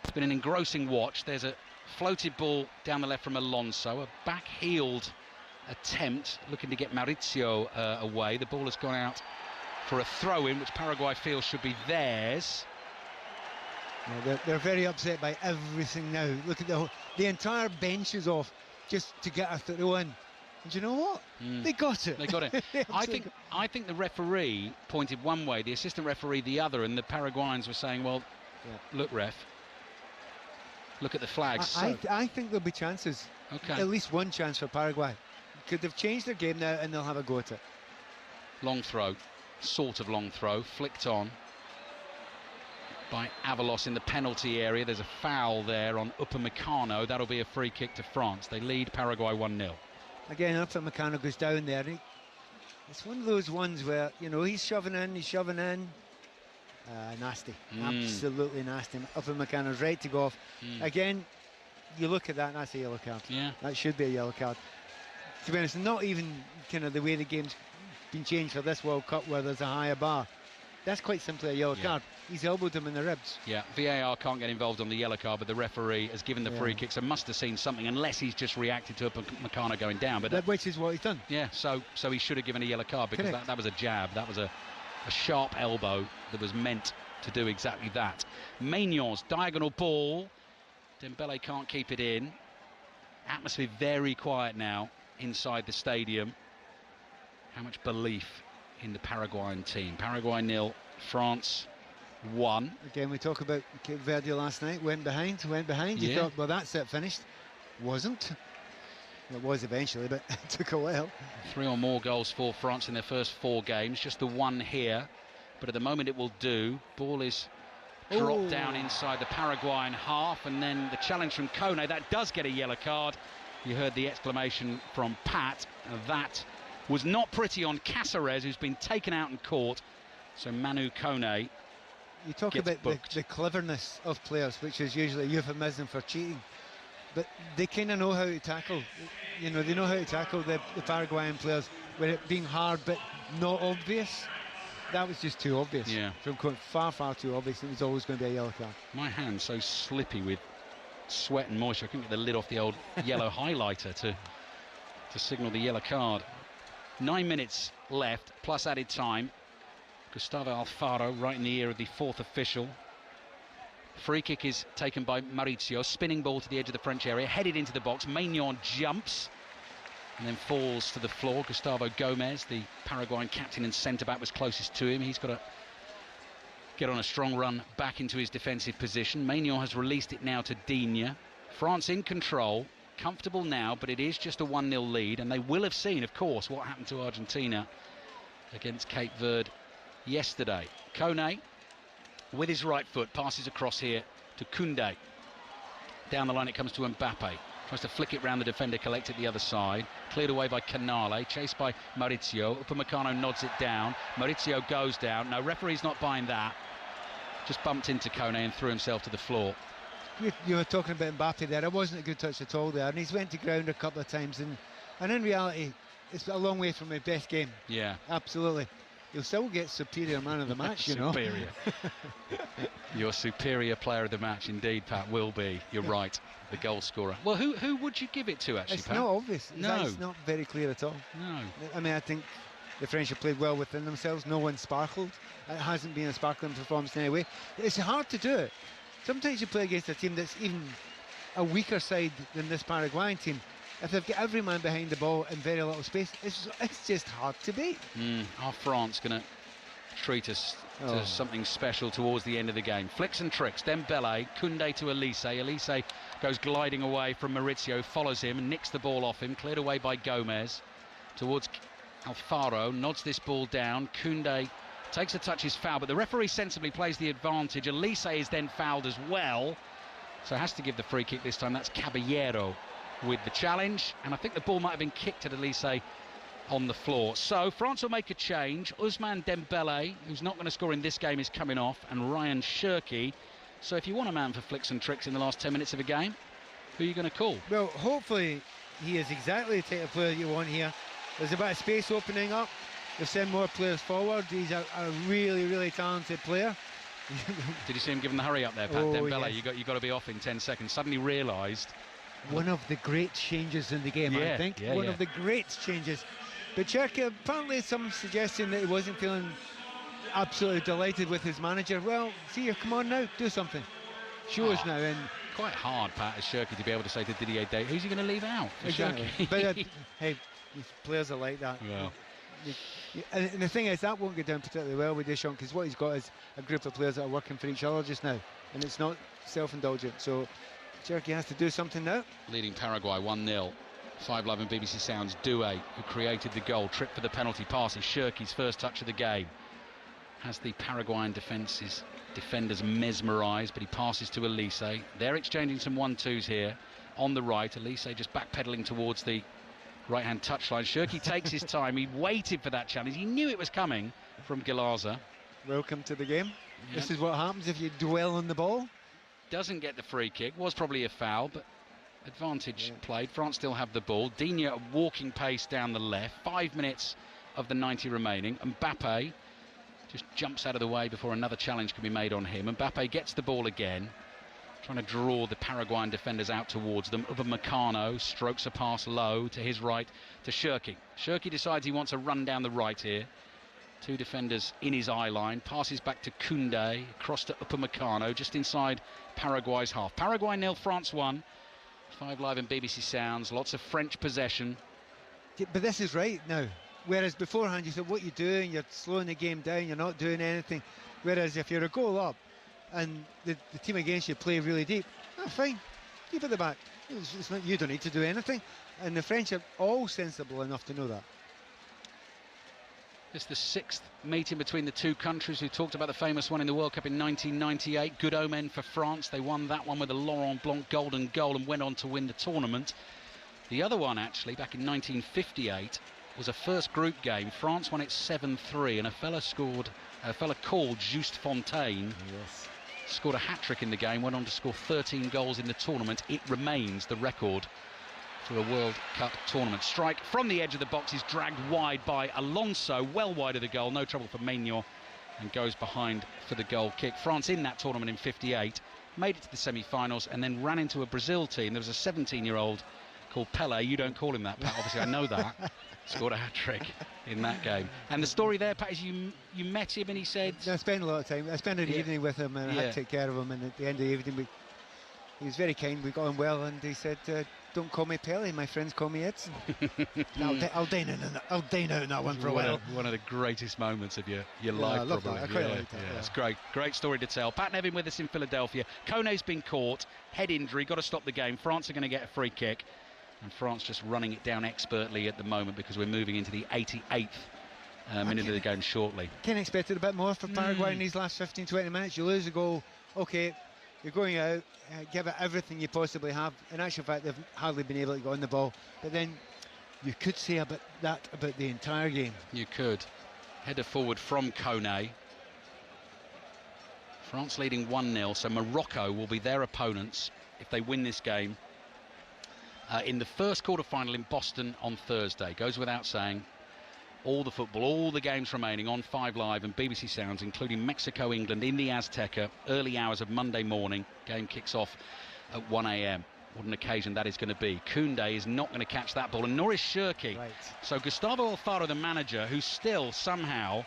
It's been an engrossing watch. There's a floated ball down the left from Alonso, a back-heeled attempt looking to get Mauricio away. The ball has gone out for a throw-in, which Paraguay feels should be theirs. Yeah, they're very upset by everything now. Look at the entire bench is off just to get a throw-in. And you know what? They got it. They got it. I think the referee pointed one way, the assistant referee the other, and the Paraguayans were saying, well, look, ref, look at the flags. I think there'll be chances. Okay. At least one chance for Paraguay. Could they've changed their game now and they'll have a go at it. Long throw. Sort of long throw, flicked on by Avalos in the penalty area. There's a foul there on Upamecano. That'll be a free kick to France. They lead Paraguay 1-0. Again, Upamecano goes down there. It's one of those ones where, you know, he's shoving in. Nasty. Absolutely nasty. Upamecano's right to go off. Again, you look at that and that's a yellow card. Yeah. That should be a yellow card. To be honest, not even kind of the way the game's been changed for this World Cup where there's a higher bar. That's quite simply a yellow card. He's elbowed him in the ribs. Yeah, VAR can't get involved on the yellow card, but the referee has given the free kick, so must have seen something, unless he's just reacted to Upamecano going down. But which is what he's done. Yeah, so he should have given a yellow card, because that was a jab. That was a sharp elbow that was meant to do exactly that. Maignon's diagonal ball. Dembele can't keep it in. Atmosphere very quiet now inside the stadium. How much belief in the Paraguayan team? Paraguay 0, France 1. Again, we talk about Cape Verde last night. Went behind. You Yeah. thought, well, that's it, finished. Wasn't. Well, it was eventually, but it took a while. 3 or more goals for France in their first 4 games. Just the 1 here. But at the moment it will do. Ball is dropped down inside the Paraguayan half. And then the challenge from Kone. That does get a yellow card. You heard the exclamation from Pat. That was not pretty on Cáceres, who's been taken out and caught. So Manu Kone. You talk about the cleverness of players, which is usually a euphemism for cheating. But they kind of know how to tackle. You know, they know how to tackle the Paraguayan players with it being hard but not obvious. That was just too obvious. Yeah. From far, far too obvious. It was always going to be a yellow card. My hand's so slippy with sweat and moisture. I couldn't get the lid off the old yellow highlighter to signal the yellow card. 9 minutes left, plus added time. Gustavo Alfaro right in the ear of the 4th official. Free kick is taken by Mauricio. Spinning ball to the edge of the French area, headed into the box. Maignan jumps and then falls to the floor. Gustavo Gomez, the Paraguayan captain and centre-back, was closest to him. He's got to get on a strong run back into his defensive position. Maignan has released it now to Digne. France in control, comfortable now, but it is just a 1-0 lead, and they will have seen, of course, what happened to Argentina against Cape Verde yesterday. Kone, with his right foot, passes across here to Koundé. Down the line it comes to Mbappe. Tries to flick it round the defender, collect it the other side. Cleared away by Canale, chased by Mauricio. Upamecano nods it down. Mauricio goes down. No, referee's not buying that. Just bumped into Kone and threw himself to the floor. You were talking about Mbappe there. It wasn't a good touch at all there. And he's went to ground a couple of times. And in reality, it's a long way from his best game. Yeah. Absolutely. You'll still get superior man of the match, you know. Superior. Your superior player of the match, indeed, Pat, will be. You're right. The goal scorer. Well, who would you give it to, actually, It's Pat? not obvious. No. It's not very clear at all. No. I mean, I think the French have played well within themselves. No one sparkled. It hasn't been a sparkling performance in any way. It's hard to do it. Sometimes you play against a team that's even a weaker side than this Paraguayan team. If they've got every man behind the ball in very little space, it's just hard to beat. Are France going to treat us to something special towards the end of the game? Flicks and tricks. Dembele, Koundé to Elise. Elise goes gliding away from Mauricio, follows him and nicks the ball off him. Cleared away by Gomez towards Alfaro. Nods this ball down. Koundé takes a touch, is foul, but the referee sensibly plays the advantage. Elise is then fouled as well, so has to give the free kick this time. That's Caballero with the challenge, and I think the ball might have been kicked at Elise on the floor. So France will make a change. Ousmane Dembele, who's not going to score in this game, is coming off, and Ryan Cherki. So if you want a man for flicks and tricks in the last 10 minutes of a game, who are you going to call? Well, hopefully he is exactly the type of player you want here. There's a bit of space opening up. They'll send more players forward. He's a really, really talented player. Did you see him giving the hurry up there, Pat? Dembele, yes. you got to be off in 10 seconds. Suddenly realised. One of the great changes in the game, I think. One of the great changes. But Cherki, apparently some suggestion that he wasn't feeling absolutely delighted with his manager. Well, see you, come on now, do something. Show us now. And quite hard, Pat, as Cherki, to be able to say to Didier Deschamps, who's he going to leave out? Exactly. But hey, players are like that. Well. And the thing is, that won't go down particularly well with Deschamps, because what he's got is a group of players that are working for each other just now, and it's not self-indulgent. So Cherki has to do something now. Leading Paraguay 1-0. 5 Live and BBC Sounds. Doué, who created the goal, tripped for the penalty pass. Is Cherki's first touch of the game. Has the Paraguayan defenders mesmerised, but he passes to Elise. They're exchanging some 1-2s here on the right. Elise just backpedaling towards the right-hand touchline. Cherki takes his time. He waited for that challenge. He knew it was coming from Galaza. Welcome to the game. Yeah. This is what happens if you dwell on the ball. Doesn't get the free kick. Was probably a foul, but advantage played. France still have the ball. Digne at walking pace down the left. 5 minutes of the 90 remaining. Mbappe just jumps out of the way before another challenge can be made on him. Mbappe gets the ball again, trying to draw the Paraguayan defenders out towards them. Upamecano strokes a pass low to his right to Cherki. Cherki decides he wants a run down the right here. 2 defenders in his eye line. Passes back to Koundé, across to Upamecano, just inside Paraguay's half. Paraguay 0, France 1. 5 Live and BBC Sounds. Lots of French possession. But this is right now. Whereas beforehand, you said, what you're doing, you're slowing the game down, you're not doing anything. Whereas if you're a goal up and the team against you play really deep, fine, keep it at the back. It's not, you don't need to do anything. And the French are all sensible enough to know that. It's the 6th meeting between the two countries. We talked about the famous one in the World Cup in 1998. Good omen for France. They won that one with a Laurent Blanc golden goal and went on to win the tournament. The other one, actually, back in 1958, was a first group game. France won it 7-3, and a fella called Just Fontaine scored a hat-trick in the game, went on to score 13 goals in the tournament. It remains the record for a World Cup tournament. Strike from the edge of the box is dragged wide by Alonso, well wide of the goal, no trouble for Maignan, and goes behind for the goal kick. France in that tournament in 58 made it to the semi-finals and then ran into a Brazil team. There was a 17-year-old called Pele. You don't call him that, Pat, obviously I know that. Scored a hat-trick in that game. And the story there, Pat, is you met him and he said... I spent a lot of time. I spent an evening with him and I had to take care of him, and at the end of the evening he was very kind. We got on well, and he said, don't call me Pele, my friends call me Edson. I'll dine out on that one for a while. One of the greatest moments of your life, I love probably. That. I quite like that. Yeah. It's great story to tell. Pat Nevin with us in Philadelphia. Kone's been caught, head injury, got to stop the game. France are going to get a free kick, and France just running it down expertly at the moment because we're moving into the 88th minute of the game shortly. Can expect it a bit more for Paraguay in these last 15-20 minutes. You lose a goal, okay, you're going out, give it everything you possibly have. In actual fact, they've hardly been able to get on the ball. But then you could say about the entire game. You could. Header forward from Kone. France leading 1-0, so Morocco will be their opponents if they win this game in the first quarter-final in Boston on Thursday. Goes without saying. All the football, all the games remaining on 5 Live and BBC Sounds, including Mexico-England in the Azteca, early hours of Monday morning. Game kicks off at 1 a.m. What an occasion that is going to be. Koundé is not going to catch that ball, and nor is Shirky. Right. So Gustavo Alfaro, the manager, who's still somehow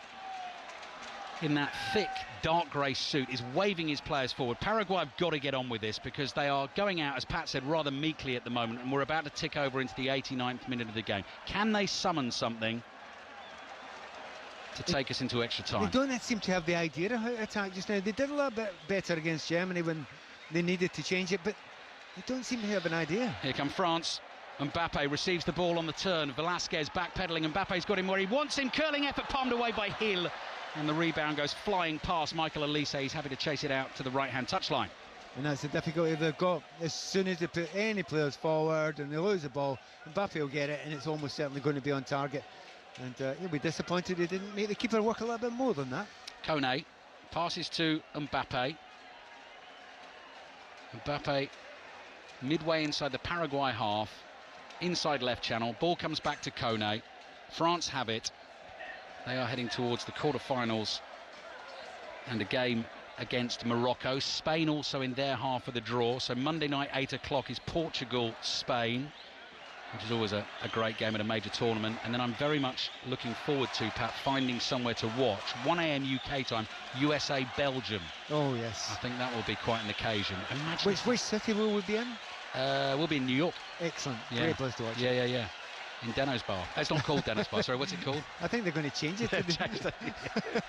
in that thick, dark grey suit, is waving his players forward. Paraguay have got to get on with this because they are going out, as Pat said, rather meekly at the moment, and we're about to tick over into the 89th minute of the game. Can they summon something to take us into extra time? They don't seem to have the idea of how to attack just now. They did a little bit better against Germany when they needed to change it, but they don't seem to have an idea. Here come France. Mbappe receives the ball on the turn. Velasquez backpedaling. Mbappe's got him where he wants him. Curling effort palmed away by Hill. And the rebound goes flying past Michael Elise. He's happy to chase it out to the right-hand touchline. And that's the difficulty they've got. As soon as they put any players forward and they lose the ball, Mbappe will get it, and it's almost certainly going to be on target. And he'll be disappointed he didn't make the keeper work a little bit more than that. Kone passes to Mbappe. Mbappe midway inside the Paraguay half, inside left channel. Ball comes back to Kone. France have it. They are heading towards the quarter-finals and a game against Morocco. Spain also in their half of the draw. So Monday night, 8 o'clock, is Portugal-Spain, which is always a great game at a major tournament. And then I'm very much looking forward to, Pat, finding somewhere to watch. 1 a.m. UK time, USA-Belgium. Oh, yes. I think that will be quite an occasion. Imagine which city will we be in? We'll be in New York. Excellent. Yeah. Great place to watch. Yeah. In Dano's Bar. It's not called Dano's Bar, sorry, what's it called? I think they're going to change it.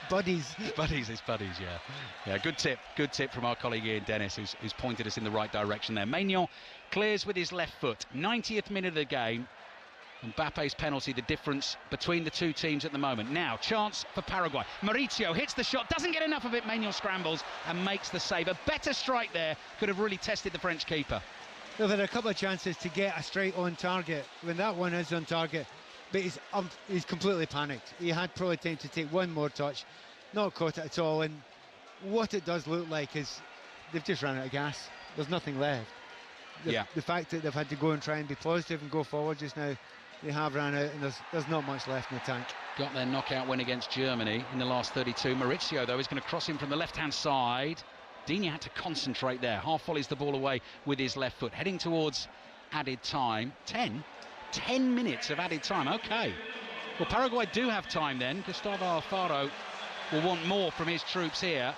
Buddies. It's Buddies, yeah. Yeah, good tip from our colleague Ian Dennis, who's pointed us in the right direction there. Maignan clears with his left foot. 90th minute of the game. Mbappe's penalty, the difference between the two teams at the moment. Now, chance for Paraguay. Mauricio hits the shot, doesn't get enough of it. Maignan scrambles and makes the save. A better strike there could have really tested the French keeper. They've had a couple of chances to get a straight on target when that one is on target, but he's completely panicked. He had probably time to take one more touch, not caught it at all, and what it does look like is they've just run out of gas. There's nothing left. The fact that they've had to go and try and be positive and go forward just now, they have run out, and there's not much left in the tank. Got their knockout win against Germany in the last 32. Mauricio, though, is going to cross in from the left-hand side. Digne had to concentrate there. Half volleys the ball away with his left foot. Heading towards added time. 10 minutes of added time. Okay. Well, Paraguay do have time then. Gustavo Alfaro will want more from his troops here.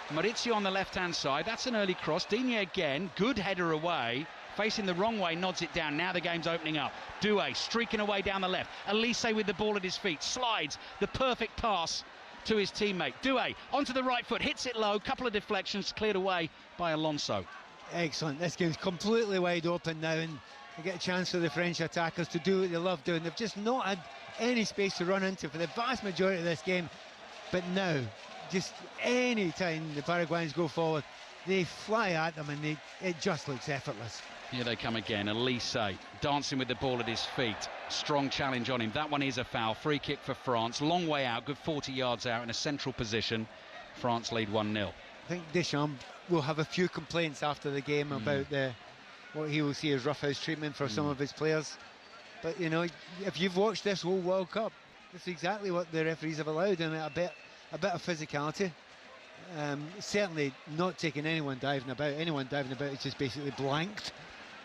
Mauricio on the left-hand side. That's an early cross. Digne again. Good header away facing the wrong way, nods it down. Now the game's opening up. Doué streaking away down the left. Elise with the ball at his feet, slides the perfect pass to his teammate. Doué onto the right foot, hits it low, couple of deflections, cleared away by Alonso. Excellent. This game's completely wide open now, and they get a chance for the French attackers to do what they love doing. They've just not had any space to run into for the vast majority of this game. But now, just any time the Paraguayans go forward, they fly at them, and it just looks effortless. Here they come again. Elise dancing with the ball at his feet. Strong challenge on him. That one is a foul. Free kick for France. Long way out, good 40 yards out in a central position. France lead 1-0. I think Deschamps will have a few complaints after the game about what he will see as roughhouse treatment for some of his players. But, you know, if you've watched this whole World Cup, that's exactly what the referees have allowed, and a bit of physicality. Certainly not taking anyone diving about. Anyone diving about is just basically blanked.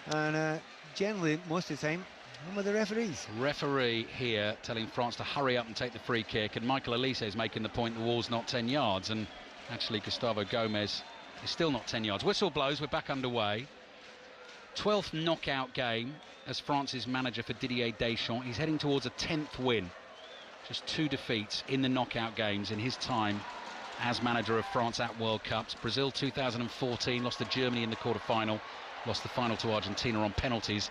And generally, most of the time, one of the referees. Referee here telling France to hurry up and take the free kick, and Michael Elise is making the point the wall's not 10 yards, and actually Gustavo Gomez is still not 10 yards. Whistle blows, we're back underway. 12th knockout game as France's manager for Didier Deschamps. He's heading towards a 10th win. Just 2 defeats in the knockout games in his time as manager of France at World Cups. Brazil 2014, lost to Germany in the quarter-final, lost the final to Argentina on penalties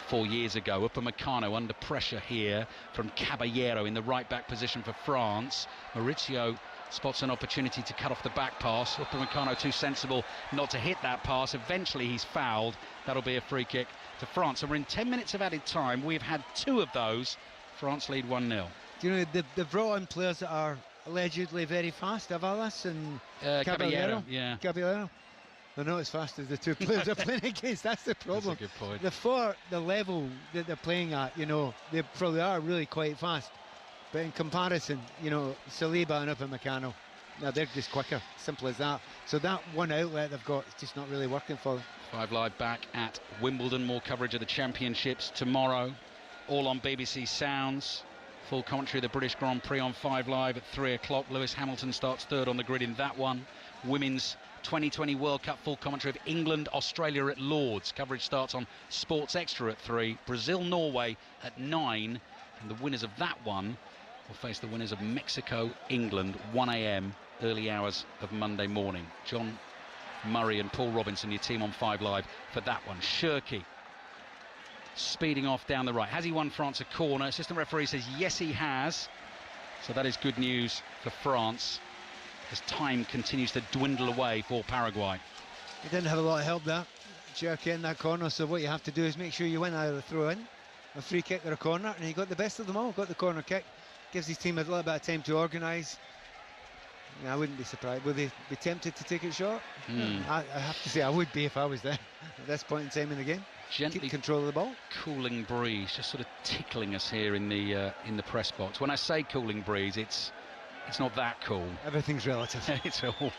4 years ago. Upamecano under pressure here from Caballero in the right-back position for France. Maurizio spots an opportunity to cut off the back pass. Upamecano too sensible not to hit that pass. Eventually he's fouled. That'll be a free kick to France. And we're in 10 minutes of added time. We've had 2 of those. France lead 1-0. Do you know, they've brought in players that are allegedly very fast. Avalas and Caballero. Yeah. Caballero. They're not as fast as the 2 players they're playing against. That's the problem. That's a good point. The level that they're playing at, you know, they probably are really quite fast. But in comparison, you know, Saliba and Upamecano, no, they're just quicker. Simple as that. So that one outlet they've got is just not really working for them. 5 Live back at Wimbledon. More coverage of the championships tomorrow. All on BBC Sounds. Full commentary of the British Grand Prix on 5 Live at 3 o'clock. Lewis Hamilton starts 3rd on the grid in that one. Women's 2020 World Cup full commentary of England, Australia at Lords. Coverage starts on Sports Extra at 3. Brazil, Norway at 9. And the winners of that one will face the winners of Mexico, England, 1 a.m. early hours of Monday morning. John Murray and Paul Robinson, your team on 5 Live for that one. Shirky speeding off down the right. Has he won France a corner? Assistant referee says yes, he has. So that is good news for France as time continues to dwindle away for Paraguay. He didn't have a lot of help there, Shirky in that corner. So what you have to do is make sure you win either a throw-in, a free kick or a corner, and he got the best of them all. Got the corner kick, gives his team a little bit of time to organise. Yeah, I wouldn't be surprised. Would they be tempted to take it short? I have to say I would be if I was there at this point in time in the game. Gently keep control of the ball. Cooling breeze, just sort of tickling us here in the press box. When I say cooling breeze, it's not that cool. Everything's relative. It's all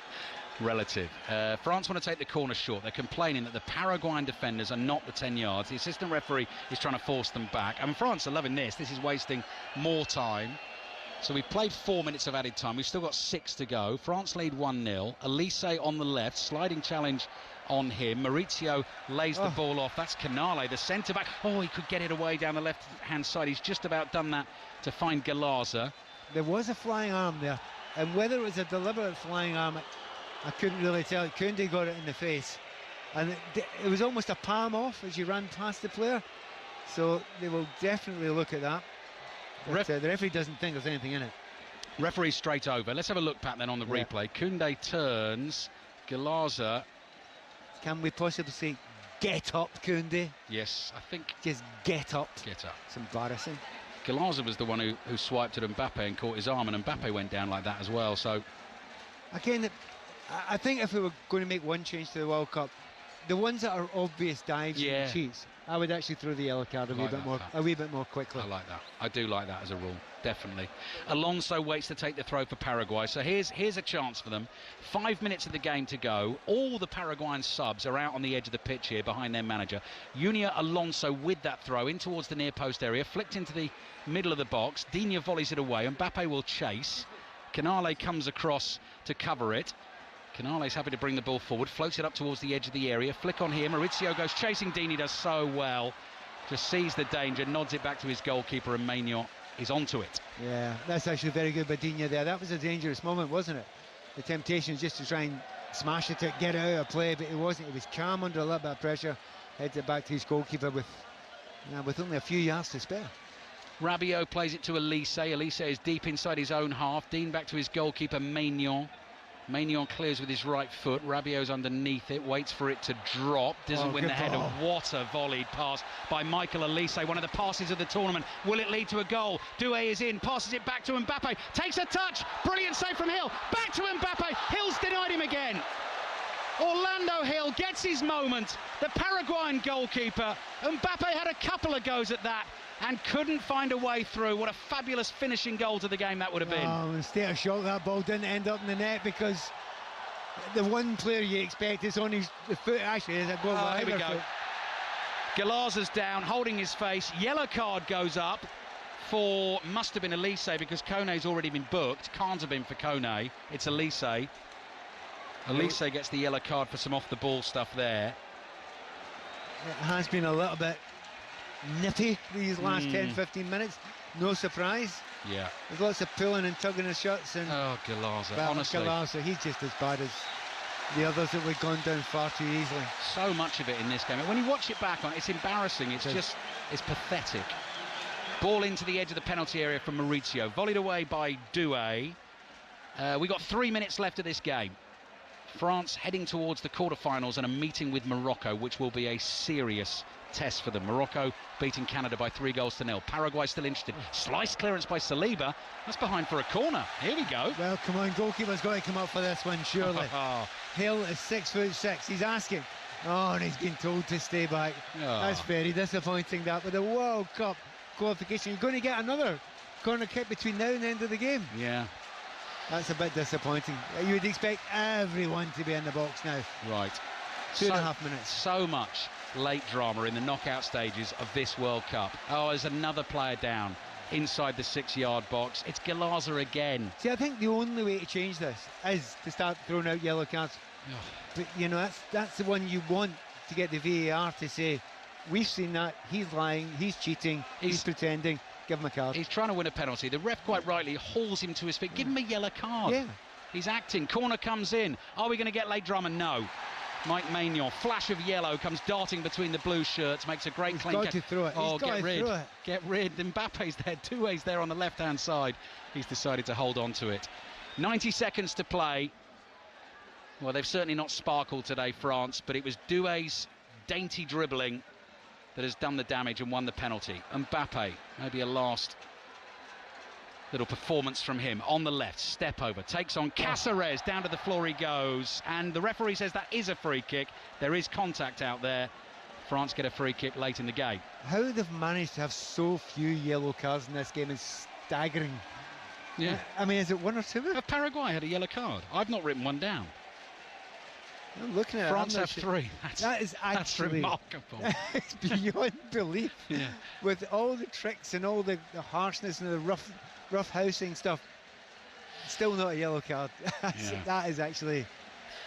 relative. France want to take the corner short. They're complaining that the Paraguayan defenders are not the 10 yards. The assistant referee is trying to force them back. And France are loving this. This is wasting more time. So we've played 4 minutes of added time. We've still got 6 to go. France lead 1-0. Elise on the left, sliding challenge on him. Maurizio lays the ball off. That's Canale, the centre-back. Oh, he could get it away down the left-hand side. He's just about done that to find Galaza. There was a flying arm there, and whether it was a deliberate flying arm, I couldn't really tell. Koundé got it in the face, and it was almost a palm off as you ran past the player. So they will definitely look at that. But, the referee doesn't think there's anything in it. Referee straight over. Let's have a look, Pat, then on the replay. Koundé turns. Galaza. Can we possibly say, get up, Koundé? Yes, I think. Just get up. Get up. It's embarrassing. Galaza was the one who swiped at Mbappe and caught his arm, and Mbappe went down like that as well. So, again, I think if we were going to make one change to the World Cup, the ones that are obvious dives and cheats, I would actually throw the yellow card a wee bit more quickly. I like that. I do like that as a rule, definitely. Alonso waits to take the throw for Paraguay. So here's a chance for them. 5 minutes of the game to go. All the Paraguayan subs are out on the edge of the pitch here behind their manager. Junior Alonso with that throw in towards the near post area, flicked into the middle of the box. Digne volleys it away. Mbappe will chase. Canale comes across to cover it. Canales happy to bring the ball forward, floats it up towards the edge of the area. Flick on here, Maurizio goes chasing Dini, does so well. Just sees the danger, nods it back to his goalkeeper, and Maignan is onto it. Yeah, that's actually very good by Dini there. That was a dangerous moment, wasn't it? The temptation was just to try and smash it, to get it out of play, but it wasn't. He was calm under a little bit of pressure, heads it back to his goalkeeper with only a few yards to spare. Rabiot plays it to Elise. Elise is deep inside his own half. Dean back to his goalkeeper, Maignan. Maignan clears with his right foot. Rabiot's underneath it, waits for it to drop. Doesn't win the header. What a volleyed pass by Michael Elise, one of the passes of the tournament. Will it lead to a goal? Doué is in, passes it back to Mbappe. Takes a touch. Brilliant save from Hill. Back to Mbappe. Hill's denied him again. Orlando Hill gets his moment. The Paraguayan goalkeeper. Mbappe had a couple of goes at that and couldn't find a way through. What a fabulous finishing goal to the game that would have been. Oh, in state of shock, that ball didn't end up in the net because the one player you expect is on his foot. Actually, is a goal. Here we go. Galazza's down, holding his face. Yellow card goes up for, must have been Elise, because Kone's already been booked. Can't have been for Kone. It's Elise. Elise gets the yellow card for some off-the-ball stuff there. It has been a little bit nippy these last 10-15 minutes. No surprise. Yeah. There's lots of pulling and tugging of shots. And Galazza, honestly. Galazza, he's just as bad as the others that we've gone down far too easily. So much of it in this game. And when you watch it back on, it's embarrassing. It's pathetic. Ball into the edge of the penalty area from Maurizio. Volleyed away by Doué. We got 3 minutes left of this game. France heading towards the quarterfinals and a meeting with Morocco, which will be a serious test for them. Morocco beating Canada by 3-0. Paraguay still interested. Slice clearance by Saliba. That's behind for a corner. Here we go. Well, come on, goalkeeper's got to come up for this one, surely. Hill is 6'6". He's asking. Oh, and he's been told to stay back. That's very disappointing, that. With the World Cup qualification, you're going to get another corner kick between now and the end of the game. Yeah. That's a bit disappointing. You would expect everyone to be in the box now. Right. 2.5 minutes. So much late drama in the knockout stages of this World Cup. Oh, there's another player down inside the 6-yard box. It's Galazza again. See, I think the only way to change this is to start throwing out yellow cards. But, you know, that's the one you want to get the VAR to say, we've seen that, he's lying, he's cheating, he's pretending. Give him a card. He's trying to win a penalty. The ref quite rightly hauls him to his feet. Give him a yellow card. Yeah. He's acting. Corner comes in. Are we going to get late drama? No. Mike Maignan, flash of yellow, comes darting between the blue shirts, makes a great clean catch. He's got to throw it. Oh, get rid. Get rid. Mbappe's there. Doué's there on the left-hand side. He's decided to hold on to it. 90 seconds to play. Well, they've certainly not sparkled today, France, but it was Doué's dainty dribbling that has done the damage and won the penalty. Mbappe, maybe a last little performance from him. On the left, step over, takes on Cáceres, down to the floor he goes, and the referee says that is a free kick. There is contact out there. France get a free kick late in the game. How they've managed to have so few yellow cards in this game is staggering. Yeah. I mean, is it one or two? Paraguay had a yellow card. I've not written one down. I'm looking at France have 3. That's remarkable. It's beyond belief. Yeah. With all the tricks and all the harshness and the rough housing stuff, still not a yellow card. That is actually,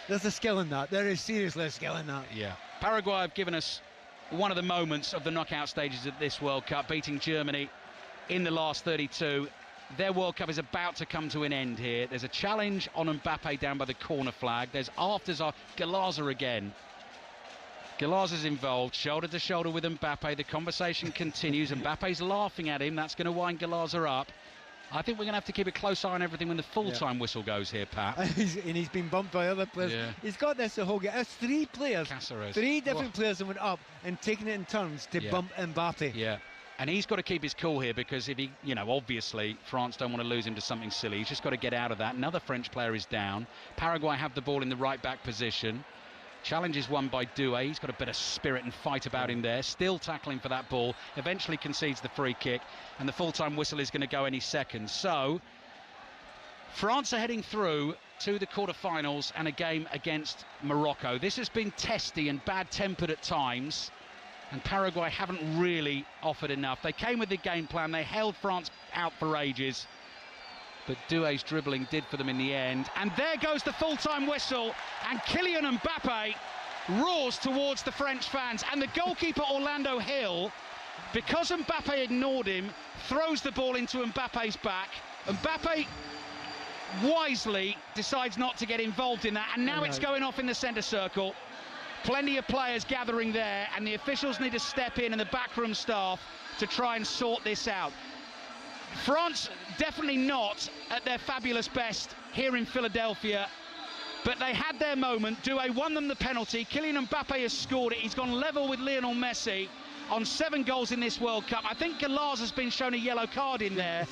there's a skill in that. There is seriously a skill in that. Yeah. Paraguay have given us one of the moments of the knockout stages of this World Cup, beating Germany in the last 32. Their World Cup is about to come to an end here. There's a challenge on Mbappe down by the corner flag. There's afters are Galazza again. Galazza's involved, shoulder to shoulder with Mbappe. The conversation continues. Mbappe's laughing at him. That's going to wind Galazza up. I think we're going to have to keep a close eye on everything when the full-time whistle goes here, Pat. And he's been bumped by other players. Yeah. He's got this the whole game. There's 3 players. Cáceres. 3 different players that went up and taking it in turns to bump Mbappe. Yeah. And he's got to keep his cool here, because if he, you know, obviously France don't want to lose him to something silly. He's just got to get out of that. Another French player is down. Paraguay have the ball in the right back position. Challenge is won by Doué. He's got a bit of spirit and fight about him there. Still tackling for that ball. Eventually concedes the free kick, and the full-time whistle is going to go any second. So France are heading through to the quarterfinals and a game against Morocco. This has been testy and bad-tempered at times, and Paraguay haven't really offered enough. They came with the game plan. They held France out for ages. but Doué's dribbling did for them in the end. And there goes the full-time whistle, and Kylian Mbappe roars towards the French fans. And the goalkeeper, Orlando Hill, because Mbappe ignored him, throws the ball into Mbappe's back. Mbappe wisely decides not to get involved in that, and now it's going off in the centre circle. Plenty of players gathering there, and the officials need to step in, and the backroom staff, to try and sort this out. France definitely not at their fabulous best here in Philadelphia, but they had their moment. Doué won them the penalty. Kylian Mbappe has scored it. He's gone level with Lionel Messi on 7 goals in this World Cup. I think Galaz has been shown a yellow card in there.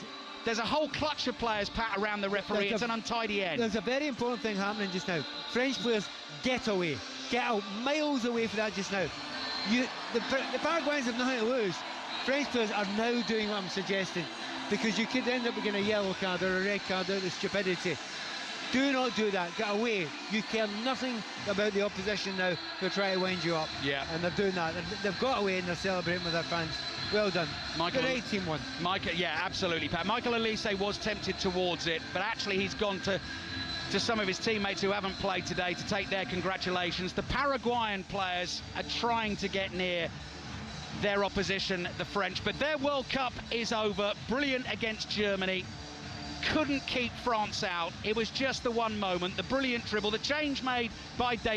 There's a whole clutch of players, Pat, around the referee. It's an untidy end. There's a very important thing happening just now. French players get away. Get out miles away from that just now. The Paraguayans have nothing to lose. French players are now doing what I'm suggesting, because you could end up getting a yellow card or a red card out of stupidity. Do not do that. Get away. You care nothing about the opposition now who are trying to wind you up. Yeah. And they're doing that. They've got away and they're celebrating with their fans. Well done. Great team won. Yeah, absolutely, Pat. Michael Elise was tempted towards it, but actually he's gone to some of his teammates who haven't played today to take their congratulations. The Paraguayan players are trying to get near their opposition, the French, but their World Cup is over. Brilliant against Germany. Couldn't keep France out. It was just the one moment, the brilliant dribble, the change made by David.